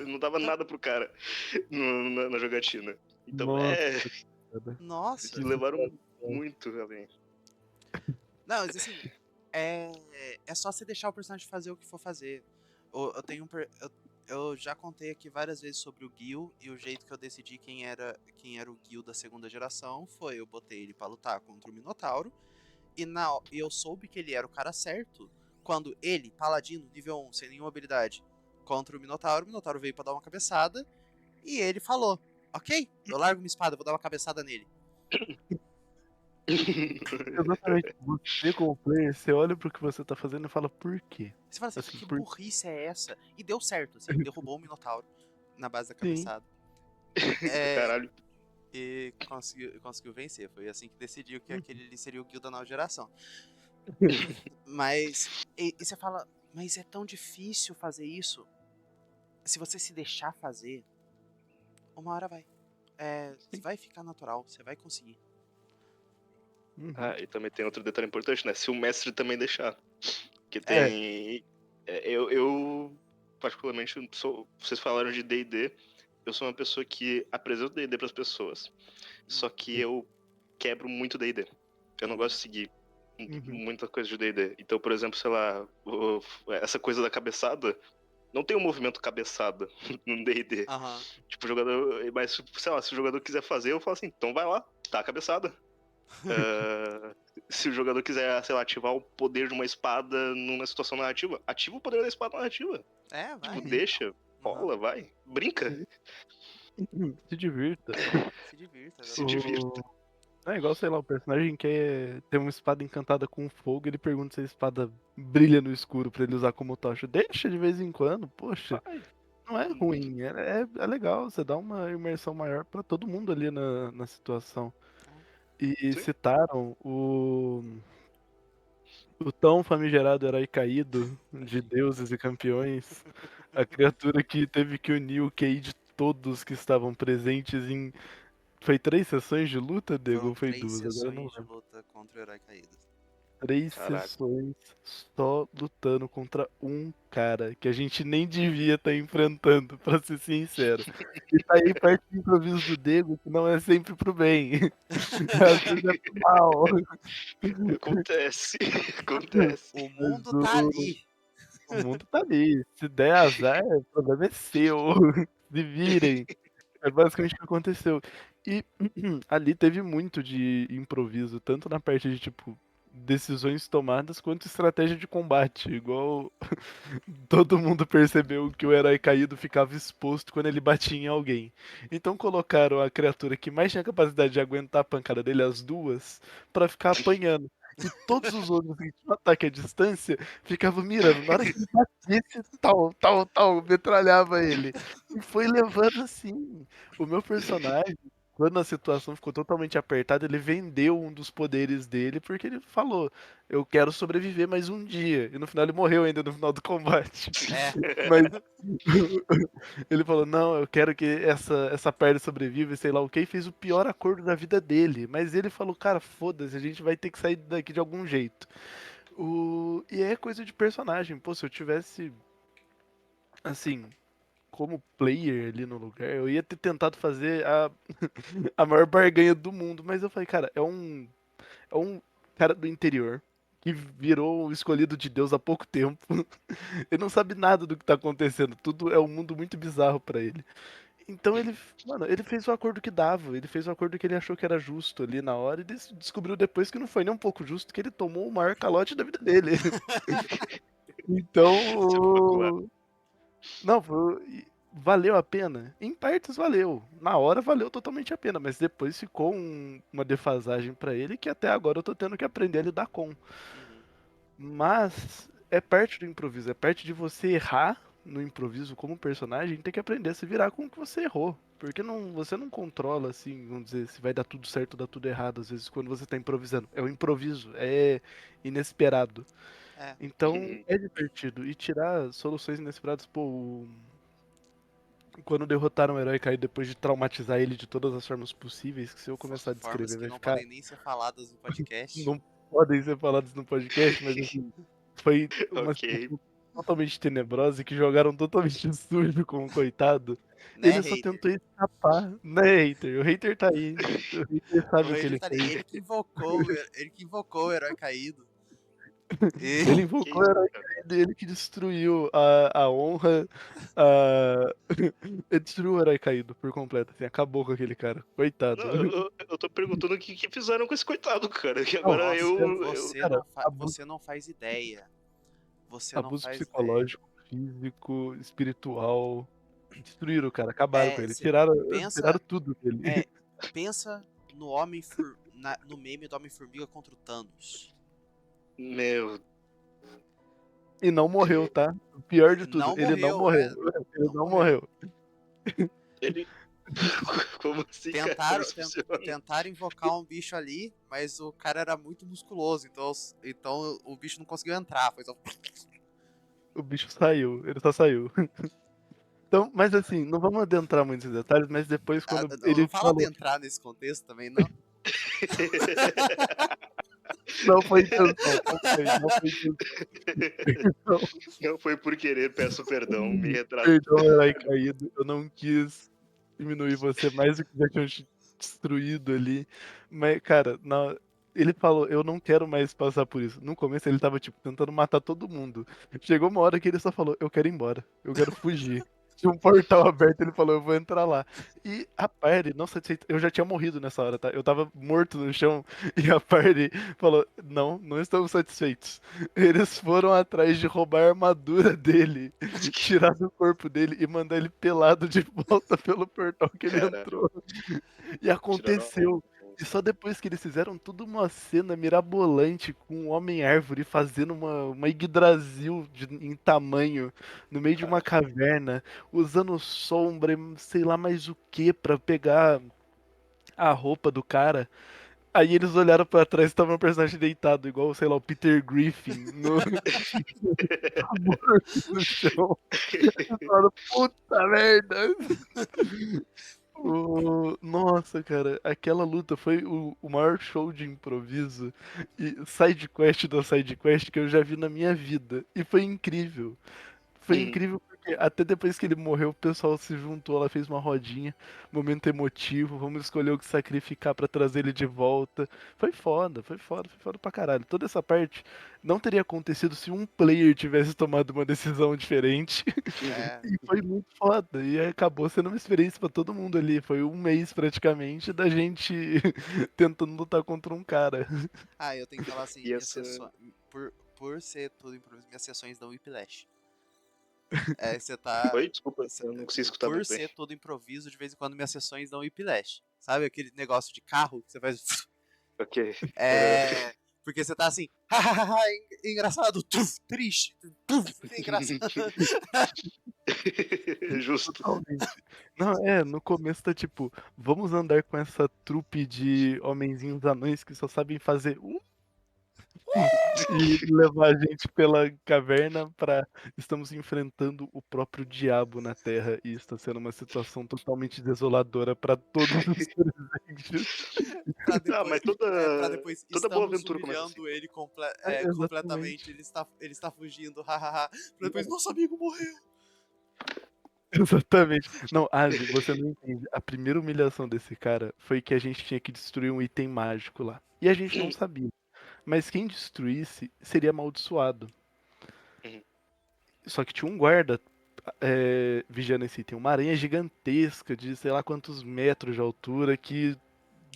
Não dava nada pro cara na jogatina. Então, Nossa. Nossa. eles levaram muito além. Não, mas assim, é só você deixar o personagem fazer o que for fazer. Eu tenho eu já contei aqui várias vezes sobre o Gil e o jeito que eu decidi quem era o Gil da segunda geração foi eu botei ele pra lutar contra o Minotauro e eu soube que ele era o cara certo quando ele, paladino, nível 1, sem nenhuma habilidade, contra o Minotauro veio pra dar uma cabeçada e ele falou: "OK, eu largo minha espada, vou dar uma cabeçada nele". Exatamente. Você, como player, você olha pro que você tá fazendo e fala, por quê? Você fala assim, Assim, que por burrice é essa? E deu certo, assim, ele derrubou o Minotauro na base da sim. cabeçada. É, Caralho. e conseguiu vencer. Foi assim que decidiu que aquele ali seria o Guild da nova geração. Mas, e você fala, mas é tão difícil fazer isso. Se você se deixar fazer, uma hora vai. Vai ficar natural, você vai conseguir. Uhum. E também tem outro detalhe importante, né? Se o mestre também deixar. Que É. tem. Eu particularmente, vocês falaram de D&D. Eu sou uma pessoa que apresenta D&D pras pessoas. Só que eu quebro muito D&D. Eu não gosto de seguir muita coisa de D&D. Então, por exemplo, sei lá, essa coisa da cabeçada, não tem um movimento cabeçada no D&D. Aham. Tipo, o jogador. Mas, sei lá, se o jogador quiser fazer, eu falo assim, então vai lá, tá a cabeçada. Se o jogador quiser, sei lá, ativar o poder de uma espada numa situação narrativa, ativa o poder da espada narrativa. Vai. Tipo, deixa, Aham. rola, vai, brinca, Se divirta. Se divirta, se exatamente. divirta. É igual, sei lá, o personagem quer ter uma espada encantada com fogo, ele pergunta se a espada brilha no escuro pra ele usar como tocha. Deixa de vez em quando, poxa. Vai. Não é ruim, é legal, você dá uma imersão maior pra todo mundo ali na situação. E Sim. citaram o tão famigerado herói caído de deuses e campeões, a criatura que teve que unir o QI de todos que estavam presentes em. Foi 3 sessões de luta, Diego? Foram Ou foi 3 duas? Agora eu não sessões de lembro. luta contra o herói caído. Caraca. Sessões só lutando contra um cara que a gente nem devia estar enfrentando, pra ser sincero. E tá aí parte do improviso do Diego, que não é sempre pro bem. Às vezes é pro mal. Acontece, acontece. O Mas mundo tá ali. o mundo tá ali. Se der azar, o problema é seu. Se virem. É basicamente o que aconteceu. E ali teve muito de improviso, tanto na parte de, tipo, decisões tomadas, quanto estratégia de combate. Igual todo mundo percebeu que o herói caído ficava exposto quando ele batia em alguém. Então colocaram a criatura que mais tinha capacidade de aguentar a pancada dele, as duas, pra ficar apanhando. E todos os outros que tinham ataque à distância ficavam mirando. Na hora que ele batesse, tal, metralhava ele. E foi levando assim. O meu personagem. quando a situação ficou totalmente apertada, ele vendeu um dos poderes dele porque ele falou: eu quero sobreviver mais um dia. E no final ele morreu ainda no final do combate. É. Mas ele falou: não, eu quero que essa perna sobreviva e sei lá o que. E fez o pior acordo da vida dele. Mas ele falou: cara, foda-se, a gente vai ter que sair daqui de algum jeito. E é coisa de personagem. Pô, se eu tivesse, assim, como player ali no lugar, eu ia ter tentado fazer a maior barganha do mundo. Mas eu falei, cara, é um cara do interior que virou o escolhido de Deus há pouco tempo. Ele não sabe nada do que tá acontecendo. Tudo é um mundo muito bizarro pra ele. Então ele, mano, ele fez o acordo que dava. Ele fez o acordo que ele achou que era justo ali na hora e descobriu depois que não foi nem um pouco justo, que ele tomou o maior calote da vida dele. Então, Se procurar. não, valeu a pena? Em partes valeu. Na hora valeu totalmente a pena, mas depois ficou uma defasagem pra ele que até agora eu tô tendo que aprender a lidar com. Uhum. Mas é parte do improviso, é parte de você errar no improviso como personagem, tem que aprender a se virar com o que você errou. Porque você não controla, assim, vamos dizer, se vai dar tudo certo ou dar tudo errado, às vezes, quando você tá improvisando. É o improviso, é inesperado. É. Então, Uhum. é divertido. E tirar soluções inesperadas, pô, quando derrotaram o herói caído depois de traumatizar ele de todas as formas possíveis, que se eu começar a Formas descrever que vai não ficar. podem nem ser faladas no podcast. Não podem ser falados no podcast, mas assim, foi uma Ok. situação totalmente tenebrosa e que jogaram totalmente sujo com o coitado. Né, Ele só hater? tentou escapar, né, hater? O hater tá aí. O hater O sabe o que hater ele tá ali. fez. Ele que invocou o herói caído. E Ele Que invocou o isso, herói cara? caído, ele que destruiu a honra. A... Ele destruiu o herói caído por completo, assim, acabou com aquele cara. Coitado. Não, eu tô perguntando o que fizeram com esse coitado, cara. Que Não, agora nossa, eu. você cara, não, você não faz ideia. Você não abuso faz ideia. psicológico, físico, espiritual. Destruíram o cara, acabaram com É, ele. você Tiraram pensa, tudo dele. é, pensa no meme do Homem-Formiga contra o Thanos. Meu E não morreu, Deus. tá? O pior de tudo, Não ele não morreu, morreu. Ele não não morreu. morreu. Ele. Como assim, cara? Como Tentaram, isso funciona? tentaram invocar um bicho ali, mas o cara era muito musculoso, então o bicho não conseguiu entrar. Foi só... O bicho saiu, ele só saiu. Então, mas assim, não vamos adentrar muito nesses detalhes, mas depois Ah, quando não ele fala de falou entrar nesse contexto também, não. não foi intenção, não foi intenção. Não foi por querer, peço perdão, me retrato. Perdão, herói caído, eu não quis diminuir você mais do que já tinham te destruído ali. Mas, cara, ele falou, eu não quero mais passar por isso. No começo ele tava, tipo, tentando matar todo mundo. Chegou uma hora que ele só falou, eu quero ir embora, eu quero fugir. Tinha um portal aberto, ele falou, eu vou entrar lá. E a party, não satisfeita, eu já tinha morrido nessa hora, tá? Eu tava morto no chão e a party falou, não, não estamos satisfeitos. Eles foram atrás de roubar a armadura dele, tirar do corpo dele e mandar ele pelado de volta pelo portal que ele Caralho, entrou. E tiraram aconteceu. E só depois que eles fizeram toda uma cena mirabolante com o Homem-Árvore fazendo uma Yggdrasil em tamanho no meio de uma caverna, usando sombra e sei lá mais o que pra pegar a roupa do cara. Aí eles olharam pra trás e tava um personagem deitado, igual, sei lá, o Peter Griffin morto no chão. Eles falaram, puta merda! Nossa, cara, aquela luta foi o maior show de improviso e side quest da side quest que eu já vi na minha vida. E foi incrível. Foi Uhum. incrível porque até depois que ele morreu, o pessoal se juntou, ela fez uma rodinha, momento emotivo, vamos escolher o que sacrificar pra trazer ele de volta. Foi foda pra caralho. Toda essa parte não teria acontecido se um player tivesse tomado uma decisão diferente. É. E foi muito foda. E acabou sendo uma experiência pra todo mundo ali. Foi um mês praticamente da gente tentando lutar contra um cara. Ah, eu tenho que falar assim, E minhas essa. sessões. Por ser tudo improviso, minhas sessões dão whiplash. É, você tá. Oi, desculpa, cê- eu não consegui escutar Por muito bem. ser tudo improviso, de vez em quando minhas sessões dão whiplash. Sabe aquele negócio de carro que você faz. Ok. É. Porque você tá assim, hahaha, engraçado, triste, engraçado. Justo. Totalmente. Não, no começo tá tipo, vamos andar com essa trupe de homenzinhos anões que só sabem fazer e levar a gente pela caverna pra. Estamos enfrentando o próprio diabo na Terra e está sendo uma situação totalmente desoladora pra todos os presentes. Pra Ah, depois, mas toda, pra depois toda boa estamos aventura começa assim. humilhando ele completamente. Exatamente. Ele está fugindo, hahaha. Pra depois, nosso amigo morreu. Exatamente. Não, Asi, você não entende. A primeira humilhação desse cara foi que a gente tinha que destruir um item mágico lá. E a gente não sabia. Mas quem destruísse seria amaldiçoado. Uhum. Só que tinha um guarda vigiando esse item. Uma aranha gigantesca de sei lá quantos metros de altura que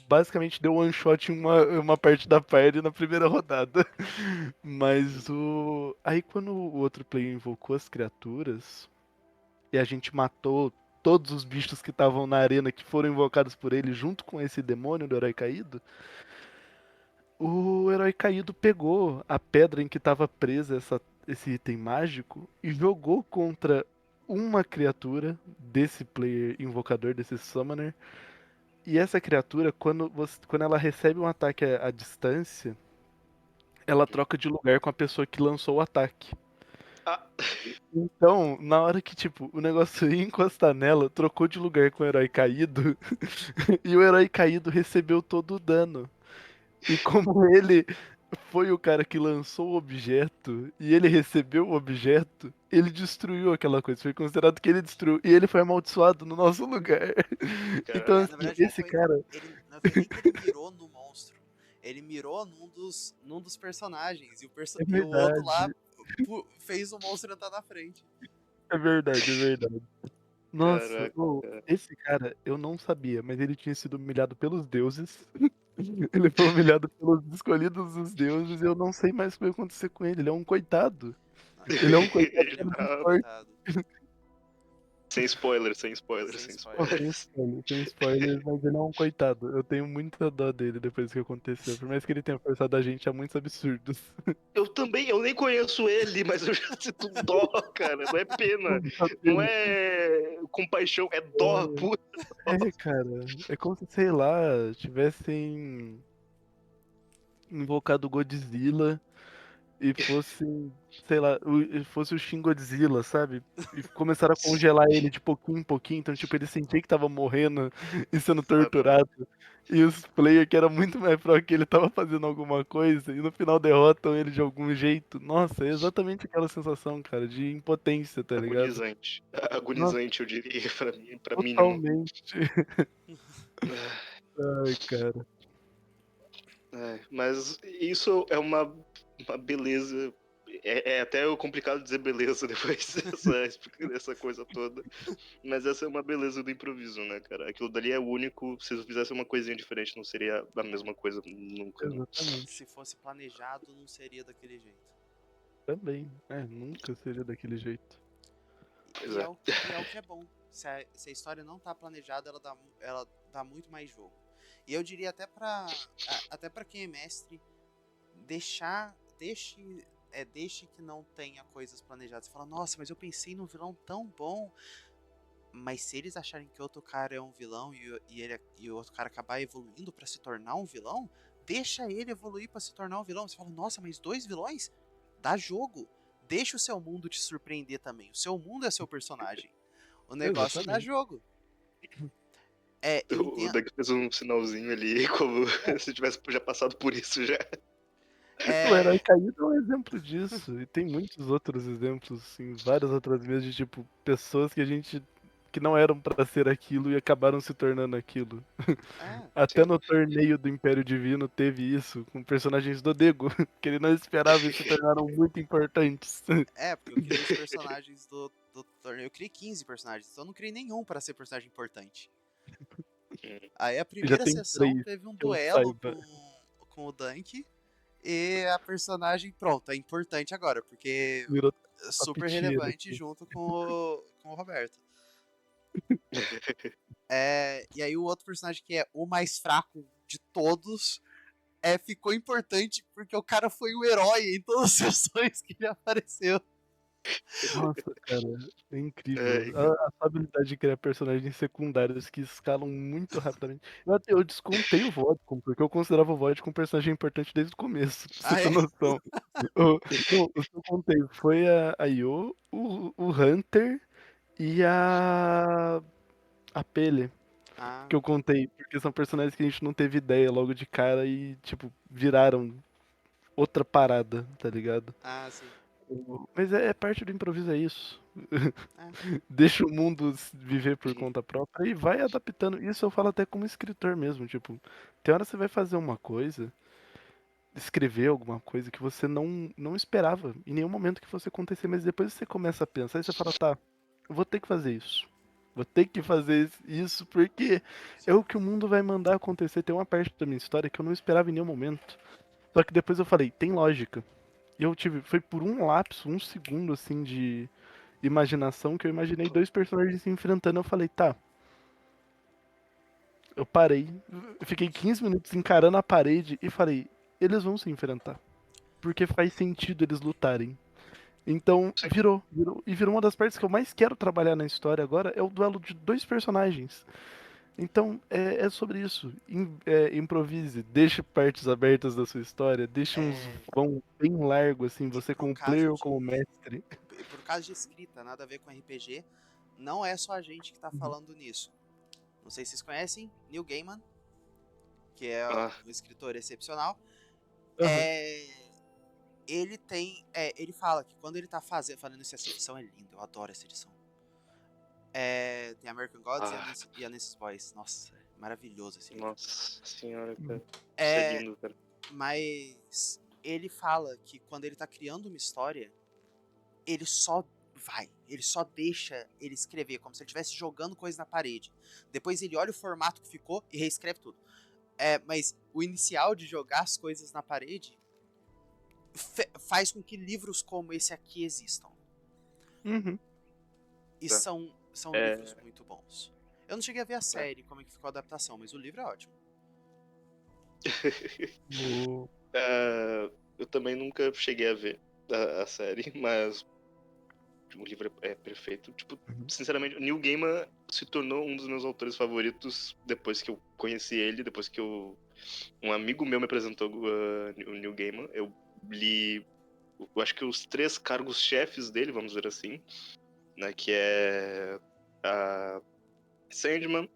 basicamente deu one shot em uma parte da party na primeira rodada. Mas o. Aí quando o outro player invocou as criaturas e a gente matou todos os bichos que estavam na arena que foram invocados por ele junto com esse demônio do herói caído, o herói caído pegou a pedra em que estava presa esse item mágico e jogou contra uma criatura desse player invocador, desse summoner. E essa criatura, quando ela recebe um ataque à distância, ela troca de lugar com a pessoa que lançou o ataque. Ah, Então, na hora que, tipo, o negócio ia encostar nela, trocou de lugar com o herói caído, e o herói caído recebeu todo o dano. E como ele foi o cara que lançou o objeto, e ele recebeu o objeto, ele destruiu aquela coisa. Foi considerado que ele destruiu, e ele foi amaldiçoado no nosso lugar. Então, caralho. Na assim, verdade, esse cara. não foi nem que ele mirou no monstro. Ele mirou num dos personagens. É E o outro lá verdade, fez o monstro entrar na frente. é verdade, é verdade. Nossa, Caraca, cara. esse cara eu não sabia, mas ele tinha sido humilhado pelos deuses. Ele foi humilhado pelos escolhidos dos deuses e eu não sei mais o que vai acontecer com ele. Ele é um coitado. Nossa, Ele é um coitado ele é que não muito importa. coitado. Sem spoiler, sem spoiler, Sem sem Não, spoiler. spoiler. sem spoilers, mas ele é um coitado. Eu tenho muita dó dele depois que aconteceu. Por mais que ele tenha forçado a gente a muitos absurdos. Eu também, eu nem conheço ele, mas eu já sinto dó, cara. Não é pena, não é compaixão, é dó, puta. Cara, é como se, sei lá, tivessem invocado Godzilla e fosse, sei lá, fosse o Shin Godzilla, sabe? E começaram a congelar ele de pouquinho em pouquinho, então, tipo, ele sentia que tava morrendo e sendo Exatamente. torturado. E os players que era muito mais pro que ele tava fazendo alguma coisa e no final derrotam ele de algum jeito. Nossa, é exatamente aquela sensação, cara, de impotência, tá ligado? Agonizante. Nossa, Agonizante, eu diria, pra mim, pra mínimo. totalmente. Ai, cara. Mas isso é uma beleza. É até complicado dizer beleza depois dessa coisa toda. Mas essa é uma beleza do improviso, né, cara? Aquilo dali é único. Se eu fizesse uma coisinha diferente, não seria a mesma coisa nunca. Né? Exatamente. Se fosse planejado, não seria daquele jeito. Também. Nunca seria daquele jeito. Pois é. E é o que é bom. Se a história não tá planejada, ela dá muito mais jogo. E eu diria até pra quem é mestre, deixe que não tenha coisas planejadas. Você fala, nossa, mas eu pensei num vilão tão bom. Mas se eles acharem que outro cara é um vilão e o outro cara acabar evoluindo pra se tornar um vilão, deixa ele evoluir pra se tornar um vilão. Você fala, nossa, mas dois vilões? Dá jogo. Deixa o seu mundo te surpreender também. O seu mundo é seu personagem. O negócio dá Exatamente. jogo. O Doug fez um sinalzinho ali, como se tivesse já passado por isso já. O Herói Caído é um exemplo disso. E tem muitos outros exemplos, em várias outras vezes, de tipo, pessoas que não eram pra ser aquilo e acabaram se tornando aquilo. Até Sim. no torneio do Império Divino teve isso, com personagens do Dego, que ele não esperava e se tornaram muito importantes. Porque eu criei os personagens do torneio. Eu criei 15 personagens, então eu não criei nenhum pra ser personagem importante. Aí a Já primeira tem sessão 3, teve um que eu duelo saiba. com o Dunk. E a personagem, pronto, é importante agora, porque Virou é top super tier relevante aqui. junto com o Roberto. E aí o outro personagem que é o mais fraco de todos ficou importante porque o cara foi o herói em todas as sessões que ele apareceu. Nossa, cara, é incrível. É, A sua habilidade de criar personagens secundários que escalam muito rapidamente. Eu descontei o Vodcom, porque eu considerava o Vodcom um personagem importante desde o começo, pra você Ah, ter é? noção. O, não, os que eu contei foi a Io, o Hunter e a Pele, Ah, que eu contei, porque são personagens que a gente não teve ideia logo de cara e, tipo, viraram outra parada, tá ligado? ah, sim. Mas é parte do improviso, é isso. É. Deixa o mundo viver por conta própria e vai adaptando. Isso eu falo até como escritor mesmo, tipo, tem hora você vai fazer uma coisa, escrever alguma coisa que você não esperava em nenhum momento que fosse acontecer, mas depois você começa a pensar e você fala, tá, eu vou ter que fazer isso. Vou ter que fazer isso porque é Sim. o que o mundo vai mandar acontecer. Tem uma parte da minha história que eu não esperava em nenhum momento. Só que depois eu falei, tem lógica. E eu tive, foi por um lapso, um segundo assim de imaginação que eu imaginei dois personagens se enfrentando. Eu falei, tá. Eu parei, eu fiquei 15 minutos encarando a parede e falei, eles vão se enfrentar. Porque faz sentido eles lutarem. Então, sim. virou uma das partes que eu mais quero trabalhar na história agora, é o duelo de dois personagens. Então, é sobre isso. Improvise, deixe partes abertas da sua história, deixe uns É, vão bem largo, assim, e você pro como caso player ou como de. mestre. Por caso de escrita, nada a ver com RPG, não é só a gente que tá Uhum. falando nisso. Não sei se vocês conhecem, Neil Gaiman, que é Ah, um escritor excepcional. Aham. É, ele tem. Ele fala que quando ele tá falando isso, essa edição é linda, eu adoro essa edição. Tem American Gods e ah, A Nancy's Boys. Nossa, é maravilhoso esse livro. nossa senhora, cara. Isso é É, lindo, cara. mas ele fala que quando ele tá criando uma história, ele só vai, ele só deixa ele escrever, como se ele estivesse jogando coisa na parede. Depois ele olha o formato que ficou e reescreve tudo. Mas o inicial de jogar as coisas na parede faz com que livros como esse aqui existam. Uhum. E Tá. são livros É, muito bons. Eu não cheguei a ver a é. série, como é que ficou a adaptação, mas o livro é ótimo. O- É, eu também nunca cheguei a ver a série, mas o livro é perfeito. Tipo, Uhum. sinceramente, o Neil Gaiman se tornou um dos meus autores favoritos depois que eu conheci ele, depois que um amigo meu me apresentou o Neil Gaiman. Eu li, eu acho que os 3 cargos-chefes dele, vamos dizer assim, né, que é a Sandman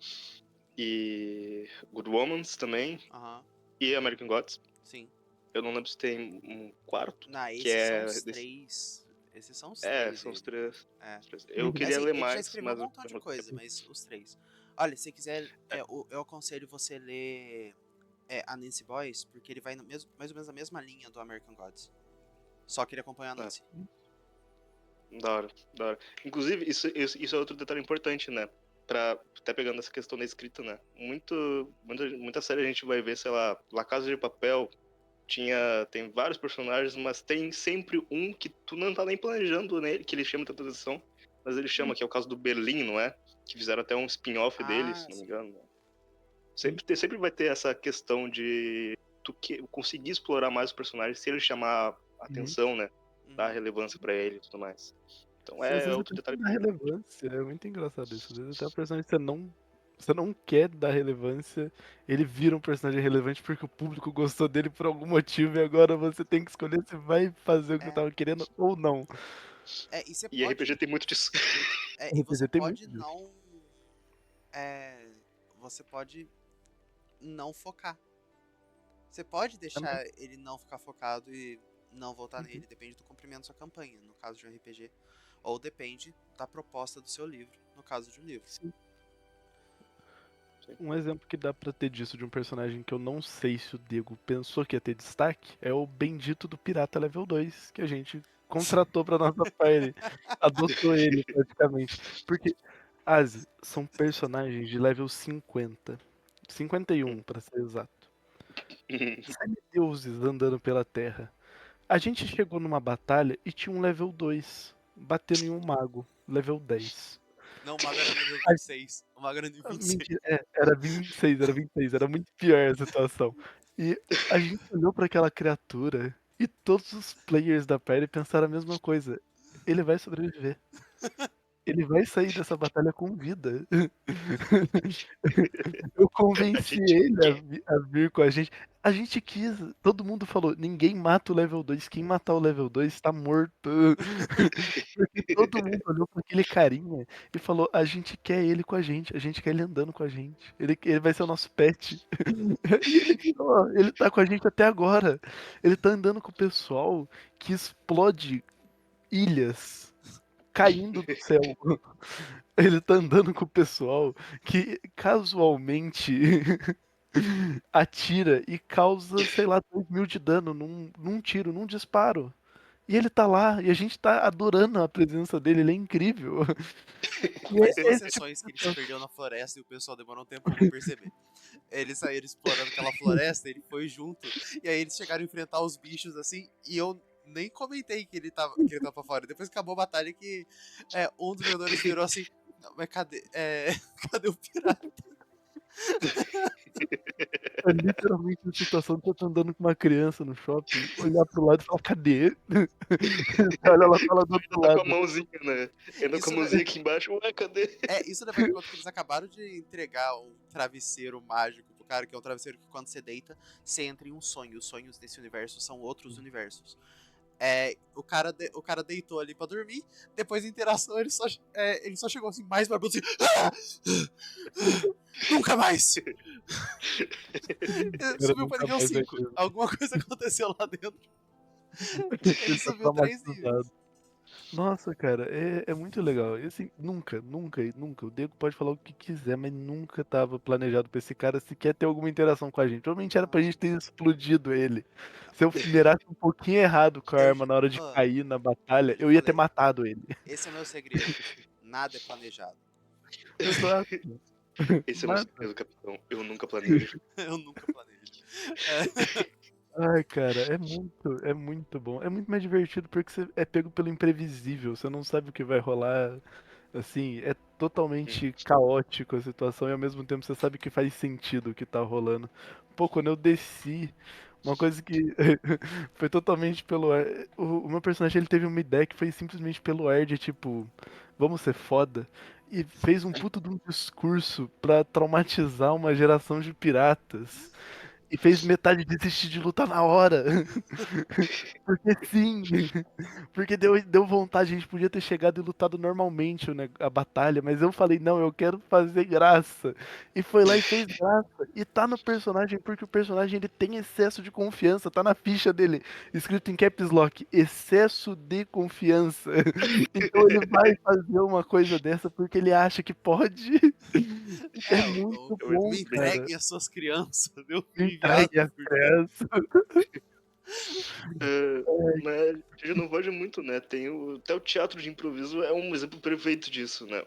e Good Omens também, Aham, e American Gods. sim. Eu não lembro se tem um quarto, que Esses são é os desse. três. Esses são os É, três são os dele. três. É. Os três. Eu Uhum. queria Assim, ler ele já mais, escreveu um mas montão eu de não coisa, tenho. mas os três. Olha, se quiser, É, eu aconselho você ler a Nancy Boys, porque ele vai no mesmo, mais ou menos na mesma linha do American Gods. Só que ele acompanha a é, Nancy. da hora, da hora. Inclusive, isso é outro detalhe importante, né? Até pegando essa questão da escrita, né? Muita série a gente vai ver, sei lá, La Casa de Papel, tem vários personagens, mas tem sempre um que tu não tá nem planejando nele, que ele chama de atenção, mas ele chama, que é o caso do Berlim, não é? Que fizeram até um spin-off dele, Ah, se não me sim. engano. Sim. Sempre vai ter essa questão de conseguir explorar mais o personagem se ele chamar Uhum. atenção, né? Dar Uhum. relevância pra ele e tudo mais. Então Às é vezes outro até detalhe. sem dar relevância, é muito engraçado isso. Às vezes até o personagem que você não quer dar relevância, ele vira um personagem relevante porque o público gostou dele por algum motivo e agora você tem que escolher se vai fazer o que você É, tava querendo ou não. e você E RPG pode. tem muito disso. E você RPG tem muito pode disso. não. é, Você pode não focar. Você pode Também. deixar ele não ficar focado e não voltar Uhum. nele, depende do comprimento da sua campanha, no caso de um RPG. Ou depende da proposta do seu livro, no caso de um livro. Sim. Sim. Um exemplo que dá pra ter disso de um personagem que eu não sei se o Diego pensou que ia ter destaque é o bendito do Pirata Level 2, que a gente contratou pra nossa party. Adotou ele praticamente. Porque são personagens de level 50. 51, pra ser exato. Semideuses andando pela Terra. A gente chegou numa batalha e tinha um level 2 batendo em um mago, level 10. Não, o mago era nível A- 26. O mago era nível 26. Mentira, era 26, era 26, era muito pior a situação. E a gente olhou pra aquela criatura e todos os players da party pensaram a mesma coisa. ele vai sobreviver. Ele vai sair dessa batalha com vida. Eu A convenci gente ele quer. a vir com a gente. A gente quis. Todo mundo falou: ninguém mata o level 2. Quem matar o level 2 tá morto. Porque todo mundo olhou pra aquele carinha e falou: a gente quer ele com a gente. A gente quer ele andando com a gente. Ele vai ser o nosso pet. E ele virou. Ele tá com a gente até agora. Ele tá andando com o pessoal que explode ilhas caindo do céu. Ele tá andando com o pessoal que casualmente atira e causa, sei lá, 2.000 de dano num tiro, num disparo. E ele tá lá, e a gente tá adorando a presença dele, ele é incrível. E Faz é duas esse tipo sessões que ele de se perdeu na floresta e o pessoal demorou um tempo pra perceber. Eles saíram explorando aquela floresta, ele foi junto. E aí eles chegaram a enfrentar os bichos assim, e eu nem comentei que ele tava pra fora. Depois que acabou a batalha que um dos jogadores virou assim, "Não, mas cadê? Cadê o pirata?" É literalmente a situação de você tá andando com uma criança no shopping, olhar pro lado e falar, cadê? Você olha, ela fala do Ainda outro tá com a lado. mãozinha, né? Ainda com a Isso, mãozinha aqui embaixo. Ué, cadê? isso levando em conta que eles acabaram de entregar um travesseiro mágico pro cara, que é um travesseiro que quando você deita, você entra em um sonho. Os sonhos desse universo são outros universos. O cara deitou ali pra dormir, depois da interação ele só chegou assim, mais barbudo assim. "Ah! Nunca mais! Cara, Subiu pra nunca nível mais vai 5. ter. Alguma coisa aconteceu lá dentro. Ele Ele tá subiu 3 níveis. traumatizado. Nossa, cara, é muito legal. E assim, nunca, nunca, nunca. O Diego pode falar o que quiser, mas nunca tava planejado pra esse cara sequer ter alguma interação com a gente. Provavelmente era pra gente ter explodido ele. Se eu mirasse um pouquinho errado com a Eu, arma na hora de ah, cair na batalha, eu eu ia ter falei, matado ele. esse é meu segredo. Nada é planejado. Exato. Esse é o meu Nada. segredo, capitão. Eu nunca planejo. Eu nunca planejo. É, Ai, cara, é muito bom. É muito mais divertido porque você é pego pelo imprevisível. Você não sabe o que vai rolar. Assim, é Hum. totalmente caótico a situação e ao mesmo tempo você sabe que faz sentido o que tá rolando. Pô, quando eu desci, uma coisa que foi totalmente pelo ar. O meu personagem ele teve uma ideia que foi simplesmente pelo ar de tipo, vamos ser foda. E fez um puto de um discurso pra traumatizar uma geração de piratas. E fez metade desistir de lutar na hora. Porque sim. Porque deu vontade, a gente podia ter chegado e lutado normalmente a batalha, mas eu falei, não, eu quero fazer graça. E foi lá e fez graça. E tá no personagem, porque o personagem ele tem excesso de confiança, tá na ficha dele, escrito em caps lock, excesso de confiança. Então ele vai fazer uma coisa dessa porque ele acha que pode. É muito bom, me cara. entreguem as suas crianças. Eu fui enviado Entregue a por Deus. criança. É, mas a gente não foge muito, né? Até o teatro de improviso é um exemplo perfeito disso, né?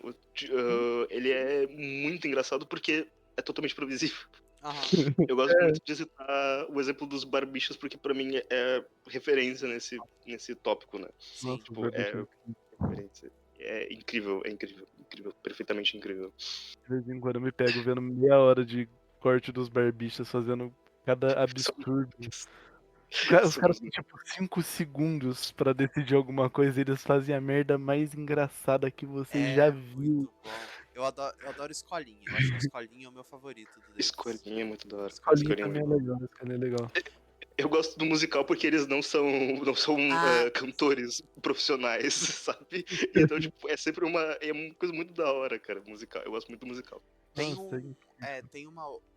Ele é muito engraçado porque é totalmente imprevisível. Aham. Eu gosto muito de citar o exemplo dos barbichas porque pra mim é referência nesse tópico, né? Sim. Nossa, o Tipo, Barbicha, é referência. É incrível, incrível, perfeitamente incrível. de vez em quando eu me pego vendo meia hora de corte dos barbichas fazendo cada Só, absurdo. Os caras somos têm tipo 5 segundos pra decidir alguma coisa e eles fazem a merda mais engraçada que você já É viu. muito bom. Eu adoro Escolinha. Eu acho que Escolinha é o meu favorito deles. Escolinha, é muito da hora. Escolinha Escolinha é também muito é bom. legal, Escolinha é legal. Eu gosto do musical porque eles não são Ah, cantores profissionais, sabe? Então, tipo, é uma coisa muito da hora, cara, musical. Eu gosto muito do musical. tem Nossa, um.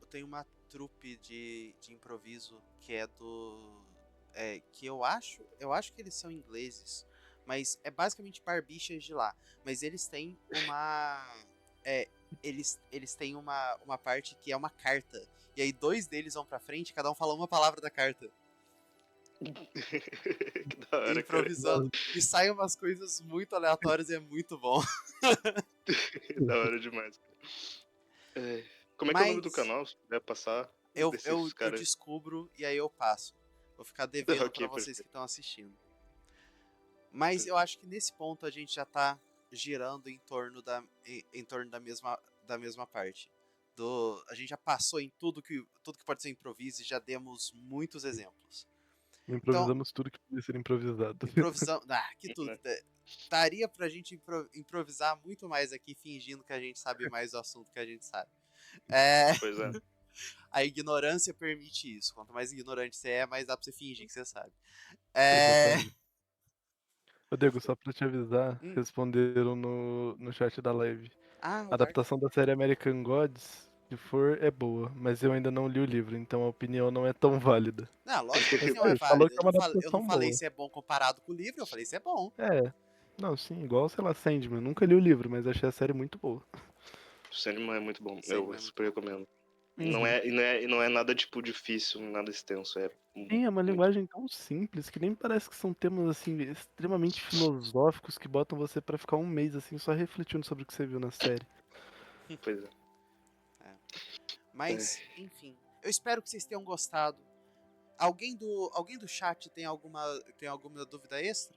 Tem uma trupe de improviso que é do. Que eu acho que eles são ingleses, mas é basicamente barbichas de lá. Mas eles têm uma. É, eles têm uma parte que é uma carta. E aí dois deles vão pra frente, cada um fala uma palavra da carta. Que da hora, cara. Improvisando. E saem umas coisas muito aleatórias e é muito bom. Da hora demais. É, como é que é o nome do Mas canal? Se puder passar desses eu caras. descubro e aí eu passo. Vou ficar devendo pra Ok, vocês que perfeito. estão assistindo. Mas eu acho que nesse ponto a gente já tá girando em torno da mesma parte. A gente já passou em tudo que pode ser improviso e já demos muitos exemplos. Então, Improvisamos tudo que podia ser improvisado. improvisão. Que tudo. Né? daria pra gente improvisar muito mais aqui, fingindo que a gente sabe mais do assunto que a gente sabe. Pois é. A ignorância permite isso. Quanto mais ignorante você é, mais dá pra você fingir que você sabe. É... Exatamente. Ô, Diego, só pra te avisar, Hum. responderam no chat da live. Ah, A o Dark. adaptação da série American Gods, se for, é boa, mas eu ainda não li o livro, então a opinião não é tão válida. Não, lógico que a Mas opinião pô, é ele falou válida. que é uma Eu não adaptação falei boa. se é bom comparado com o livro, eu falei se é bom. É, não, sim, igual, sei lá, Sandman. Nunca li o livro, mas achei a série muito boa. O Sandman é muito bom. Sandman Eu é muito super bom. recomendo. Uhum. E não é nada, tipo, difícil, nada extenso. É Sim, é uma muito. linguagem tão simples que nem parece que são temas assim extremamente filosóficos que botam você pra ficar um mês assim só refletindo sobre o que você viu na série. Pois é. Mas, enfim. Eu espero que vocês tenham gostado. Alguém do chat tem alguma dúvida extra?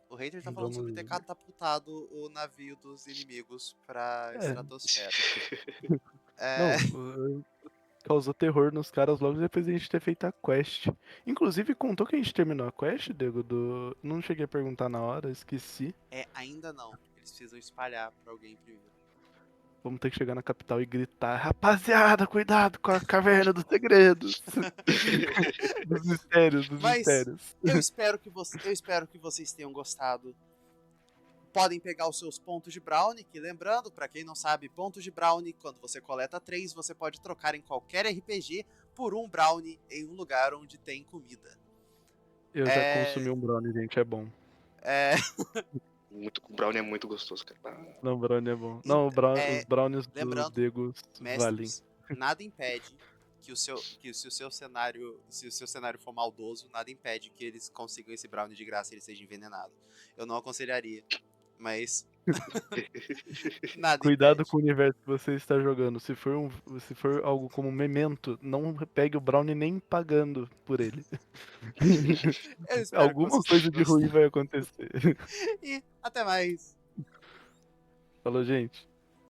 O hater tá falando sobre ter Vamos. catapultado o navio dos inimigos pra É, estratosfera. É, não, causou terror nos caras logo depois de a gente ter feito a quest. Inclusive, contou que a gente terminou a quest, Diego, do. Não cheguei a perguntar na hora, esqueci. ainda não. Eles precisam espalhar pra alguém primeiro. Vamos ter que chegar na capital e gritar: Rapaziada, cuidado com a caverna dos segredos! Dos mistérios, dos Mas mistérios. eu espero que vocês tenham gostado. Podem pegar os seus pontos de brownie, que lembrando, pra quem não sabe, pontos de brownie, quando você coleta 3, você pode trocar em qualquer RPG por um brownie em um lugar onde tem comida. Eu já consumi É, um brownie, gente, é bom. é, O brownie é muito gostoso, cara. Ah, Não, brownie é bom. ent- Não, os é, brownies do lembrando, Degos valem. mestres, nada impede que se o seu cenário for maldoso, nada impede que eles consigam esse brownie de graça e ele seja envenenado. Eu não aconselharia, mas nada Cuidado impede. com o universo que você está jogando. Se for algo como Memento, não pegue o brownie nem pagando por ele. Eu espero que Alguma vocês tenham coisa de ruim gostado. vai acontecer. E até mais. Falou, gente.